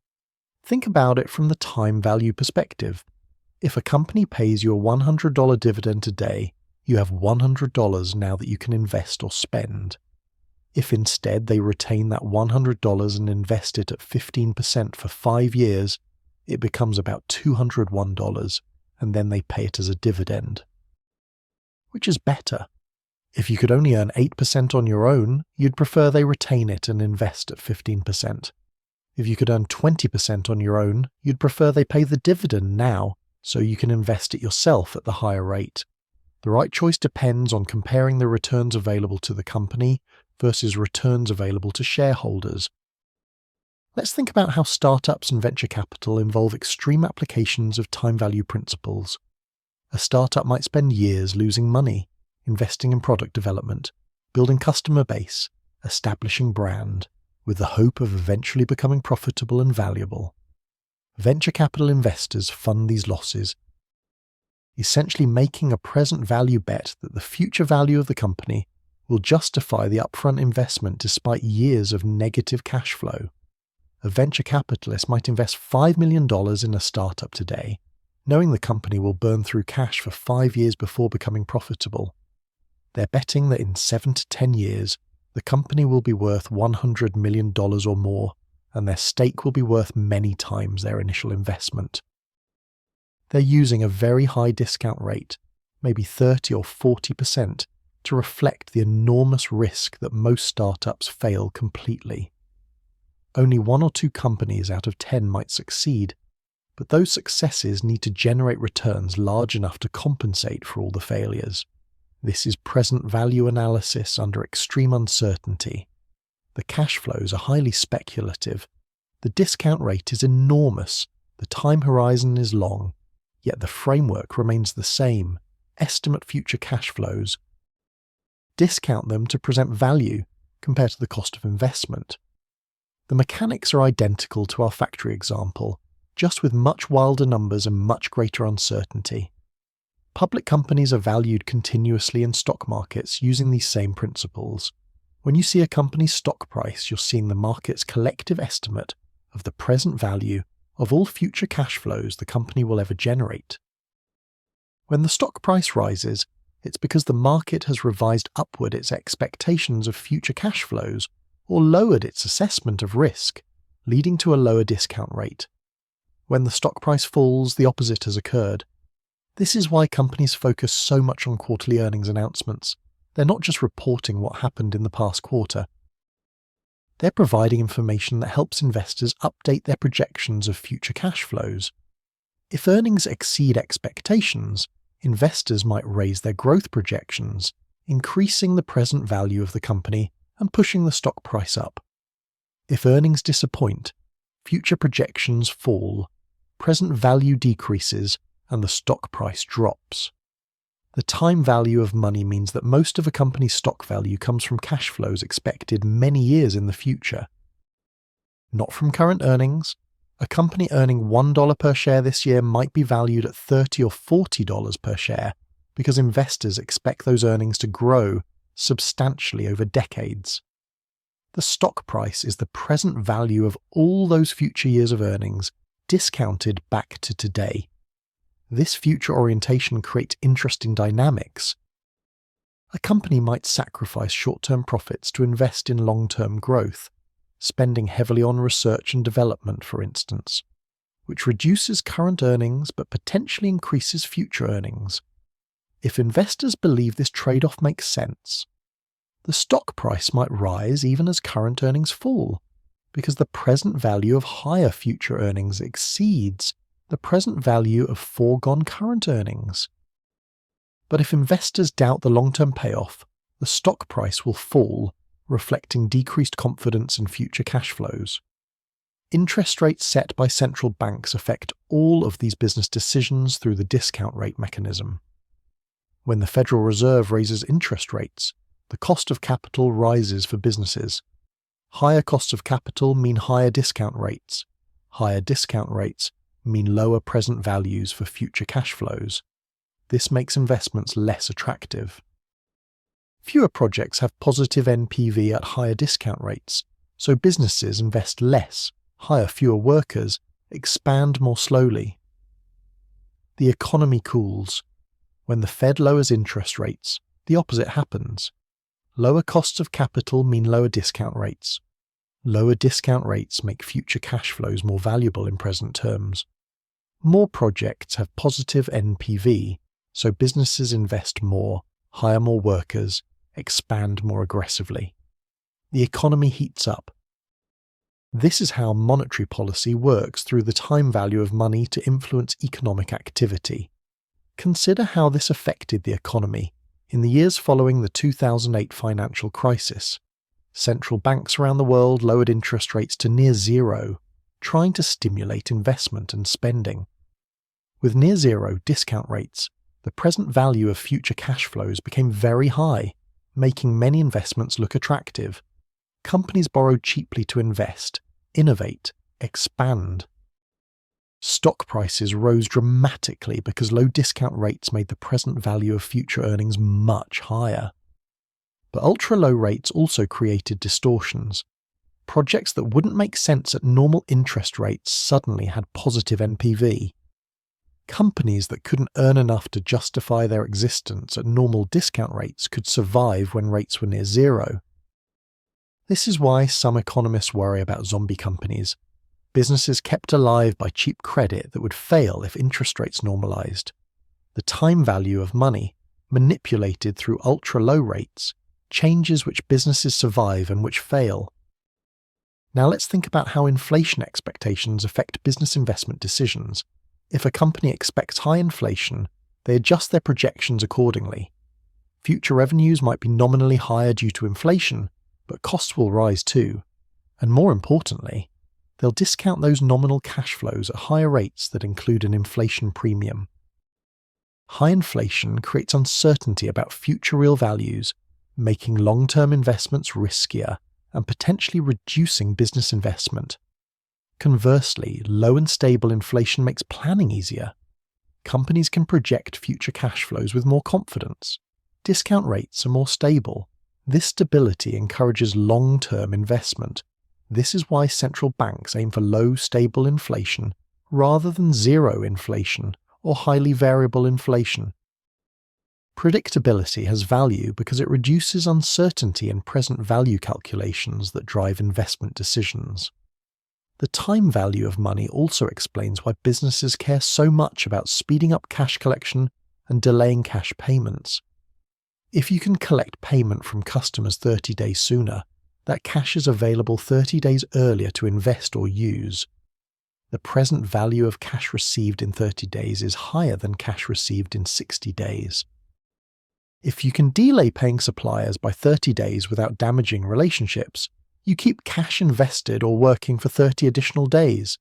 S1: Think about it from the time value perspective. If a company pays you a $100 dividend today, you have $100 now that you can invest or spend. If instead they retain that $100 and invest it at 15% for 5 years, it becomes about $201, and then they pay it as a dividend. Which is better? If you could only earn 8% on your own, you'd prefer they retain it and invest at 15%. If you could earn 20% on your own, you'd prefer they pay the dividend now, so you can invest it yourself at the higher rate. The right choice depends on comparing the returns available to the company versus returns available to shareholders. Let's think about how startups and venture capital involve extreme applications of time value principles. A startup might spend years losing money, investing in product development, building customer base, establishing brand, with the hope of eventually becoming profitable and valuable. Venture capital investors fund these losses. essentially making a present value bet that the future value of the company will justify the upfront investment despite years of negative cash flow. A venture capitalist might invest $5 million in a startup today, knowing the company will burn through cash for 5 years before becoming profitable. They're betting that in 7 to 10 years, the company will be worth $100 million or more, and their stake will be worth many times their initial investment. They're using a very high discount rate, maybe 30 or 40%, to reflect the enormous risk that most startups fail completely. Only 1 or 2 companies out of 10 might succeed, but those successes need to generate returns large enough to compensate for all the failures. This is present value analysis under extreme uncertainty. The cash flows are highly speculative. The discount rate is enormous. The time horizon is long, yet the framework remains the same. Estimate future cash flows. Discount them to present value compared to the cost of investment. The mechanics are identical to our factory example, just with much wilder numbers and much greater uncertainty. Public companies are valued continuously in stock markets using these same principles. When you see a company's stock price, you're seeing the market's collective estimate of the present value of all future cash flows the company will ever generate. When the stock price rises, it's because the market has revised upward its expectations of future cash flows or lowered its assessment of risk, leading to a lower discount rate. When the stock price falls, the opposite has occurred. This is why companies focus so much on quarterly earnings announcements. They're not just reporting what happened in the past quarter. They're providing information that helps investors update their projections of future cash flows. If earnings exceed expectations, investors might raise their growth projections, increasing the present value of the company and pushing the stock price up. If earnings disappoint, future projections fall, present value decreases, and the stock price drops. The time value of money means that most of a company's stock value comes from cash flows expected many years in the future. Not from current earnings. A company earning $1 per share this year might be valued at $30 or $40 per share because investors expect those earnings to grow substantially over decades. The stock price is the present value of all those future years of earnings discounted back to today. This future orientation creates interesting dynamics. A company might sacrifice short-term profits to invest in long-term growth, spending heavily on research and development, for instance, which reduces current earnings but potentially increases future earnings. If investors believe this trade-off makes sense, the stock price might rise even as current earnings fall, because the present value of higher future earnings exceeds the present value of foregone current earnings. But if investors doubt the long-term payoff, the stock price will fall, reflecting decreased confidence in future cash flows. Interest rates set by central banks affect all of these business decisions through the discount rate mechanism. When the Federal Reserve raises interest rates, the cost of capital rises for businesses. Higher costs of capital mean higher discount rates. Higher discount rates mean lower present values for future cash flows. This makes investments less attractive. Fewer projects have positive NPV at higher discount rates, so businesses invest less, hire fewer workers, expand more slowly. The economy cools. When the Fed lowers interest rates, the opposite happens. Lower costs of capital mean lower discount rates. Lower discount rates make future cash flows more valuable in present terms. More projects have positive NPV, so businesses invest more, hire more workers, expand more aggressively. The economy heats up. This is how monetary policy works through the time value of money to influence economic activity. Consider how this affected the economy in the years following the 2008 financial crisis. Central banks around the world lowered interest rates to near zero, trying to stimulate investment and spending. With near zero discount rates, the present value of future cash flows became very high, making many investments look attractive. Companies borrowed cheaply to invest, innovate, expand. Stock prices rose dramatically because low discount rates made the present value of future earnings much higher. But ultra-low rates also created distortions. Projects that wouldn't make sense at normal interest rates suddenly had positive NPV. Companies that couldn't earn enough to justify their existence at normal discount rates could survive when rates were near zero. This is why some economists worry about zombie companies, businesses kept alive by cheap credit that would fail if interest rates normalized. The time value of money, manipulated through ultra-low rates, changes which businesses survive and which fail. Now let's think about how inflation expectations affect business investment decisions. If a company expects high inflation, they adjust their projections accordingly. Future revenues might be nominally higher due to inflation, but costs will rise too. And more importantly, they'll discount those nominal cash flows at higher rates that include an inflation premium. High inflation creates uncertainty about future real values, making long-term investments riskier and potentially reducing business investment. Conversely, low and stable inflation makes planning easier. Companies can project future cash flows with more confidence. Discount rates are more stable. This stability encourages long-term investment. This is why central banks aim for low, stable inflation rather than zero inflation or highly variable inflation. Predictability has value because it reduces uncertainty in present value calculations that drive investment decisions. The time value of money also explains why businesses care so much about speeding up cash collection and delaying cash payments. If you can collect payment from customers 30 days sooner, that cash is available 30 days earlier to invest or use. The present value of cash received in 30 days is higher than cash received in 60 days. If you can delay paying suppliers by 30 days without damaging relationships, you keep cash invested or working for 30 additional days.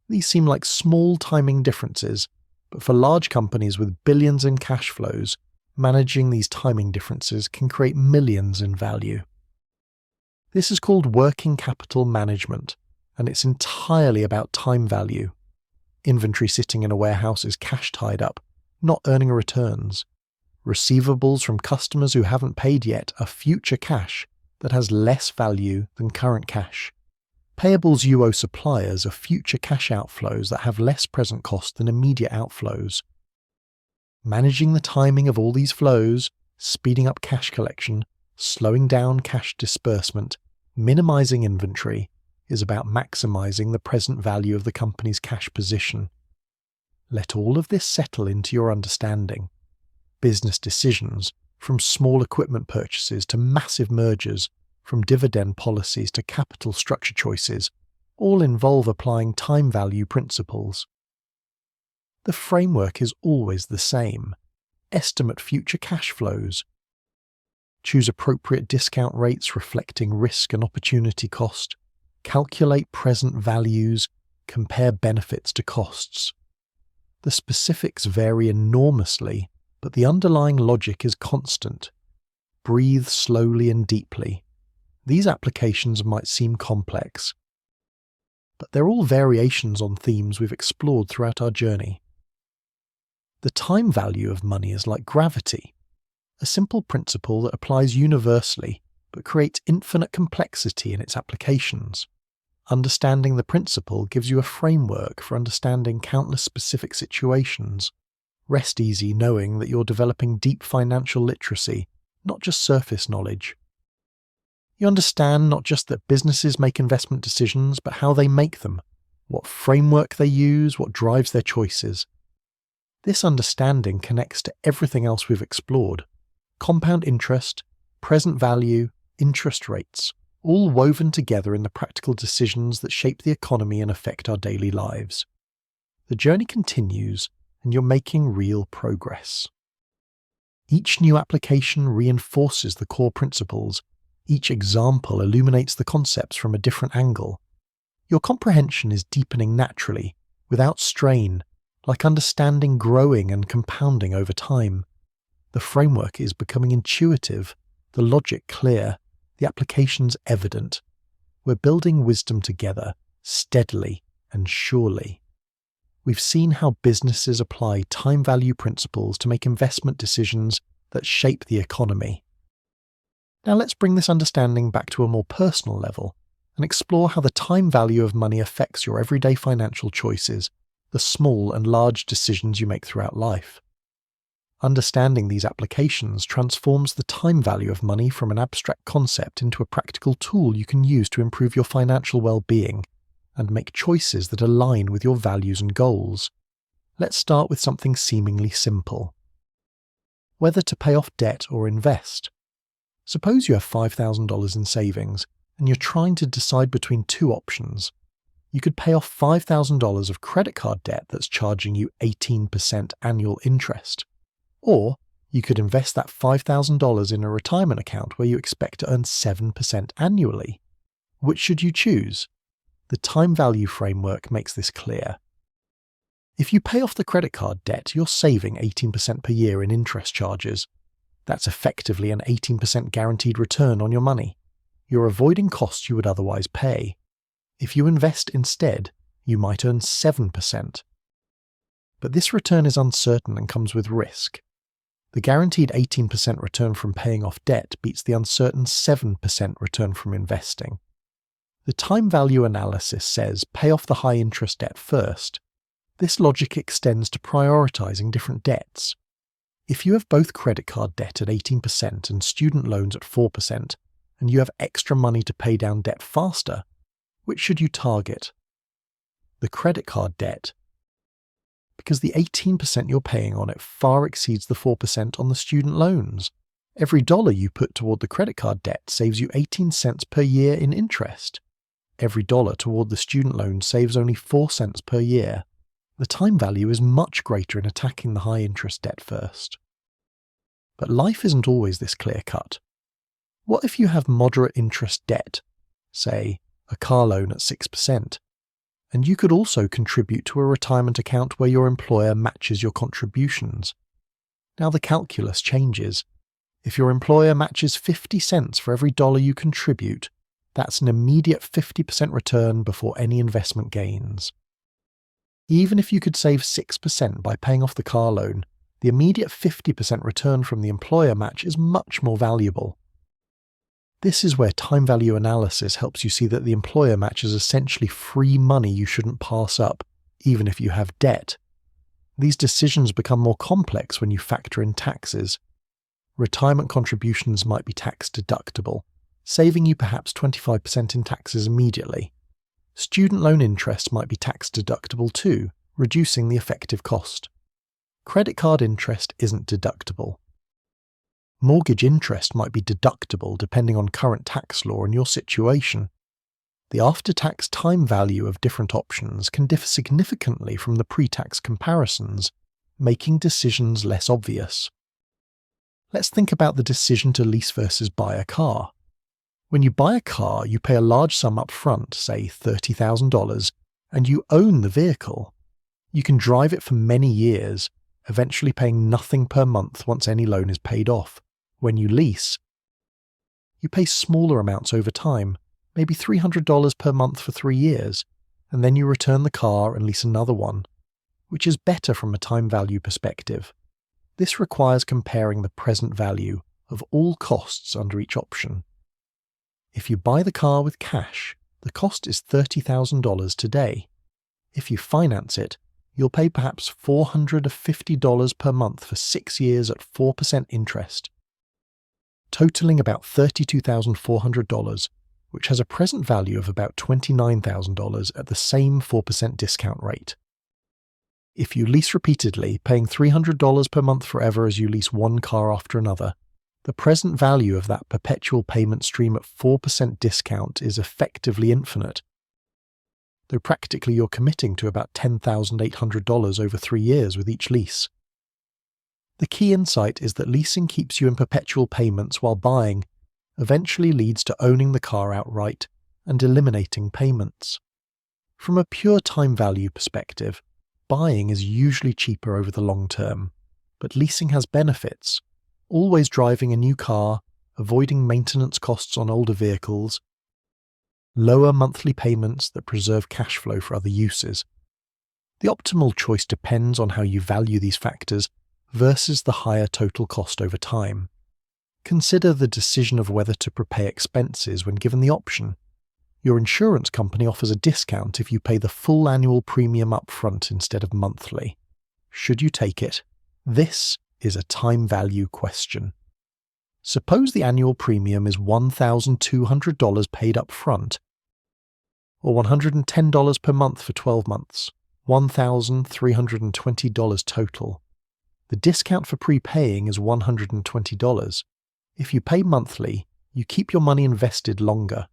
S1: These seem like small timing differences, but for large companies with billions in cash flows, managing these timing differences can create millions in value. This is called working capital management, and it's entirely about time value. Inventory sitting in a warehouse is cash tied up, not earning returns. Receivables from customers who haven't paid yet are future cash that has less value than current cash. Payables you owe suppliers are future cash outflows that have less present cost than immediate outflows. Managing the timing of all these flows, speeding up cash collection, slowing down cash disbursement, minimizing inventory, is about maximizing the present value of the company's cash position. Let all of this settle into your understanding. Business decisions, from small equipment purchases to massive mergers, from dividend policies to capital structure choices, all involve applying time value principles. The framework is always the same. Estimate future cash flows. Choose appropriate discount rates reflecting risk and opportunity cost. Calculate present values. Compare benefits to costs. The specifics vary enormously, but the underlying logic is constant. Breathe slowly and deeply. These applications might seem complex, but they're all variations on themes we've explored throughout our journey. The time value of money is like gravity, a simple principle that applies universally but creates infinite complexity in its applications. Understanding the principle gives you a framework for understanding countless specific situations. Rest easy knowing that you're developing deep financial literacy, not just surface knowledge. You understand not just that businesses make investment decisions, but how they make them, what framework they use, what drives their choices. This understanding connects to everything else we've explored. Compound interest, present value, interest rates, all woven together in the practical decisions that shape the economy and affect our daily lives. The journey continues, and you're making real progress. Each new application reinforces the core principles. Each example illuminates the concepts from a different angle. Your comprehension is deepening naturally, without strain, like understanding growing and compounding over time. The framework is becoming intuitive, the logic clear, the applications evident. We're building wisdom together, steadily and surely. we've seen how businesses apply time value principles to make investment decisions that shape the economy. Now let's bring this understanding back to a more personal level and explore how the time value of money affects your everyday financial choices, the small and large decisions you make throughout life. Understanding these applications transforms the time value of money from an abstract concept into a practical tool you can use to improve your financial well-being and make choices that align with your values and goals. Let's start with something seemingly simple. Whether to pay off debt or invest. Suppose you have $5,000 in savings and you're trying to decide between two options. You could pay off $5,000 of credit card debt that's charging you 18% annual interest. Or you could invest that $5,000 in a retirement account where you expect to earn 7% annually. Which should you choose? The time value framework makes this clear. If you pay off the credit card debt, you're saving 18% per year in interest charges. That's effectively an 18% guaranteed return on your money. You're avoiding costs you would otherwise pay. If you invest instead, you might earn 7%. But this return is uncertain and comes with risk. The guaranteed 18% return from paying off debt beats the uncertain 7% return from investing. The time value analysis says pay off the high interest debt first. This logic extends to prioritizing different debts. If you have both credit card debt at 18% and student loans at 4%, and you have extra money to pay down debt faster, which should you target? The credit card debt. Because the 18% you're paying on it far exceeds the 4% on the student loans. Every dollar you put toward the credit card debt saves you 18 cents per year in interest. Every dollar toward the student loan saves only 4 cents per year. The time value is much greater in attacking the high interest debt first. But life isn't always this clear-cut. What if you have moderate interest debt, say a car loan at 6%, and you could also contribute to a retirement account where your employer matches your contributions? Now the calculus changes. If your employer matches 50 cents for every dollar you contribute, that's an immediate 50% return before any investment gains. Even if you could save 6% by paying off the car loan, the immediate 50% return from the employer match is much more valuable. This is where time value analysis helps you see that the employer match is essentially free money you shouldn't pass up, even if you have debt. These decisions become more complex when you factor in taxes. Retirement contributions might be tax deductible, saving you perhaps 25% in taxes immediately. Student loan interest might be tax deductible too, reducing the effective cost. Credit card interest isn't deductible. Mortgage interest might be deductible depending on current tax law and your situation. The after-tax time value of different options can differ significantly from the pre-tax comparisons, making decisions less obvious. Let's think about the decision to lease versus buy a car. When you buy a car, you pay a large sum up front, say $30,000, and you own the vehicle. You can drive it for many years, eventually paying nothing per month once any loan is paid off. When you lease, you pay smaller amounts over time, maybe $300 per month for 3 years, and then you return the car and lease another one, which is better from a time value perspective. This requires comparing the present value of all costs under each option. If you buy the car with cash, the cost is $30,000 today. If you finance it, you'll pay perhaps $450 per month for 6 years at 4% interest, totaling about $32,400, which has a present value of about $29,000 at the same 4% discount rate. If you lease repeatedly, paying $300 per month forever as you lease one car after another, the present value of that perpetual payment stream at 4% discount is effectively infinite, though practically you're committing to about $10,800 over 3 years with each lease. The key insight is that leasing keeps you in perpetual payments while buying eventually leads to owning the car outright and eliminating payments. From a pure time value perspective, buying is usually cheaper over the long term, but leasing has benefits. Always driving a new car, avoiding maintenance costs on older vehicles, lower monthly payments that preserve cash flow for other uses. The optimal choice depends on how you value these factors versus the higher total cost over time. Consider the decision of whether to prepay expenses when given the option. Your insurance company offers a discount if you pay the full annual premium upfront instead of monthly. Should you take it? This is a time value question. Suppose the annual premium is $1,200 paid up front, or $110 per month for 12 months, $1,320 total. The discount for prepaying is $120. If you pay monthly, you keep your money invested longer.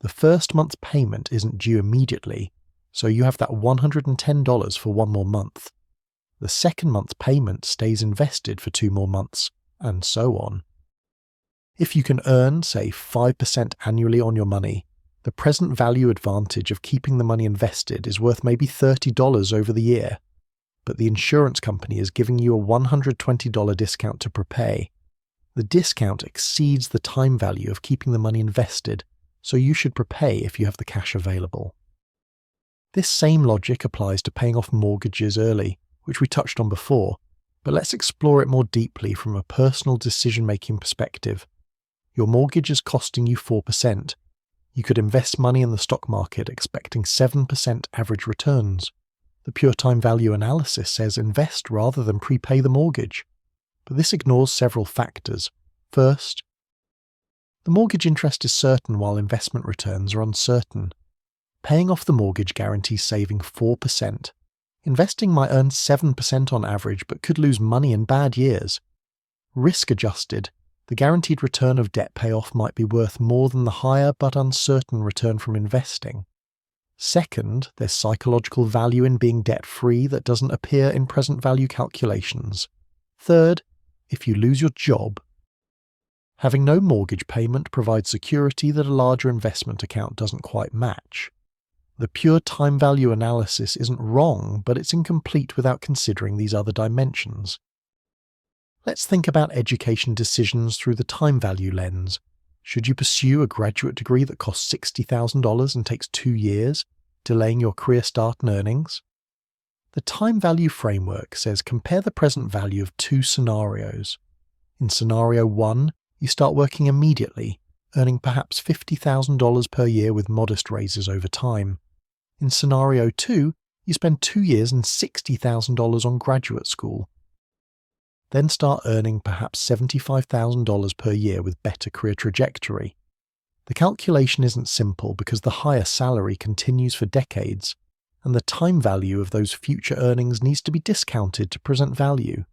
S1: The first month's payment isn't due immediately, so you have that $110 for one more month. The second month's payment stays invested for 2 more months, and so on. If you can earn, say, 5% annually on your money, the present value advantage of keeping the money invested is worth maybe $30 over the year, but the insurance company is giving you a $120 discount to prepay. The discount exceeds the time value of keeping the money invested, so you should prepay if you have the cash available. This same logic applies to paying off mortgages early, which we touched on before, but let's explore it more deeply from a personal decision-making perspective. Your mortgage is costing you 4%. You could invest money in the stock market expecting 7% average returns. The pure time value analysis says invest rather than prepay the mortgage. But this ignores several factors. First, the mortgage interest is certain while investment returns are uncertain. Paying off the mortgage guarantees saving 4%. Investing might earn 7% on average but could lose money in bad years. Risk-adjusted, the guaranteed return of debt payoff might be worth more than the higher but uncertain return from investing. Second, there's psychological value in being debt-free that doesn't appear in present value calculations. Third, if you lose your job, having no mortgage payment provides security that a larger investment account doesn't quite match. The pure time value analysis isn't wrong, but it's incomplete without considering these other dimensions. Let's think about education decisions through the time value lens. Should you pursue a graduate degree that costs $60,000 and takes 2 years, delaying your career start and earnings? The time value framework says compare the present value of 2 scenarios. In scenario 1, you start working immediately, earning perhaps $50,000 per year with modest raises over time. In scenario 2, you spend 2 years and $60,000 on graduate school. Then start earning perhaps $75,000 per year with better career trajectory. The calculation isn't simple because the higher salary continues for decades, and the time value of those future earnings needs to be discounted to present value.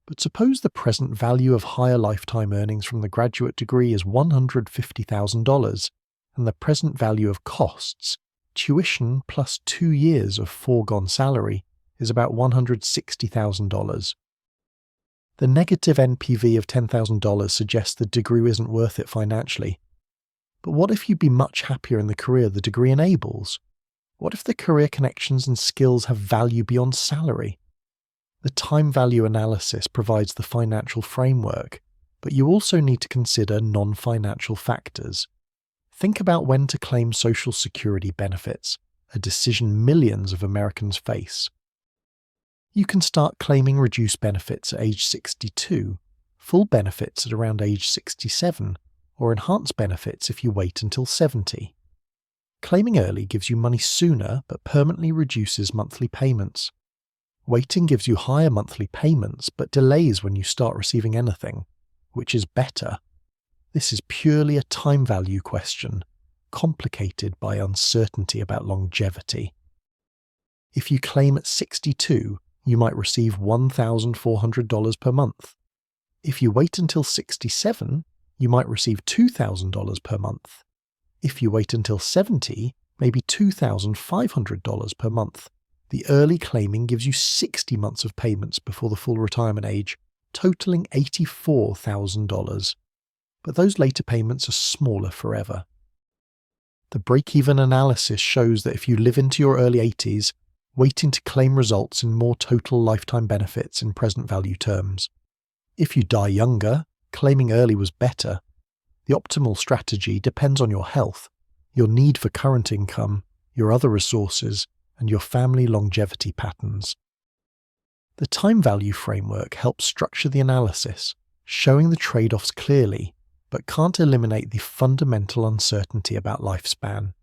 S1: But suppose the present value of higher lifetime earnings from the graduate degree is $150,000, and the present value of costs, tuition plus 2 years of foregone salary, is about $160,000. The negative NPV of $10,000 suggests the degree isn't worth it financially. But what if you'd be much happier in the career the degree enables? What if the career connections and skills have value beyond salary? The time value analysis provides the financial framework, but you also need to consider non-financial factors. Think about when to claim Social Security benefits, a decision millions of Americans face. You can start claiming reduced benefits at age 62, full benefits at around age 67, or enhanced benefits if you wait until 70. Claiming early gives you money sooner but permanently reduces monthly payments. Waiting gives you higher monthly payments but delays when you start receiving anything. Which is better? This is purely a time value question, complicated by uncertainty about longevity. If you claim at 62, you might receive $1,400 per month. If you wait until 67, you might receive $2,000 per month. If you wait until 70, maybe $2,500 per month. The early claiming gives you 60 months of payments before the full retirement age, totaling $84,000. But those later payments are smaller forever. The break-even analysis shows that if you live into your early 80s, waiting to claim results in more total lifetime benefits in present value terms. If you die younger, claiming early was better. The optimal strategy depends on your health, your need for current income, your other resources, and your family longevity patterns. The time value framework helps structure the analysis, showing the trade-offs clearly, but can't eliminate the fundamental uncertainty about lifespan.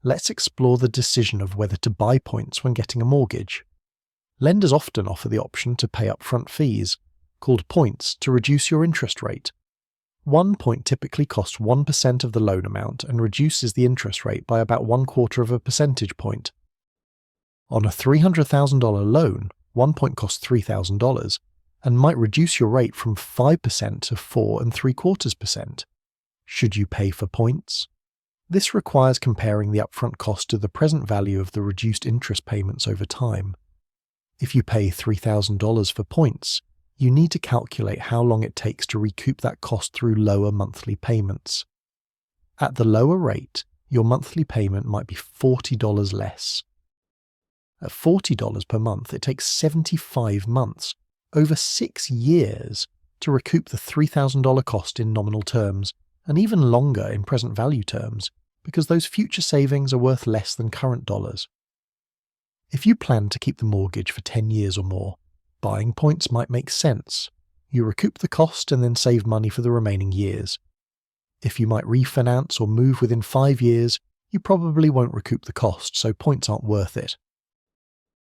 S1: Let's explore the decision of whether to buy points when getting a mortgage. Lenders often offer the option to pay upfront fees, called points, to reduce your interest rate. 1 point typically costs 1% of the loan amount and reduces the interest rate by about 1/4 of a percentage point. On a $300,000 loan, 1 point costs $3,000 and might reduce your rate from 5% to 4.75%. Should you pay for points? This requires comparing the upfront cost to the present value of the reduced interest payments over time. If you pay $3,000 for points, you need to calculate how long it takes to recoup that cost through lower monthly payments. At the lower rate, your monthly payment might be $40 less. At $40 per month, it takes 75 months, over 6 years, to recoup the $3,000 cost in nominal terms, and even longer in present value terms, because those future savings are worth less than current dollars. If you plan to keep the mortgage for 10 years or more, buying points might make sense. You recoup the cost and then save money for the remaining years. If you might refinance or move within 5 years, you probably won't recoup the cost, so points aren't worth it.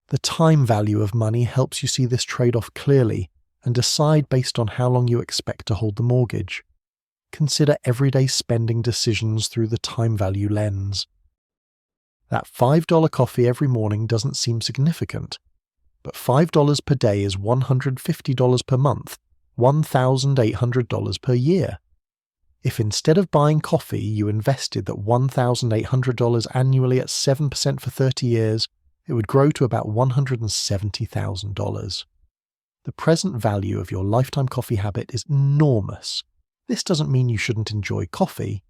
S1: The time value of money helps you see this trade-off clearly and decide based on how long you expect to hold the mortgage. Consider everyday spending decisions through the time value lens. That $5 coffee every morning doesn't seem significant, but $5 per day is $150 per month, $1,800 per year. If instead of buying coffee you invested that $1,800 annually at 7% for 30 years, it would grow to about $170,000. The present value of your lifetime coffee habit is enormous. This doesn't mean you shouldn't enjoy coffee,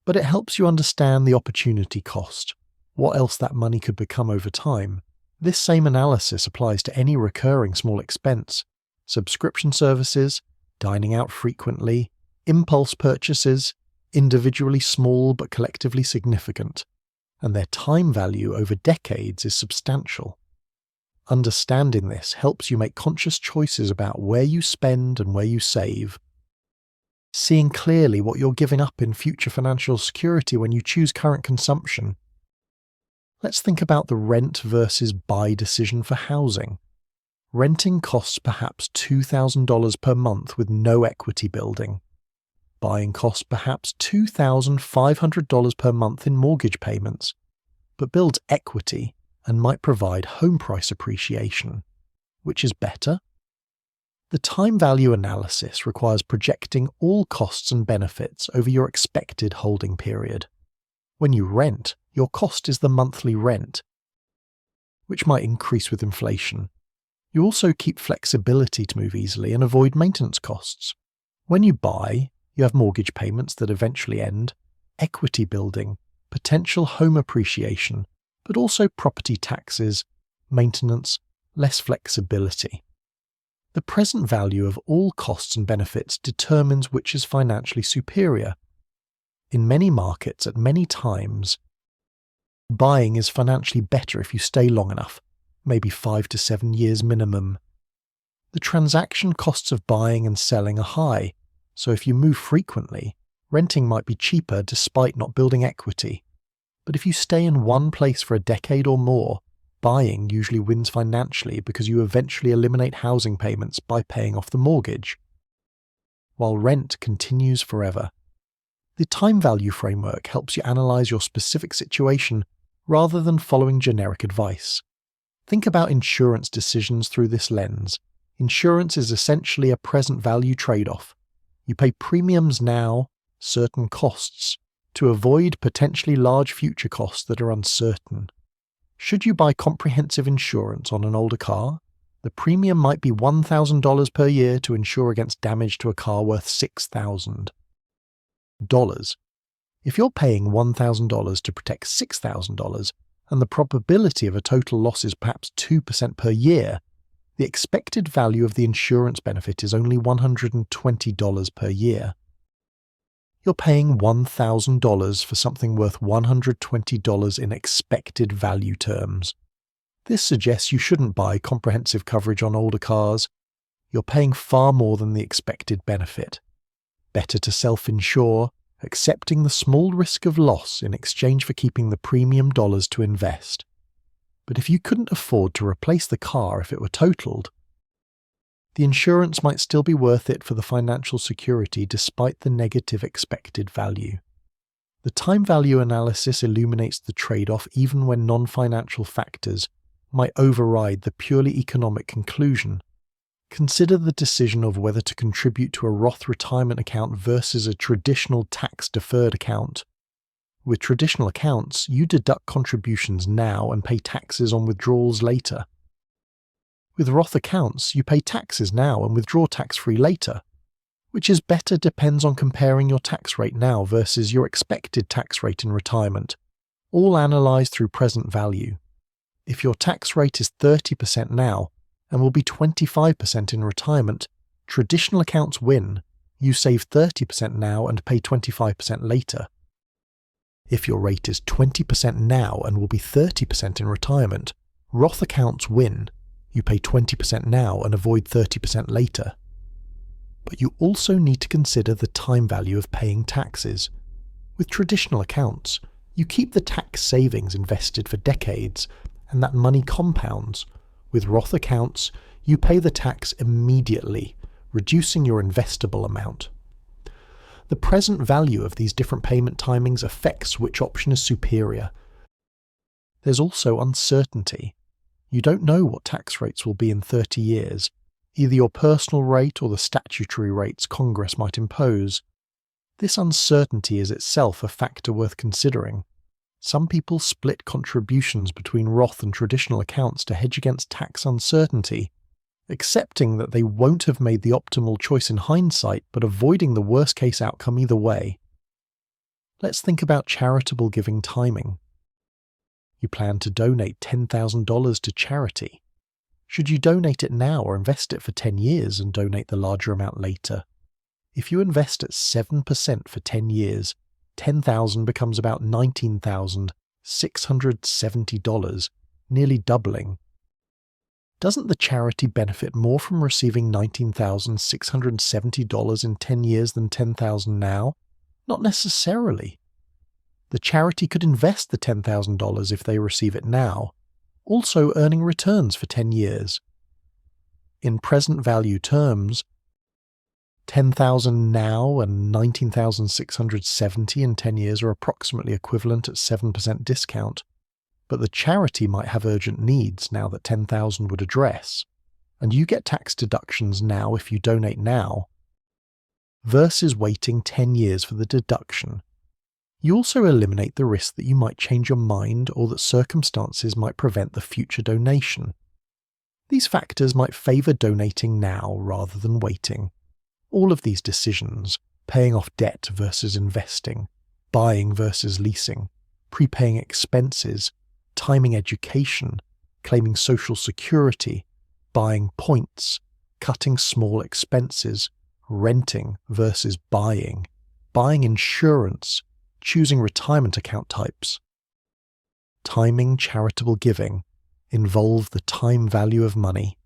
S1: but it helps you understand the opportunity cost, what else that money could become over time. This same analysis applies to any recurring small expense, subscription services, dining out frequently, impulse purchases, individually small but collectively significant, and their time value over decades is substantial. Understanding this helps you make conscious choices about where you spend and where you save. Seeing clearly what you're giving up in future financial security when you choose current consumption. Let's think about the rent versus buy decision for housing. Renting costs perhaps $2,000 per month with no equity building. Buying costs perhaps $2,500 per month in mortgage payments, but builds equity and might provide home price appreciation. Which is better? The time value analysis requires projecting all costs and benefits over your expected holding period. When you rent, your cost is the monthly rent, which might increase with inflation. You also keep flexibility to move easily and avoid maintenance costs. When you buy, you have mortgage payments that eventually end, equity building, potential home appreciation, but also property taxes, maintenance, less flexibility. The present value of all costs and benefits determines which is financially superior. In many markets at many times, buying is financially better if you stay long enough, maybe 5 to 7 years minimum. The transaction costs of buying and selling are high, so if you move frequently, renting might be cheaper despite not building equity. But if you stay in one place for a decade or more, buying usually wins financially because you eventually eliminate housing payments by paying off the mortgage, while rent continues forever. The time value framework helps you analyze your specific situation rather than following generic advice. Think about insurance decisions through this lens. Insurance is essentially a present value trade-off. You pay premiums now, certain costs, to avoid potentially large future costs that are uncertain. Should you buy comprehensive insurance on an older car, the premium might be $1,000 per year to insure against damage to a car worth $6,000. If you're paying $1,000 to protect $6,000, and the probability of a total loss is perhaps 2% per year, the expected value of the insurance benefit is only $120 per year. you're paying $1,000 for something worth $120 in expected value terms. This suggests you shouldn't buy comprehensive coverage on older cars. You're paying far more than the expected benefit. Better to self-insure, accepting the small risk of loss in exchange for keeping the premium dollars to invest. But if you couldn't afford to replace the car if it were totaled, the insurance might still be worth it for the financial security despite the negative expected value. The time value analysis illuminates the trade-off even when non-financial factors might override the purely economic conclusion. Consider the decision of whether to contribute to a Roth retirement account versus a traditional tax-deferred account. With traditional accounts, you deduct contributions now and pay taxes on withdrawals later. With Roth accounts, you pay taxes now and withdraw tax-free later. Which is better depends on comparing your tax rate now versus your expected tax rate in retirement, all analysed through present value. If your tax rate is 30% now and will be 25% in retirement, traditional accounts win. You save 30% now and pay 25% later. If your rate is 20% now and will be 30% in retirement, Roth accounts win. You pay 20% now and avoid 30% later. But you also need to consider the time value of paying taxes. With traditional accounts, you keep the tax savings invested for decades, and that money compounds. With Roth accounts, you pay the tax immediately, reducing your investable amount. The present value of these different payment timings affects which option is superior. There's also uncertainty. You don't know what tax rates will be in 30 years, either your personal rate or the statutory rates Congress might impose. This uncertainty is itself a factor worth considering. Some people split contributions between Roth and traditional accounts to hedge against tax uncertainty, accepting that they won't have made the optimal choice in hindsight but avoiding the worst-case outcome either way. Let's think about charitable giving timing. You plan to donate $10,000 to charity. Should you donate it now or invest it for 10 years and donate the larger amount later? If you invest at 7% for 10 years, $10,000 becomes about $19,670, nearly doubling. Doesn't the charity benefit more from receiving $19,670 in 10 years than $10,000 now? Not necessarily. The charity could invest the $10,000 if they receive it now, also earning returns for 10 years. In present value terms, $10,000 now and $19,670 in 10 years are approximately equivalent at 7% discount, but the charity might have urgent needs now that $10,000 would address, and you get tax deductions now if you donate now, versus waiting 10 years for the deduction. You also eliminate the risk that you might change your mind or that circumstances might prevent the future donation. These factors might favour donating now rather than waiting. All of these decisions, paying off debt versus investing, buying versus leasing, prepaying expenses, timing education, claiming social security, buying points, cutting small expenses, renting versus buying insurance, choosing retirement account types. Timing charitable giving involve the time value of money.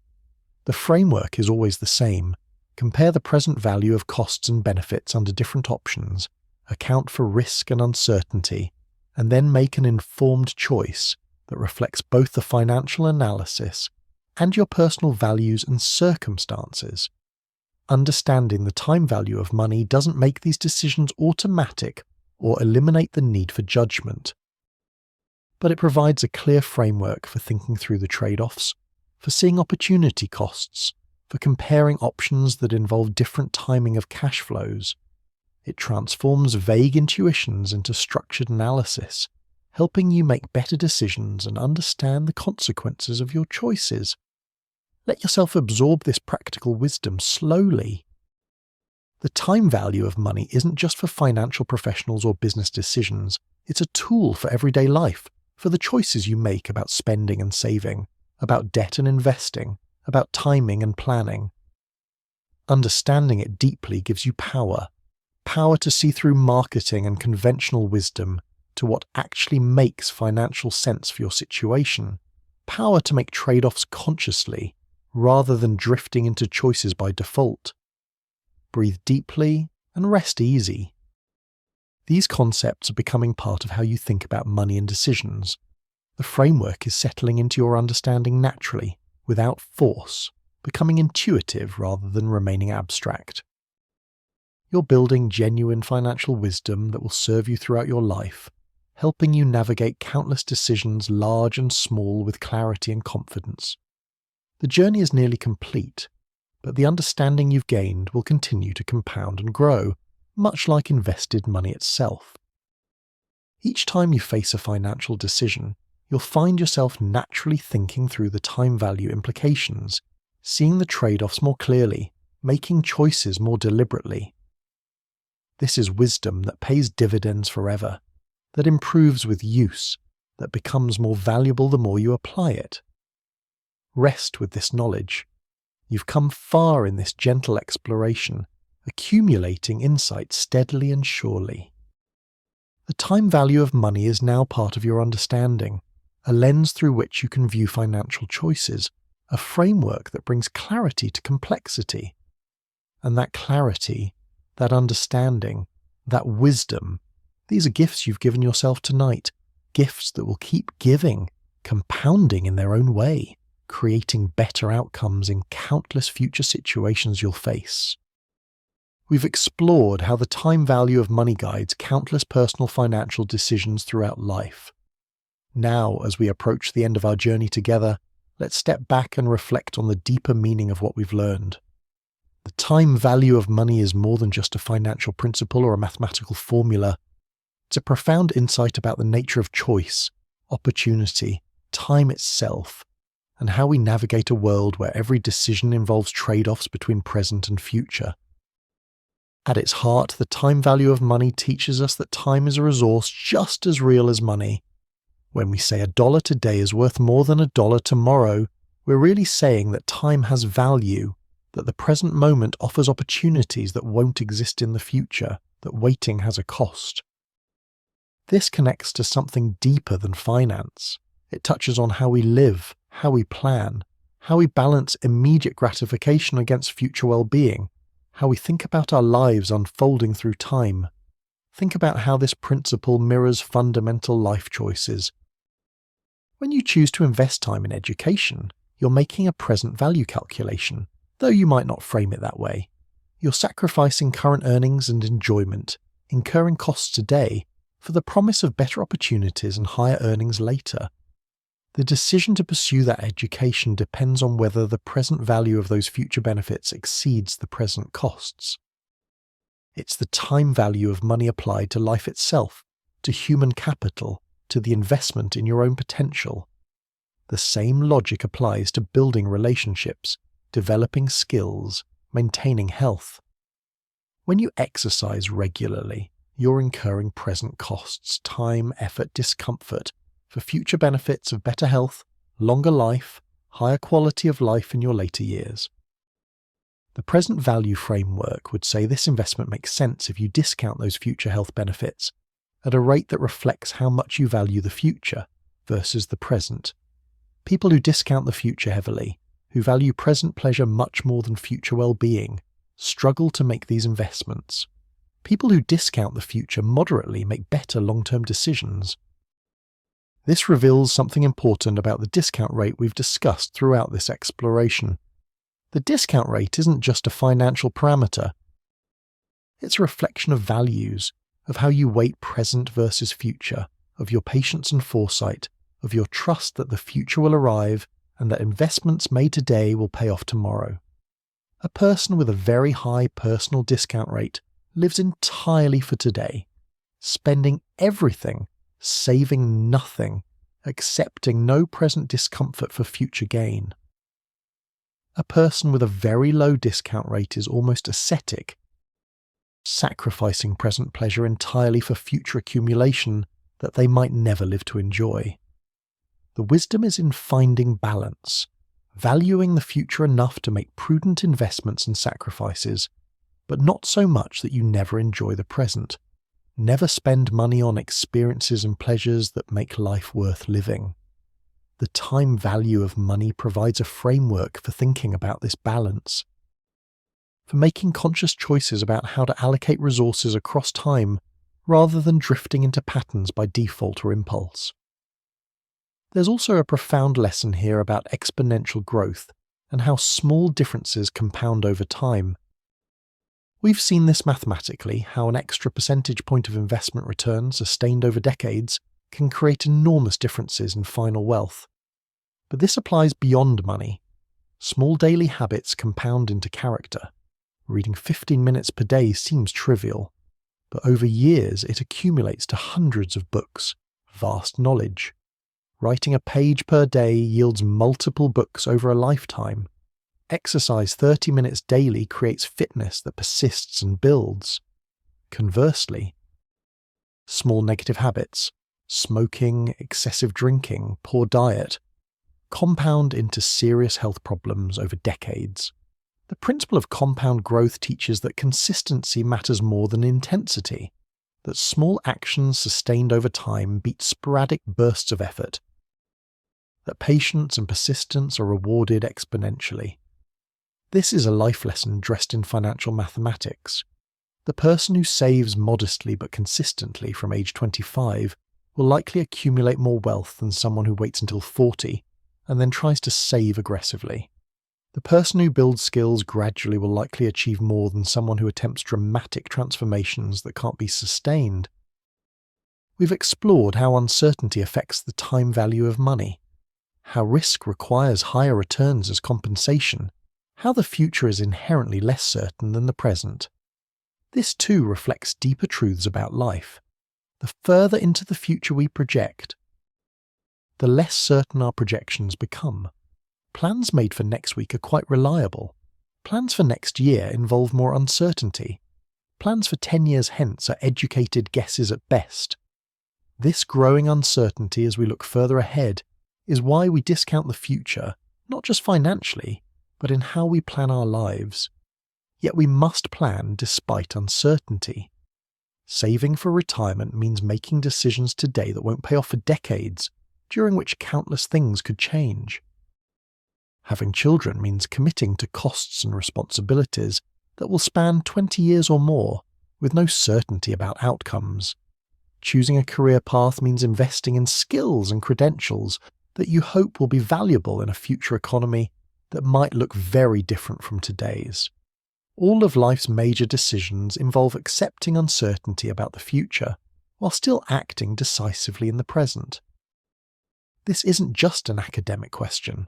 S1: The framework is always the same. Compare the present value of costs and benefits under different options, account for risk and uncertainty, and then make an informed choice that reflects both the financial analysis and your personal values and circumstances. Understanding the time value of money doesn't make these decisions automatic or eliminate the need for judgment, but it provides a clear framework for thinking through the trade-offs, for seeing opportunity costs, for comparing options that involve different timing of cash flows. It transforms vague intuitions into structured analysis, helping you make better decisions and understand the consequences of your choices. Let yourself absorb this practical wisdom slowly. The time value of money isn't just for financial professionals or business decisions. It's a tool for everyday life, for the choices you make about spending and saving, about debt and investing, about timing and planning. Understanding it deeply gives you power power to see through marketing and conventional wisdom to what actually makes financial sense for your situation, power to make trade-offs consciously rather than drifting into choices by default. Breathe deeply and rest easy. These concepts are becoming part of how you think about money and decisions. The framework is settling into your understanding naturally, without force, becoming intuitive rather than remaining abstract. You're building genuine financial wisdom that will serve you throughout your life, helping you navigate countless decisions, large and small, with clarity and confidence. The journey is nearly complete, but the understanding you've gained will continue to compound and grow, much like invested money itself. Each time you face a financial decision, you'll find yourself naturally thinking through the time value implications, seeing the trade-offs more clearly, making choices more deliberately. This is wisdom that pays dividends forever, that improves with use, that becomes more valuable the more you apply it. Rest with this knowledge. You've come far in this gentle exploration, accumulating insight steadily and surely. The time value of money is now part of your understanding, a lens through which you can view financial choices, a framework that brings clarity to complexity. And that clarity, that understanding, that wisdom, these are gifts you've given yourself tonight, gifts that will keep giving, compounding in their own way, creating better outcomes in countless future situations you'll face. We've explored how the time value of money guides countless personal financial decisions throughout life. Now, as we approach the end of our journey together, let's step back and reflect on the deeper meaning of what we've learned. The time value of money is more than just a financial principle or a mathematical formula. It's a profound insight about the nature of choice, opportunity, time itself, and how we navigate a world where every decision involves trade-offs between present and future. At its heart, the time value of money teaches us that time is a resource just as real as money. When we say $1 today is worth more than $1 tomorrow, we're really saying that time has value, that the present moment offers opportunities that won't exist in the future, that waiting has a cost. This connects to something deeper than finance. It touches on how we live, how we plan, how we balance immediate gratification against future well-being, how we think about our lives unfolding through time. Think about how this principle mirrors fundamental life choices. When you choose to invest time in education, you're making a present value calculation, though you might not frame it that way. You're sacrificing current earnings and enjoyment, incurring costs today, for the promise of better opportunities and higher earnings later. The decision to pursue that education depends on whether the present value of those future benefits exceeds the present costs. It's the time value of money applied to life itself, to human capital, to the investment in your own potential. The same logic applies to building relationships, developing skills, maintaining health. When you exercise regularly, you're incurring present costs, time, effort, discomfort, for future benefits of better health, longer life, higher quality of life in your later years. The present value framework would say this investment makes sense if you discount those future health benefits at a rate that reflects how much you value the future versus the present. People who discount the future heavily, who value present pleasure much more than future well-being, struggle to make these investments. People who discount the future moderately make better long-term decisions. This reveals something important about the discount rate we've discussed throughout this exploration. The discount rate isn't just a financial parameter. It's a reflection of values, of how you weight present versus future, of your patience and foresight, of your trust that the future will arrive and that investments made today will pay off tomorrow. A person with a very high personal discount rate lives entirely for today, spending everything, saving nothing, accepting no present discomfort for future gain. A person with a very low discount rate is almost ascetic, sacrificing present pleasure entirely for future accumulation that they might never live to enjoy. The wisdom is in finding balance, valuing the future enough to make prudent investments and sacrifices, but not so much that you never enjoy the present. Never spend money on experiences and pleasures that make life worth living. The time value of money provides a framework for thinking about this balance, for making conscious choices about how to allocate resources across time rather than drifting into patterns by default or impulse. There's also a profound lesson here about exponential growth and how small differences compound over time. We've seen this mathematically, how an extra percentage point of investment return sustained over decades can create enormous differences in final wealth. But this applies beyond money. Small daily habits compound into character. Reading 15 minutes per day seems trivial, but over years it accumulates to hundreds of books, vast knowledge. Writing a page per day yields multiple books over a lifetime. Exercise 30 minutes daily creates fitness that persists and builds. Conversely, small negative habits, smoking, excessive drinking, poor diet, compound into serious health problems over decades. The principle of compound growth teaches that consistency matters more than intensity, that small actions sustained over time beat sporadic bursts of effort, that patience and persistence are rewarded exponentially. This is a life lesson dressed in financial mathematics. The person who saves modestly but consistently from age 25 will likely accumulate more wealth than someone who waits until 40 and then tries to save aggressively. The person who builds skills gradually will likely achieve more than someone who attempts dramatic transformations that can't be sustained. We've explored how uncertainty affects the time value of money, how risk requires higher returns as compensation, how the future is inherently less certain than the present. This too reflects deeper truths about life. The further into the future we project, the less certain our projections become. Plans made for next week are quite reliable. Plans for next year involve more uncertainty. Plans for 10 years hence are educated guesses at best. This growing uncertainty as we look further ahead is why we discount the future, not just financially, but in how we plan our lives. Yet we must plan despite uncertainty. Saving for retirement means making decisions today that won't pay off for decades, during which countless things could change. Having children means committing to costs and responsibilities that will span 20 years or more, with no certainty about outcomes. Choosing a career path means investing in skills and credentials that you hope will be valuable in a future economy that might look very different from today's. All of life's major decisions involve accepting uncertainty about the future, while still acting decisively in the present. This isn't just an academic question.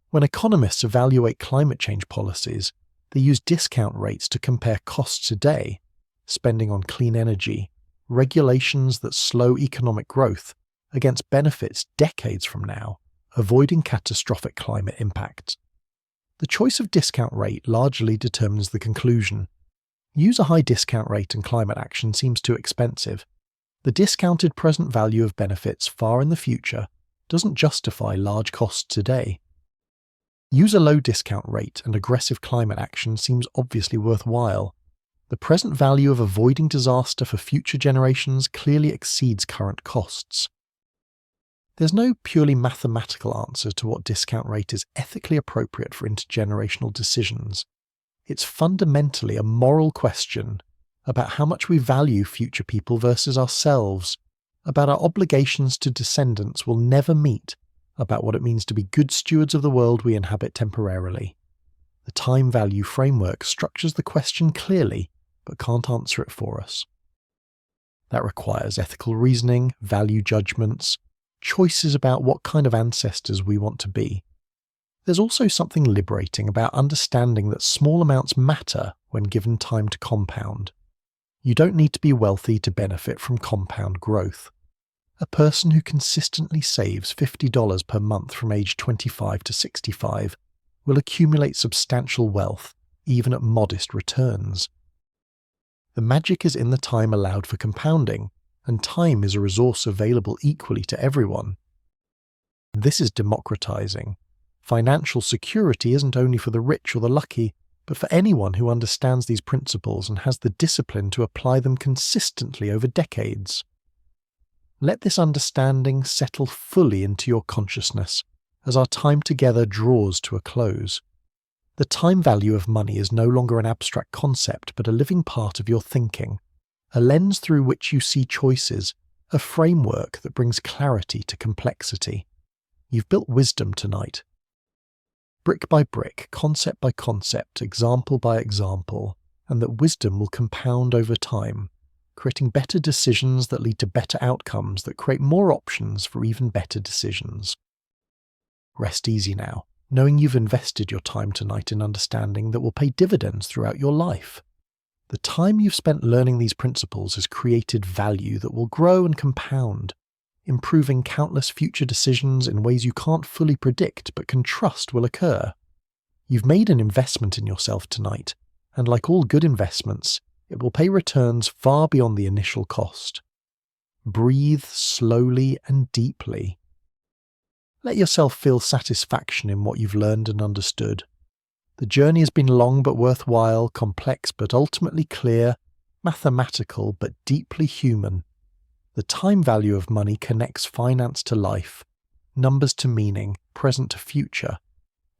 S1: When economists evaluate climate change policies, they use discount rates to compare costs today, spending on clean energy, regulations that slow economic growth, against benefits decades from now, avoiding catastrophic climate impacts. The choice of discount rate largely determines the conclusion. Use a high discount rate and climate action seems too expensive. The discounted present value of benefits far in the future doesn't justify large costs today. Use a low discount rate and aggressive climate action seems obviously worthwhile. The present value of avoiding disaster for future generations clearly exceeds current costs. There's no purely mathematical answer to what discount rate is ethically appropriate for intergenerational decisions. It's fundamentally a moral question about how much we value future people versus ourselves, about our obligations to descendants we'll never meet, about what it means to be good stewards of the world we inhabit temporarily. The time value framework structures the question clearly, but can't answer it for us. That requires ethical reasoning, value judgments, choices about what kind of ancestors we want to be. There's also something liberating about understanding that small amounts matter when given time to compound. You don't need to be wealthy to benefit from compound growth. A person who consistently saves $50 per month from age 25 to 65 will accumulate substantial wealth, even at modest returns. The magic is in the time allowed for compounding, and time is a resource available equally to everyone. This is democratizing. Financial security isn't only for the rich or the lucky, but for anyone who understands these principles and has the discipline to apply them consistently over decades. Let this understanding settle fully into your consciousness as our time together draws to a close. The time value of money is no longer an abstract concept, but a living part of your thinking, a lens through which you see choices, a framework that brings clarity to complexity. You've built wisdom tonight. Brick by brick, concept by concept, example by example, and that wisdom will compound over time, creating better decisions that lead to better outcomes that create more options for even better decisions. Rest easy now, knowing you've invested your time tonight in understanding that will pay dividends throughout your life. The time you've spent learning these principles has created value that will grow and compound, improving countless future decisions in ways you can't fully predict but can trust will occur. You've made an investment in yourself tonight, and like all good investments, it will pay returns far beyond the initial cost. Breathe slowly and deeply. Let yourself feel satisfaction in what you've learned and understood. The journey has been long but worthwhile, complex but ultimately clear, mathematical but deeply human. The time value of money connects finance to life, numbers to meaning, present to future,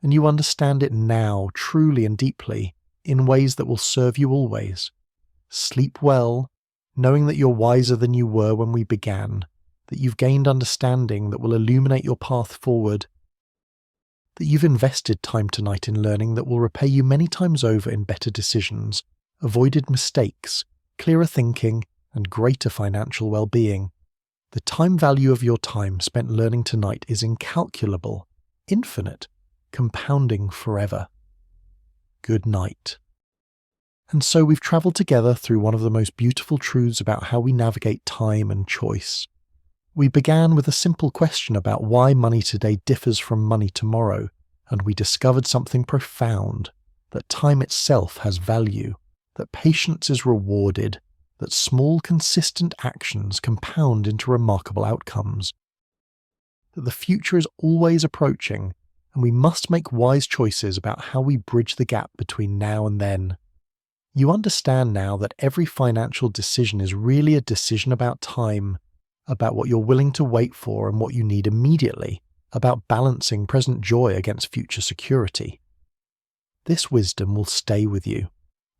S1: and you understand it now truly and deeply in ways that will serve you always. Sleep well, knowing that you're wiser than you were when we began, that you've gained understanding that will illuminate your path forward, that you've invested time tonight in learning that will repay you many times over in better decisions, avoided mistakes, clearer thinking, and greater financial well-being. The time value of your time spent learning tonight is incalculable, infinite, compounding forever. Good night. And so we've travelled together through one of the most beautiful truths about how we navigate time and choice. We began with a simple question about why money today differs from money tomorrow, and we discovered something profound, that time itself has value, that patience is rewarded, that small consistent actions compound into remarkable outcomes, that the future is always approaching, and we must make wise choices about how we bridge the gap between now and then. You understand now that every financial decision is really a decision about time, about what you're willing to wait for and what you need immediately, about balancing present joy against future security. This wisdom will stay with you,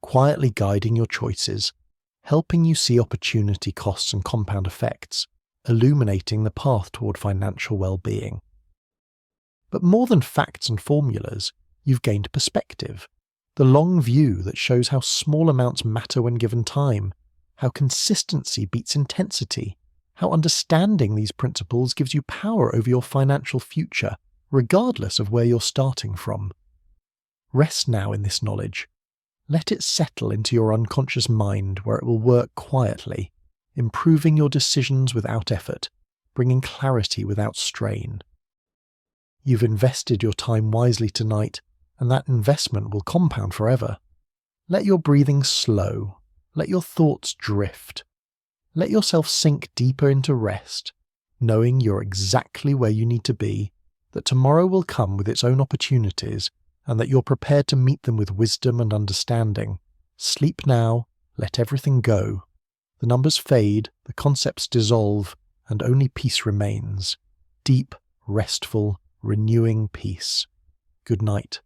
S1: quietly guiding your choices, helping you see opportunity costs and compound effects, illuminating the path toward financial well-being. But more than facts and formulas, you've gained perspective, the long view that shows how small amounts matter when given time, how consistency beats intensity, how understanding these principles gives you power over your financial future, regardless of where you're starting from. Rest now in this knowledge. Let it settle into your unconscious mind where it will work quietly, improving your decisions without effort, bringing clarity without strain. You've invested your time wisely tonight, and that investment will compound forever. Let your breathing slow. Let your thoughts drift. Let yourself sink deeper into rest, knowing you're exactly where you need to be, that tomorrow will come with its own opportunities, and that you're prepared to meet them with wisdom and understanding. Sleep now, let everything go. The numbers fade, the concepts dissolve, and only peace remains. Deep, restful, renewing peace. Good night.